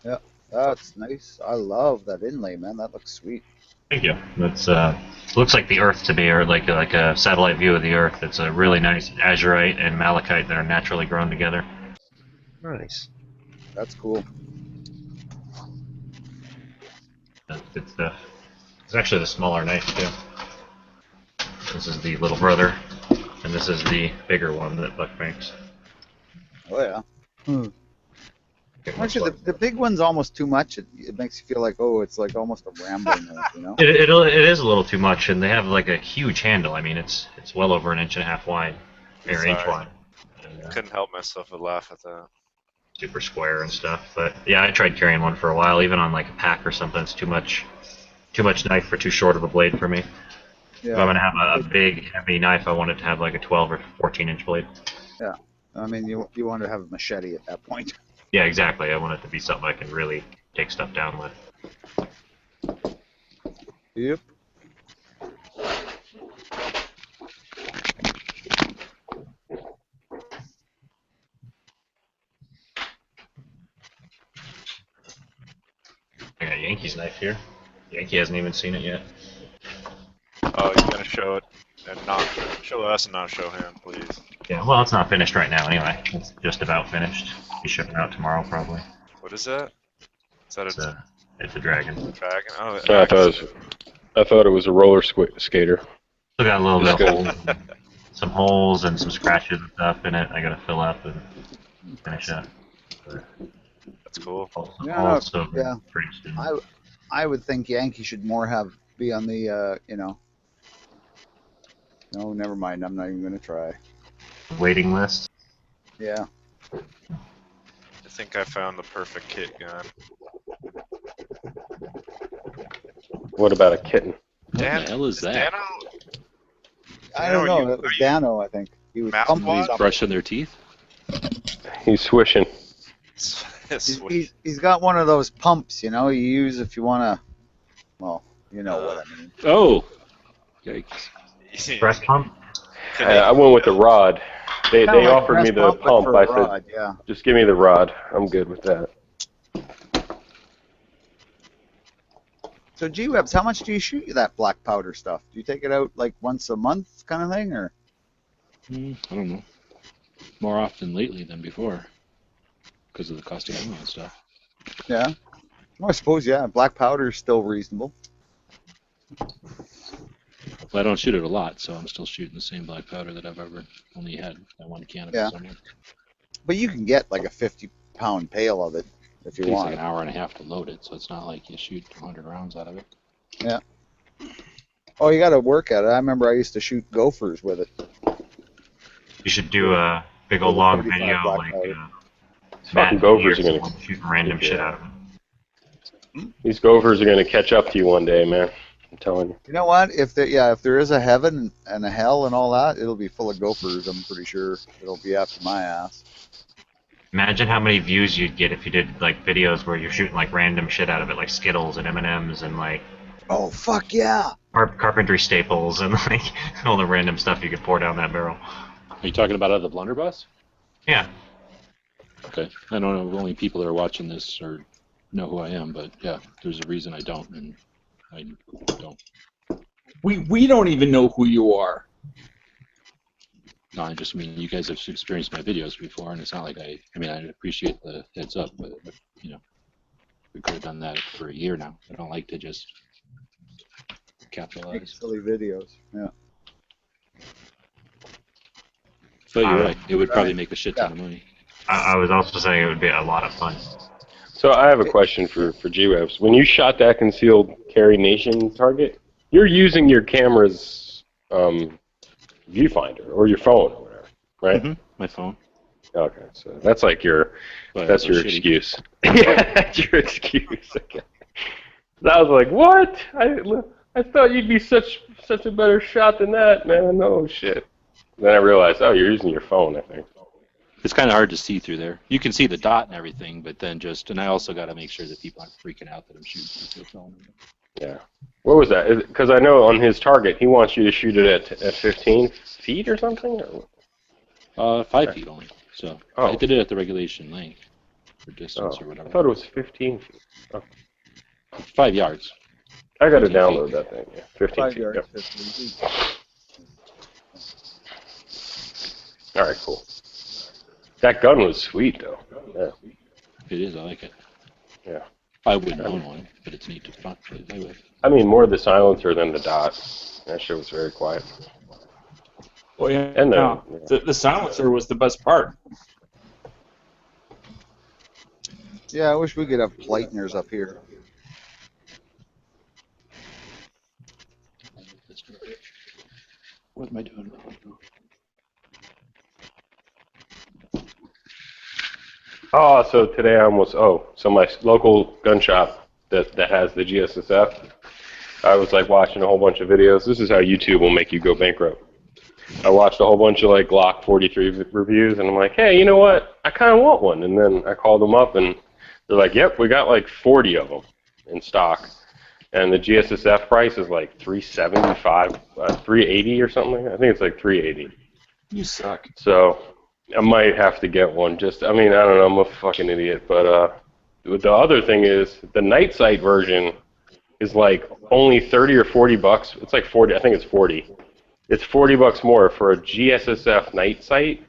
Yeah, that's nice. I love that inlay, man. That looks sweet. Thank you. That's looks like the Earth to me, or like a satellite view of the Earth. It's a really nice azurite and malachite that are naturally grown together. Nice. That's cool. That's good stuff. It's actually the smaller knife too. This is the little brother, and this is the bigger one that Buck makes. Oh yeah. Actually, the big one's almost too much. It makes you feel like, oh, it's like almost a Rambo knife, you know? It is a little too much, and they have like a huge handle. I mean, it's well over 1.5 inches wide, or inch wide. And, Couldn't help myself but laugh at that. super square and stuff. But yeah, I tried carrying one for a while, even on like a pack or something. It's too much knife for too short of a blade for me. Yeah. If I'm gonna have a big, heavy knife, I want it to have like a 12 or 14-inch blade. Yeah. I mean, you want to have a machete at that point. Yeah, exactly. I want it to be something I can really take stuff down with. Yep. I got Yankee's knife here. Yankee hasn't even seen it yet. Oh, you're gonna show it and not show us and not show him, please. Yeah, well, it's not finished right now anyway. It's just about finished. Be shipping out tomorrow probably. What is that? Is that It's a dragon. dragon? Oh, I thought it was a roller skater. Still got a little bit of holes, some holes and some scratches and stuff in it. I gotta fill up and finish up. That's cool. Yeah, Yeah. Pretty soon. I would think Yankee should more be on the No, never mind. I'm not even gonna try. Waiting list. Yeah. I think I found the perfect kit gun. What about a kitten? What the hell is that? I don't know. That was Dano, I think. He was pumping He's something. brushing their teeth? He's swishing. He's got one of those pumps, you use if you want to. Well, you know what I mean. Oh! Yikes. Breast pump? I went with the rod. They Kinda like offered me breast the but pump. for I a rod, said, yeah. just give me the rod. I'm good with that. So, G-Webs, how much do you shoot that black powder stuff? Do you take it out like once a month kind of thing, or? I don't know. More often lately than before. Because of the cost of ammo and stuff. Yeah. Well, I suppose, yeah. Black powder is still reasonable. Well, I don't shoot it a lot, so I'm still shooting the same black powder that I've ever only had that one can of it somewhere. But you can get like a 50-pound pail of it if you It takes want. like an hour and a half to load it, so it's not like you shoot 100 rounds out of it. Yeah. Oh, you got to work at it. I remember I used to shoot gophers with it. You should do a big old long 35 video black like powder. Fucking gophers are gonna shooting random shit out of it. These gophers are gonna catch up to you one day, man. I'm telling you. You know what? If there is a heaven and a hell and all that, it'll be full of gophers. I'm pretty sure it'll be after my ass. Imagine how many views you'd get if you did like videos where you're shooting like random shit out of it, like Skittles and M&Ms and like. Oh fuck yeah! Carpentry staples and like all the random stuff you could pour down that barrel. Are you talking about the Blunderbuss? Yeah. Okay. I don't know if only people that are watching this or know who I am, but yeah, there's a reason I don't, and I don't. We don't even know who you are. No, I just mean you guys have experienced my videos before, and it's not like I appreciate the heads up, but we could have done that for a year now. I don't like to just capitalize. Silly videos, yeah. But you're right. It would probably make a shit ton of money. I was also saying it would be a lot of fun. So I have a question for G-Webs. When you shot that concealed carry nation target, you're using your camera's viewfinder or your phone or whatever, right? Mm-hmm. My phone. Okay, so that's like that's your excuse. Yeah, that's your excuse. Okay. I was like, what? I thought you'd be such a better shot than that, man. No shit. Then I realized, oh, you're using your phone, I think. It's kind of hard to see through there. You can see the dot and everything, but then and I also got to make sure that people aren't freaking out that I'm shooting through the phone. Yeah. What was that? Because I know on his target, he wants you to shoot it at 15 feet or something? Or? 5 feet only. So I did it at the regulation length for distance or whatever. I thought it was 15 feet. Oh. 5 yards. I got to download that thing. Yeah, 15 5 feet. yards, Yep. 15 feet. All right, cool. That gun was sweet, though. Yeah. It is. I like it. Yeah. I wouldn't own one, but it's neat to play with. I mean, more the silencer than the dot. That shit was very quiet. Well, yeah. And The silencer was the best part. Yeah, I wish we could have Pleitners up here. What am I doing? Oh, so today I almost, so my local gun shop that has the GSSF, I was like watching a whole bunch of videos. This is how YouTube will make you go bankrupt. I watched a whole bunch of like Glock 43 reviews, and I'm like, hey, you know what? I kind of want one. And then I called them up, and they're like, yep, we got like 40 of them in stock. And the GSSF price is like $375, $380 or something. I think it's like $380. You suck. So I might have to get one. I don't know. I'm a fucking idiot. But the other thing is the night sight version is like only 30 or 40 bucks. It's like 40. I think it's 40. It's 40 bucks more for a GSSF night sight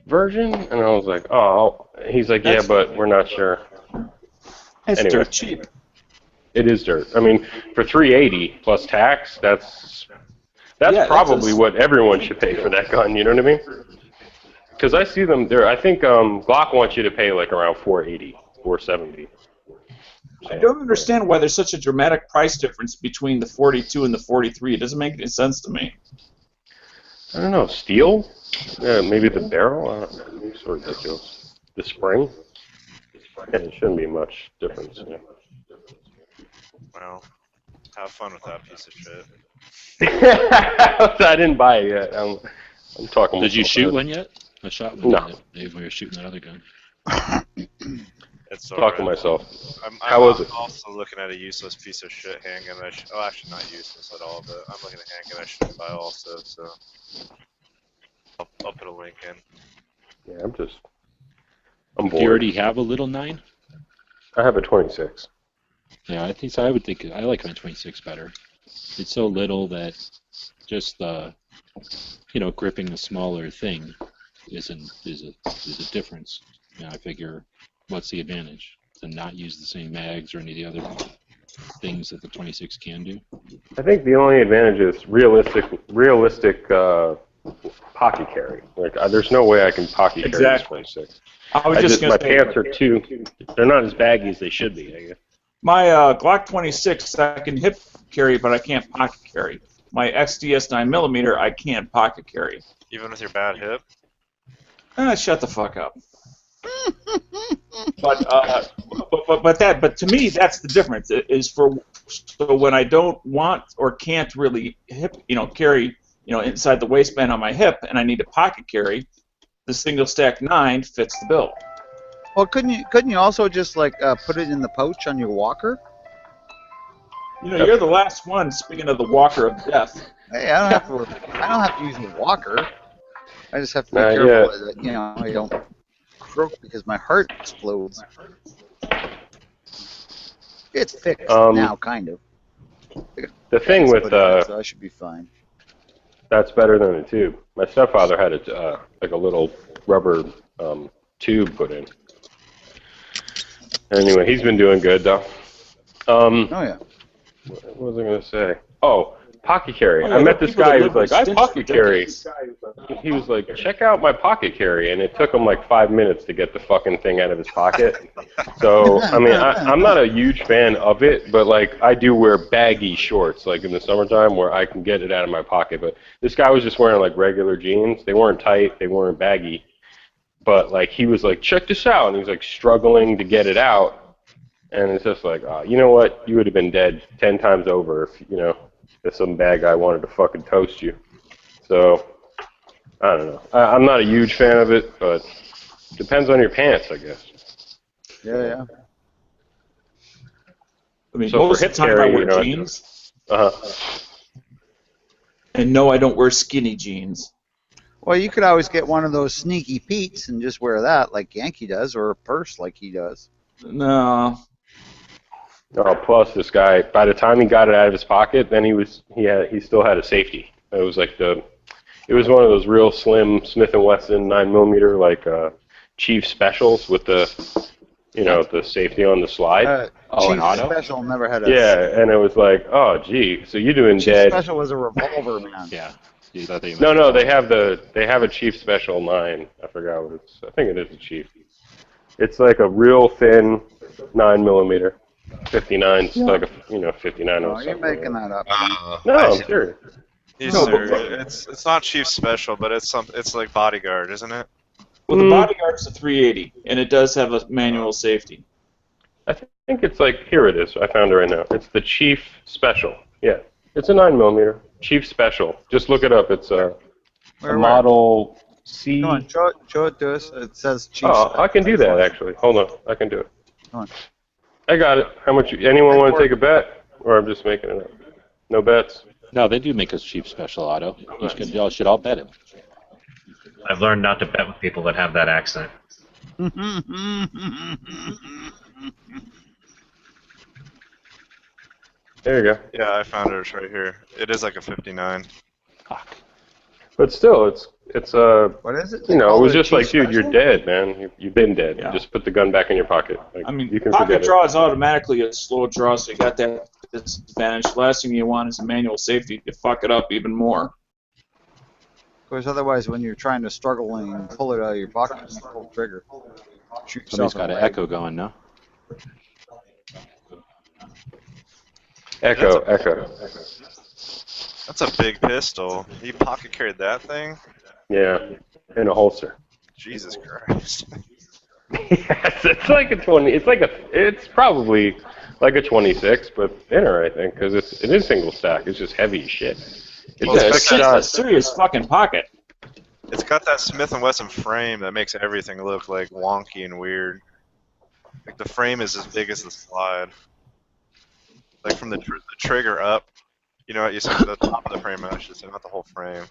version. And I was like, oh. He's like, yeah, but we're not sure. It's Anyway. dirt cheap. It is dirt. I mean, for $380 plus tax, that's probably what everyone should pay for that gun. You know what I mean? Because I see them there. I think Glock wants you to pay like around $480, $470. I don't understand why there's such a dramatic price difference between the 42 and the 43. It doesn't make any sense to me. I don't know. Steel? Maybe the barrel? I don't know. It's so ridiculous. The spring? Yeah, it shouldn't be much difference. Yeah. Well, have fun with that piece of shit. I didn't buy it yet. I'm talking. Did you shoot one yet? I shot one. No. Dave, we were shooting that other gun. It's Talk to alright. myself. I'm How was it? also looking at a useless piece of shit handgun. Actually not useless at all, but I'm looking at a handgun I should buy also. So I'll put a link in. Yeah, I'm bored. Do you already have a little 9? I have a 26. Yeah, I think so. I would think I like my 26 better. It's so little that just the, gripping the smaller thing is a difference. I figure, what's the advantage? To not use the same mags or any of the other things that the 26 can do? I think the only advantage is realistic pocket carry. Like, there's no way I can pocket carry this 26. I was just my gonna say, pants are they're not as baggy as they should be, I guess. my Glock 26 I can hip carry, but I can't pocket carry. My XDS 9mm I can't pocket carry. Even with your bad hip? Shut the fuck up. But to me that's the difference. So when I don't want or can't really carry inside the waistband on my hip and I need to pocket carry, the single stack 9 fits the bill. Well, couldn't you also just like put it in the pouch on your walker? You're the last one. Speaking of the walker of death. Hey, I don't have to use the walker. I just have to be careful that I don't croak because my heart explodes. It's fixed now, kind of. The thing with so I should be fine. That's better than a tube. My stepfather had like a little rubber tube put in. Anyway, he's been doing good though. Oh yeah. What was I gonna say? Oh, pocket carry. Yeah, I met this guy who live was like, with I pocket carry. ridiculous. He was like, check out my pocket carry, and it took him like 5 minutes to get the fucking thing out of his pocket. So, I mean, I'm not a huge fan of it, but like, I do wear baggy shorts, like in the summertime, where I can get it out of my pocket. But this guy was just wearing like regular jeans. They weren't tight, they weren't baggy. But like, he was like, check this out, and he was like struggling to get it out. And it's just like, you know what? You would have been dead 10 times over if some bad guy wanted to fucking toast you. So, I don't know. I'm not a huge fan of it, but depends on your pants, I guess. Yeah. I mean, So most for of hip the time carry, I wear jeans. And no, I don't wear skinny jeans. Well, you could always get one of those sneaky Pete's and just wear that like Yankee does, or a purse like he does. No. Oh, plus this guy, by the time he got it out of his pocket, then he still had a safety. It was like it was one of those real slim Smith & Wesson 9mm like Chief specials with the You know, the safety on the slide. Chief an auto? Special never had a. Yeah, and it was like, oh, gee, so you're doing Chief dead. Special was a revolver, man. Yeah. You thought they No, they have a Chief Special 9. I forgot what it's. I think it is a Chief. It's like a real thin 9mm. 59's like a 59 Oh, or you're something. making that up. No, I'm serious. He's No, serious. It's not Chief Special, but it's like Bodyguard, isn't it? Well, the Bodyguard's a 380, and it does have a manual safety. I think it's like, here it is. I found it right now. It's the Chief Special. Yeah, it's a 9mm Chief Special. Just look it up. It's a model C. Come on, show it to us. It says Chief. Oh, I can do that actually. Hold on, I can do it. Come on. I got it. How much? Anyone want to take a bet, or I'm just making it up? No bets. No, they do make us Chief Special auto. Y'all should all bet him. I've learned not to bet with people that have that accent. There you go. Yeah, I found it. It's right here. It is like a 59. Fuck. But still, it's What is it? you know, it was just Chief like, dude, you're Special? dead, man. You've been dead. Yeah. Just put the gun back in your pocket. Like, I mean, you can pocket forget draw is automatically a slow draw, so you got that disadvantage. The last thing you want is a manual safety to fuck it up even more. Of course, otherwise, when you're trying to struggle and pull it out of your pocket, just pull the trigger. Shoot Somebody's yourself in got the an leg. echo going now. it. Echo. That's a big pistol. You pocket carried that thing? Yeah, in a holster. Jesus Christ. Yes, it's like a 20. It's probably like a 26, but thinner, I think, because it is single stack. It's just heavy as shit. It's You got a a spec shot. serious fucking pocket. It's got that Smith & Wesson frame that makes everything look like wonky and weird. Like the frame is as big as the slide. Like from the trigger up. You know what? You said the top of the frame, I should say, not the whole frame.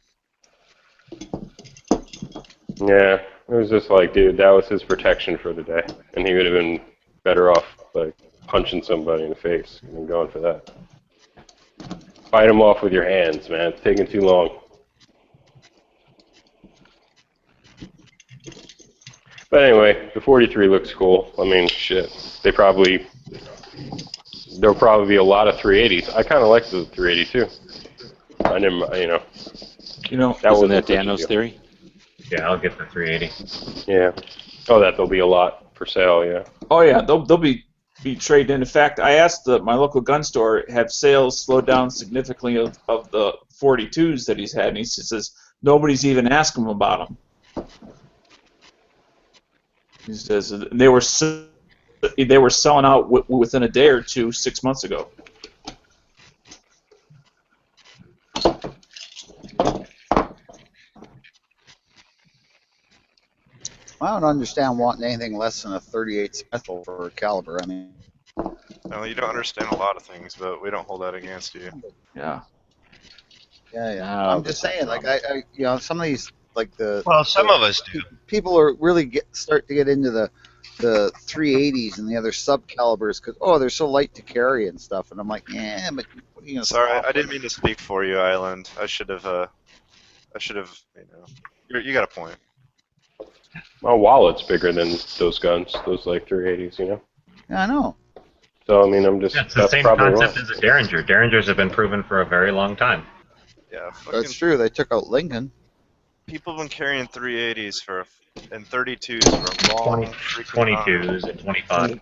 Yeah, it was just like, dude, that was his protection for the day, and he would have been better off like punching somebody in the face than going for that. Fight him off with your hands, man. It's taking too long. But anyway, the 43 looks cool. I mean, shit. There'll probably be a lot of 380s. I kind of like the 380 too. I never, that Isn't that such a Dano's deal. theory? Yeah, I'll get the 380. Yeah. Oh, there'll be a lot for sale. Yeah. Oh yeah, they'll be traded in. In fact, I asked my local gun store, have sales slowed down significantly of the 42s that he's had, and he says nobody's even asked him about them. He says they were selling out within a day or two 6 months ago. I don't understand wanting anything less than a 38 special for a caliber. I mean, No, you don't understand a lot of things, but we don't hold that against you. Yeah. yeah. No, I'm just saying, like I some of these, like Well, some of us do. people are really start to get into the 380s and the other sub calibers because they're so light to carry and stuff, and I'm like, yeah, but Sorry, I didn't mean to speak for you, Island. I should have, you got a point. My wallet's bigger than those guns, those like 380s, Yeah, I know. So I mean, I'm just Yeah, it's the that's same probably concept wrong. as a Derringer. Derringers have been proven for a very long time. Yeah, fucking That's true. They took out Lincoln. people have been carrying 380s and 32s for a long 20, freaking time. 22s and 25.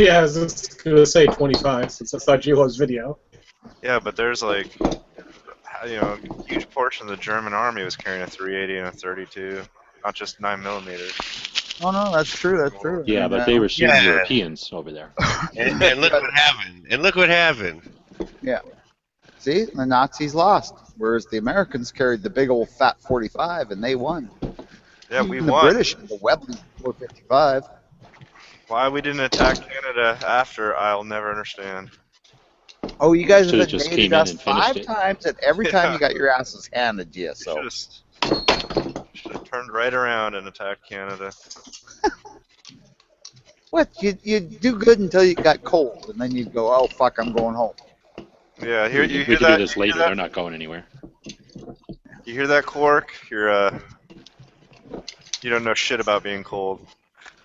Yeah, I was just going to say 25 since I saw Gilo's video. Yeah, but there's like, a huge portion of the German army was carrying a 380 and a 32, not just 9mm. Oh no, that's true. That's true. Yeah, And, but they were shooting Yeah. Europeans over there. And look what happened. And look what happened. see, the Nazis lost, whereas the Americans carried the big old fat 45 and they won. Yeah, we Even the won. British had the Webley 455. Why we didn't attack Canada after, I'll never understand. Oh, you guys Should've have just invaded came in us and finished 5 it. times, and every time Yeah. you got your asses handed to you. So Should have turned right around and attacked Canada. what? You do good until you got cold, and then you'd go, oh fuck, I'm going home. Yeah, We you can hear do that? this You hear later. that? They're not going anywhere. You hear that, Quark? You don't know shit about being cold.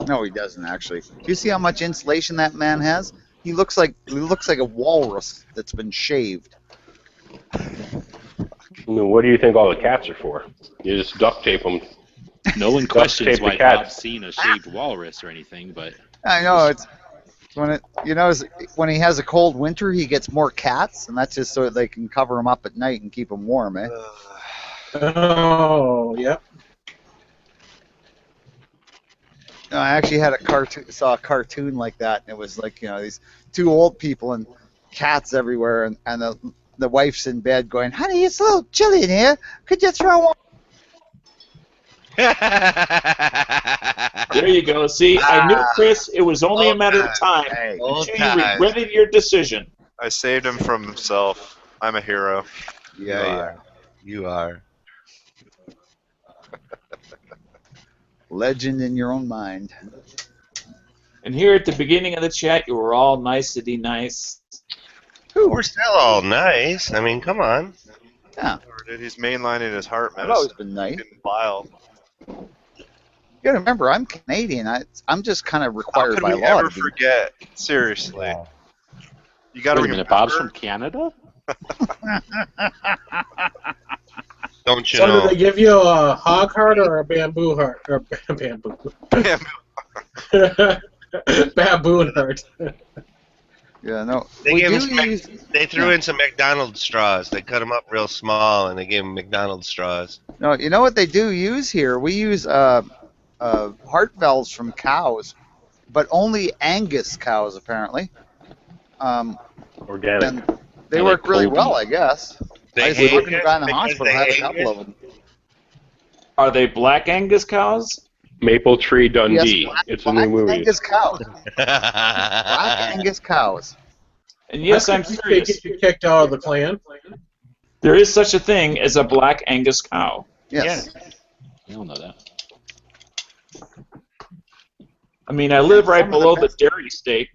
No, he doesn't actually. Do you see how much insulation that man has? He looks like a walrus that's been shaved. I mean, what do you think all the cats are for? You just duct tape them. No one tape questions the why cats. Bob's seen a shaved walrus or anything, but I know it's when he has a cold winter, he gets more cats, and that's just so they can cover him up at night and keep him warm, eh? Oh, yep. No, I actually saw a cartoon like that, and it was like these two old people and cats everywhere, and the wife's in bed going, "Honey, it's a little chilly in here. Could you throw one?" There you go. See, I knew, Chris, it was only a matter of time Hey, until you regretted your decision. I saved him from himself. I'm a hero. yeah. You are. Legend in your own mind. And here at the beginning of the chat, you were all nicety nice. We're still all nice. I mean, come on. Yeah, Dude, he's mainlining his heart I've medicine. always been nice. Getting vile. You gotta remember, I'm Canadian. I'm just kind of How required could by we law ever to be. forget? Seriously. You gotta wait a minute, Bob's from Canada? Don't you So know? do they give you a hog heart or a bamboo heart? Or bamboo. Baboon heart. Yeah, no. They We gave him do some, use. They threw in some McDonald's straws. They cut them up real small, and they gave him McDonald's straws. No, you know what they do use here? We use heart valves from cows, but only Angus cows apparently. Organic. And they Yeah, work like really Kobe. well, I guess. They I was hate talking to a it guy in the because hospital. they Had a hate couple it. of them. Are they Black Angus cows? Maple Tree Dundee. Yes, It's a new movie. Angus cows. Black Angus cows. And yes, I'm I think they serious. get you kicked out of the clan. There is such a thing as a Black Angus cow. Yes. You don't know that. I mean, I live right Some of the below the best. dairy state.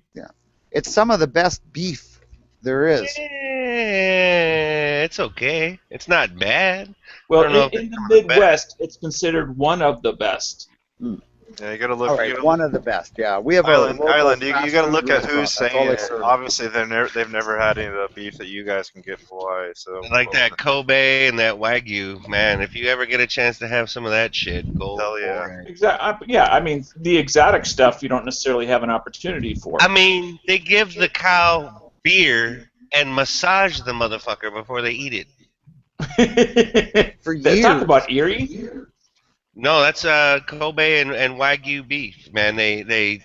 It's some of the best beef there is. It's okay. It's not bad. Well, I don't know if in it's the some of the best. Midwest, it's considered one of the best. Yeah, you gotta look. All you right, gotta one of the best. Yeah, we have Island, a local Island. You fast gotta food look at restaurant. who's That's all saying they it. serve. Obviously, they've never had any of the beef that you guys can get in Hawaii. So Like that Kobe and that Wagyu, man. If you ever get a chance to have some of that shit, go Hell yeah. for it. Yeah, I mean, the exotic stuff you don't necessarily have an opportunity for. I mean, they give the cow beer and massage the motherfucker before they eat it. For years. Talk about Erie. No, that's Kobe and Wagyu beef, man. They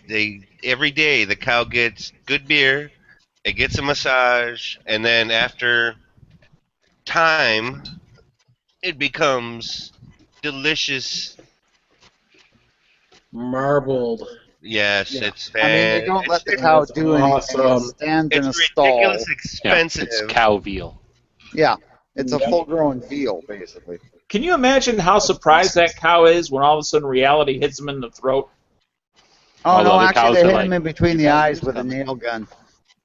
every day the cow gets good beer, it gets a massage, and then after time, it becomes delicious. Marbled. Yes, Yeah. it's I mean, they don't let the it's, cow do anything. awesome. It stands in a it's stall. ridiculous Yeah, expensive. it's cow veal. Yeah, it's a full-grown veal, basically. Can you imagine how surprised that cow is when all of a sudden reality hits him in the throat? Oh All the no, other actually cows they are hit like, him in between the eyes with a nail gun.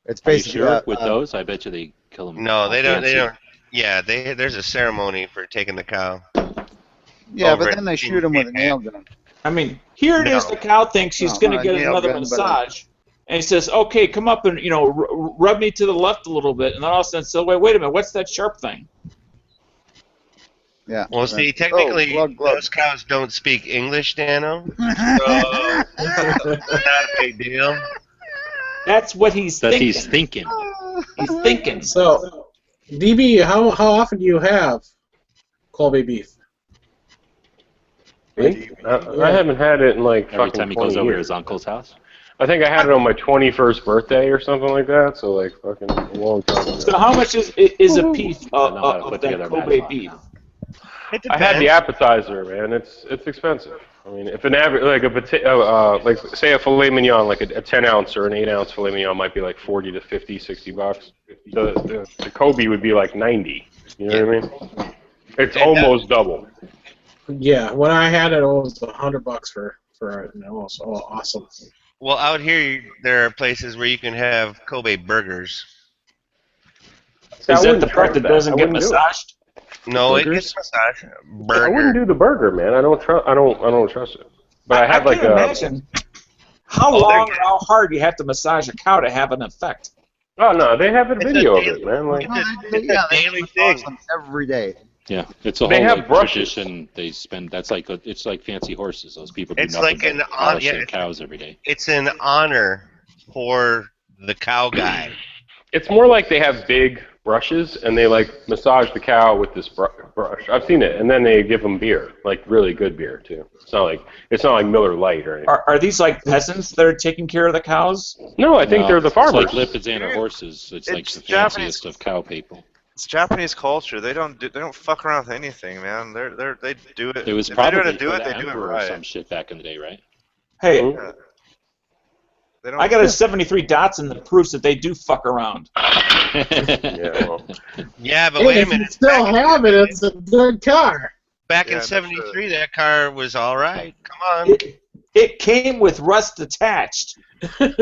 It's Are you basically sure with those? I bet you they kill them. No, they don't. They fancy. don't. Yeah, there's a ceremony for taking the cow. Yeah, over but it. then they shoot him with a nail gun. I mean, here it is. No. The cow thinks she's No, going not to a get nail another gun, but massage, and he says, "Okay, come up and rub me to the left a little bit." And then all of a sudden, so wait a minute, what's that sharp thing? Yeah. Well, see, technically, glug, glug. those cows don't speak English, Dano. So it's not a big deal. That's what he's That thinking. he's thinking. He's thinking. So, DB, how often do you have Colby beef? Me? I haven't had it in like Every fucking time he 20 goes over to years. his uncle's house. I think I had it on my 21st birthday or something like that. So like fucking a long time ago. So how much is a piece I know how to of put that together a Kobe match. beef? It I had the depends. appetizer, man. It's expensive. I mean, if an average like say a filet mignon, like a 10 ounce or an 8 ounce filet mignon might be like 40 to 50, 60 bucks. The Kobe would be like 90. You know what I mean? It's almost double. Yeah, when I had it, it was $100 for it, and it was awesome. Well, out here, there are places where you can have Kobe burgers. Is that wouldn't the part trust that doesn't I get wouldn't do it. massaged? No, it Burgers? gets massaged. I wouldn't Burger. do the burger, man. I don't trust it. But I had I like can a imagine. How Oh, long or how hard you have to massage a cow to have an effect? Oh no, they have a It's video a of it, man. Like, No, It's a they daily massage thing. them every day. Yeah, it's a They whole have like brushes. tradition. They spend. That's like it's like fancy horses. Those people do It's nothing like an but hon- polish yeah, their it's- cows every day. It's an honor for the cow guy. it's more like they have big brushes and they like massage the cow with this brush. I've seen it, and then they give them beer, like really good beer too. It's not like Miller Lite or anything. Are these like peasants that are taking care of the cows? No, I think they're the farmers. It's like Lipizzaner horses. It's like It's the Japanese. fanciest of cow people. It's Japanese culture. They don't fuck around with anything, man. They do it. It was if they're probably going to do for it, the they do it emperor or right. some shit back in the day, right? Hey, Mhm. They don't. I got a 73 Datsun that proves that they do fuck around. Yeah, well, Yeah, but Hey, wait a if you minute. still have it, it's a good car. Back Yeah, in that's '73, that car was all right. Come on. It came with rust attached. In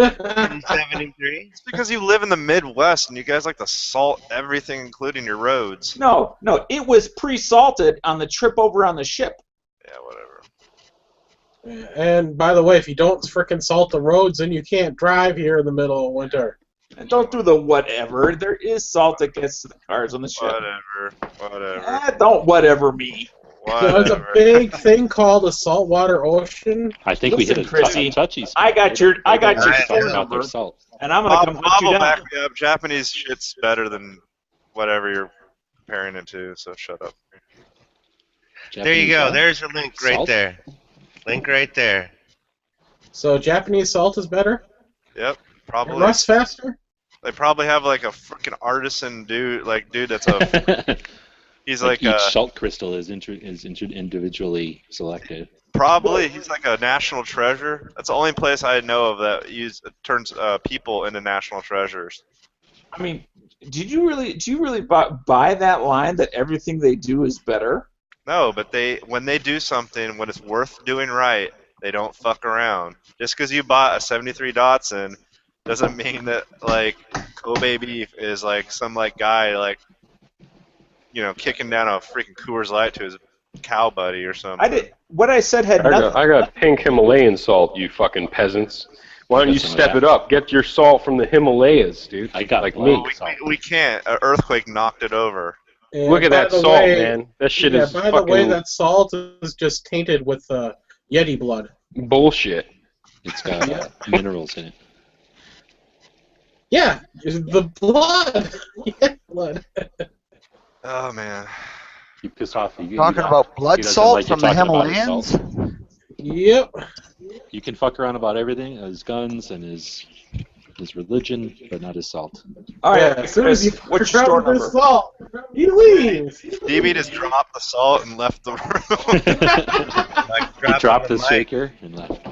'73. It's because you live in the Midwest and you guys like to salt everything, including your roads. No, it was pre-salted on the trip over on the ship. Yeah, whatever. And by the way, if you don't frickin' salt the roads, then you can't drive here in the middle of winter. And don't do the whatever. There is salt that gets to the cars on the ship. Whatever. Don't whatever me. There's a big thing called a saltwater ocean. I think we Listen, hit a Chrissy, touchy spot. I got your They phone talk about number, their salt. and I'm gonna come hunt Bob you will down. back me up. Japanese shit's better than whatever you're comparing it to, so shut up. There you Japanese go. salt? There's a link right Salt? there. Link right there. So Japanese salt is better? Yep, It probably. rusts faster? They probably have like a freaking artisan dude that's a he's like each salt crystal is individually selected. probably he's like a national treasure. That's the only place I know of that turns people into national treasures. I mean, do you really buy that line that everything they do is better? No, but when they do something when it's worth doing right, they don't fuck around. Just because you bought a '73 Datsun doesn't mean that like Kobe beef is like some like guy like kicking down a freaking Coors Light to his cow buddy or something. What I said had nothing. I got pink Himalayan salt, you fucking peasants. Why don't you Some of step that. it up? Get your salt from the Himalayas, dude. I got like black me. salt. We can't. An earthquake knocked it over. And Look at by that the salt, way- man. That shit yeah, is by the fucking way, that salt is just tainted with Yeti blood. bullshit. It's got minerals in it. Yeah, the blood. Yeti blood. Oh man. You piss off. You Talking about blood he doesn't salt like you from the talking about his Himalayas? salt. Yep. You can fuck around about everything, his guns and his religion, but not his salt. All right, Yeah, as soon as you what's your store grab the number? salt, he leaves. DB just dropped the salt and left the room. Like He dropped the mic. shaker and left.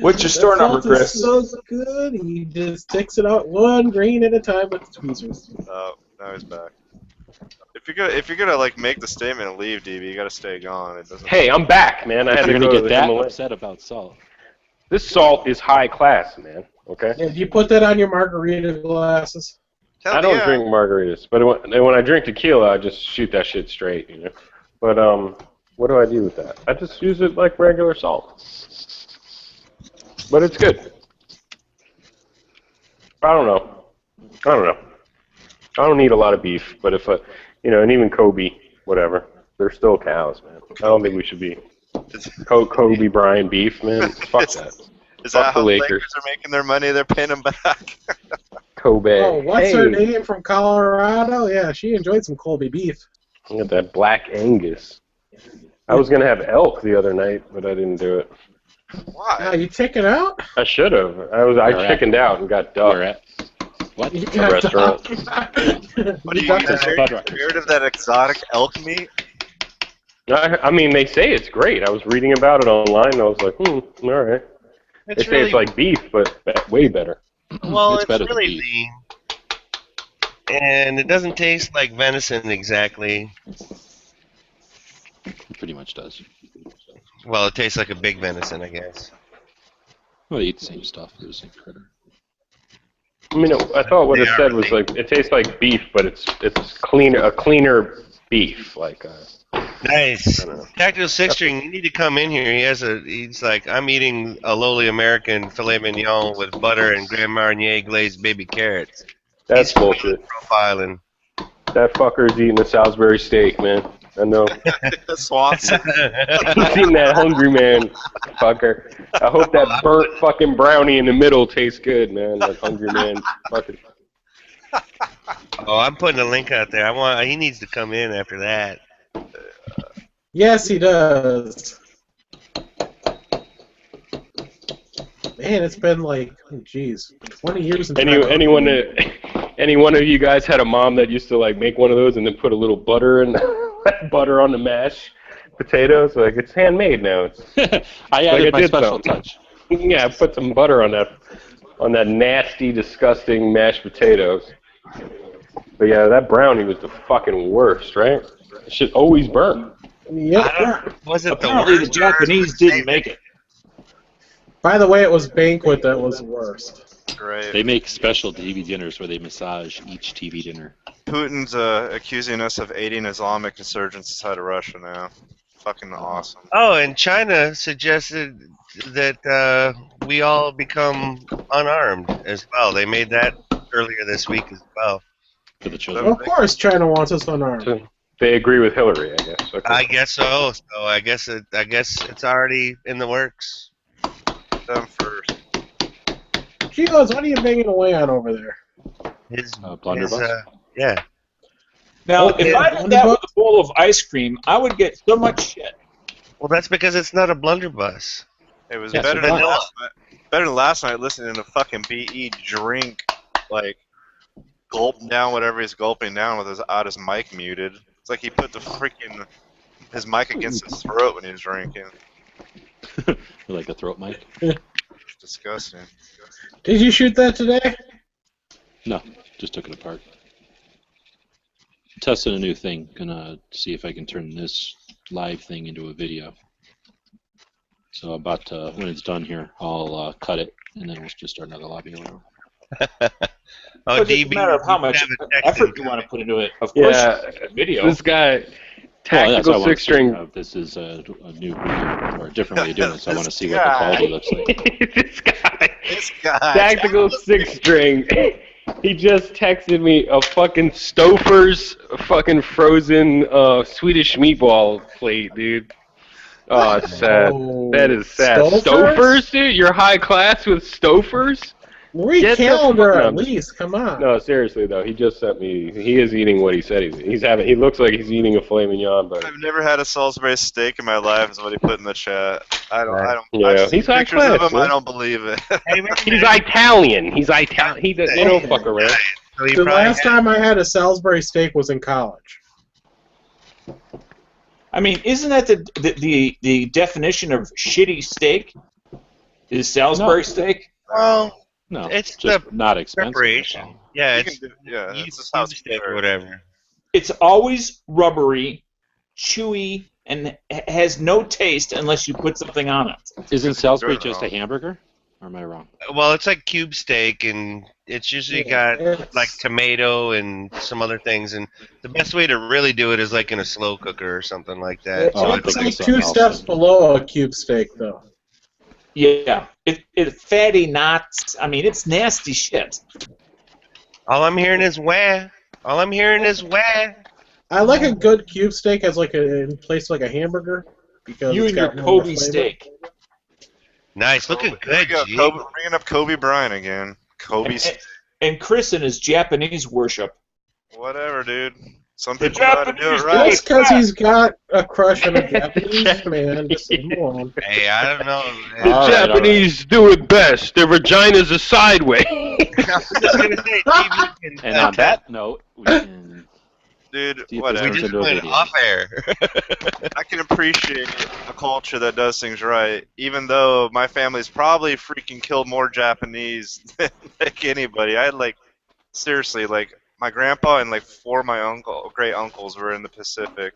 What's your store That number, salt Chris? is so good. He just takes it out one grain at a time with tweezers. Oh, now he's back. If you're gonna like make the statement and leave, DB, you gotta stay gone. It doesn't. Hey, I'm back, man. I had You're to gonna go to get the that Himalayas. upset about salt. This salt is high class, man. Okay. And you put that on your margarita glasses. Hell I don't yeah. drink margaritas, but when I drink tequila, I just shoot that shit straight, you know. But what do I do with that? I just use it like regular salt. But it's good. I don't know. I don't eat a lot of beef, but if and even Kobe, whatever, they're still cows, man. I don't think we should be Kobe Bryant beef, man. Fuck that. Is Fuck that the how Lakers. Lakers are making their money? They're paying them back. Kobe. Oh, what's hey, her name from Colorado? Yeah, she enjoyed some Colby beef. Look at that Black Angus. I was gonna have elk the other night, but I didn't do it. Now Why? you chicken out? I should have. I Alright. chickened out and got Where ducked. at? What? You The restaurant. What are you got That's scared butter. of that exotic elk meat? I mean, they say it's great. I was reading about it online, and I was like, all right. They say it's like beef, but way better. Well, It's it's, better than really beef. lean, and it doesn't taste like venison exactly. It pretty much does. Well, it tastes like a big venison, I guess. Well, they eat the same stuff. They're the same critter. I mean, I thought what They it are said was really- like it tastes like beef, but it's a cleaner beef. Like Nice. I don't know. Tactical Six String, you need to come in here. He's like, I'm eating a lowly American filet mignon with butter and Grand Marnier glazed baby carrots. That's He's bullshit. profiling. That fucker's eating a Salisbury steak, man. I know. Swanson. He's eating that hungry man, fucker. I hope that burnt fucking brownie in the middle tastes good, man. That hungry man, fucker. Oh, I'm putting a link out there. He needs to come in after that. Yes, he does. Man, it's been like, oh, geez, 20 years. Since Any one of you guys had a mom that used to like make one of those and then put a little butter and butter on the mashed potatoes? Like, it's handmade now. It's I added my special something. touch. Yeah, I put some butter on that nasty, disgusting mashed potatoes. But yeah, that brownie was the fucking worst, right? It should always burn. Yep. Was it Apparently the Japanese didn't make it. By the way, it was Banquet that was the worst. Great. They make special TV dinners where they massage each TV dinner. Putin's accusing us of aiding Islamic insurgents inside of Russia now. Fucking awesome. Oh, and China suggested that we all become unarmed as well. They made that earlier this week as well. For the children. Of course, China wants us unarmed. So they agree with Hillary, I guess. Okay. I guess so. So I guess it's already in the works. Them first. Gilos, what are you banging away on over there? His Blunderbuss? Yeah. Now, Okay, if I did that with a bowl of ice cream, I would get so much shit. Well, that's because it's not a blunderbuss. It was Yeah, better so than vanilla. last night. Better than last night listening to fucking BE drink, like, gulp down whatever he's gulping down with his mic muted. It's like he put his mic against his throat when he was drinking. Like a throat mic? Disgusting. Did you shoot that today? No, just took it apart. Testing a new thing. Gonna see if I can turn this live thing into a video. So about to, when it's done here, I'll cut it, and then we'll just start another lobby or whatever. Oh, It doesn't DB, matter how much have a text effort you in. want to put into it. Of course, Yeah, a video. this guy, Well, that's what I tactical want to six string. see. This is a new video, or a different way of doing it, so I want to see what the quality looks like. This guy, tactical six string. He just texted me a fucking Stouffer's fucking frozen Swedish meatball plate, dude. Oh, it's sad. Oh, That is sad. Stouffer's? Stouffer's, dude? You're high class with Stouffer's? Read Get the calendar fuck- at least. Come on. No, seriously though, he just sent me. He is eating what he said he's having. He looks like he's eating a filet mignon, but I've never had a Salisbury steak in my life, is what he put in the chat. I don't. Yeah, I've seen he's high pictures of class, him. I man. don't believe it. Hey, man, he's Italian. He's Italian. He don't fuck around. so he The probably last time I had a Salisbury steak was in college. I mean, isn't that the definition of shitty steak? Is Salisbury steak? Well, No, it's just the not expensive. preparation. that's all. Yeah, You it's can do- yeah, you that's just how it's steak or prepared. whatever. It's always rubbery, chewy, and has no taste unless you put something on it. Isn't Salisbury Good just a wrong. hamburger? Or am I wrong? Well, it's like cube steak, and it's usually got It's- like tomato and some other things. And the best way to really do it is like in a slow cooker or something like that. Oh, I It's think like it's two something else. steps below a cube steak, though. Yeah, it's fatty knots. I mean, it's nasty shit. All I'm hearing is wah. All I'm hearing is wah. I like a good cube steak as like in place like a hamburger because You it's and your got more Kobe flavor. steak. Nice, looking good, G. Bringing up Kobe Bryant again. Kobe. And Chris and his Japanese worship. Whatever, dude. Some The people know how to do it Japanese right. Just because he's got a crush on a Japanese man, just leave him alone. Hey, I don't know. The All right, Japanese do it best. Their vaginas are sideways. I was just gonna say, TV can And on that note, we can Dude, see if this whatever. we turns just into a went video. off air. I can appreciate a culture that does things right, even though my family's probably freaking killed more Japanese than like anybody. I had like, seriously, like my grandpa and like four of my great uncles were in the Pacific.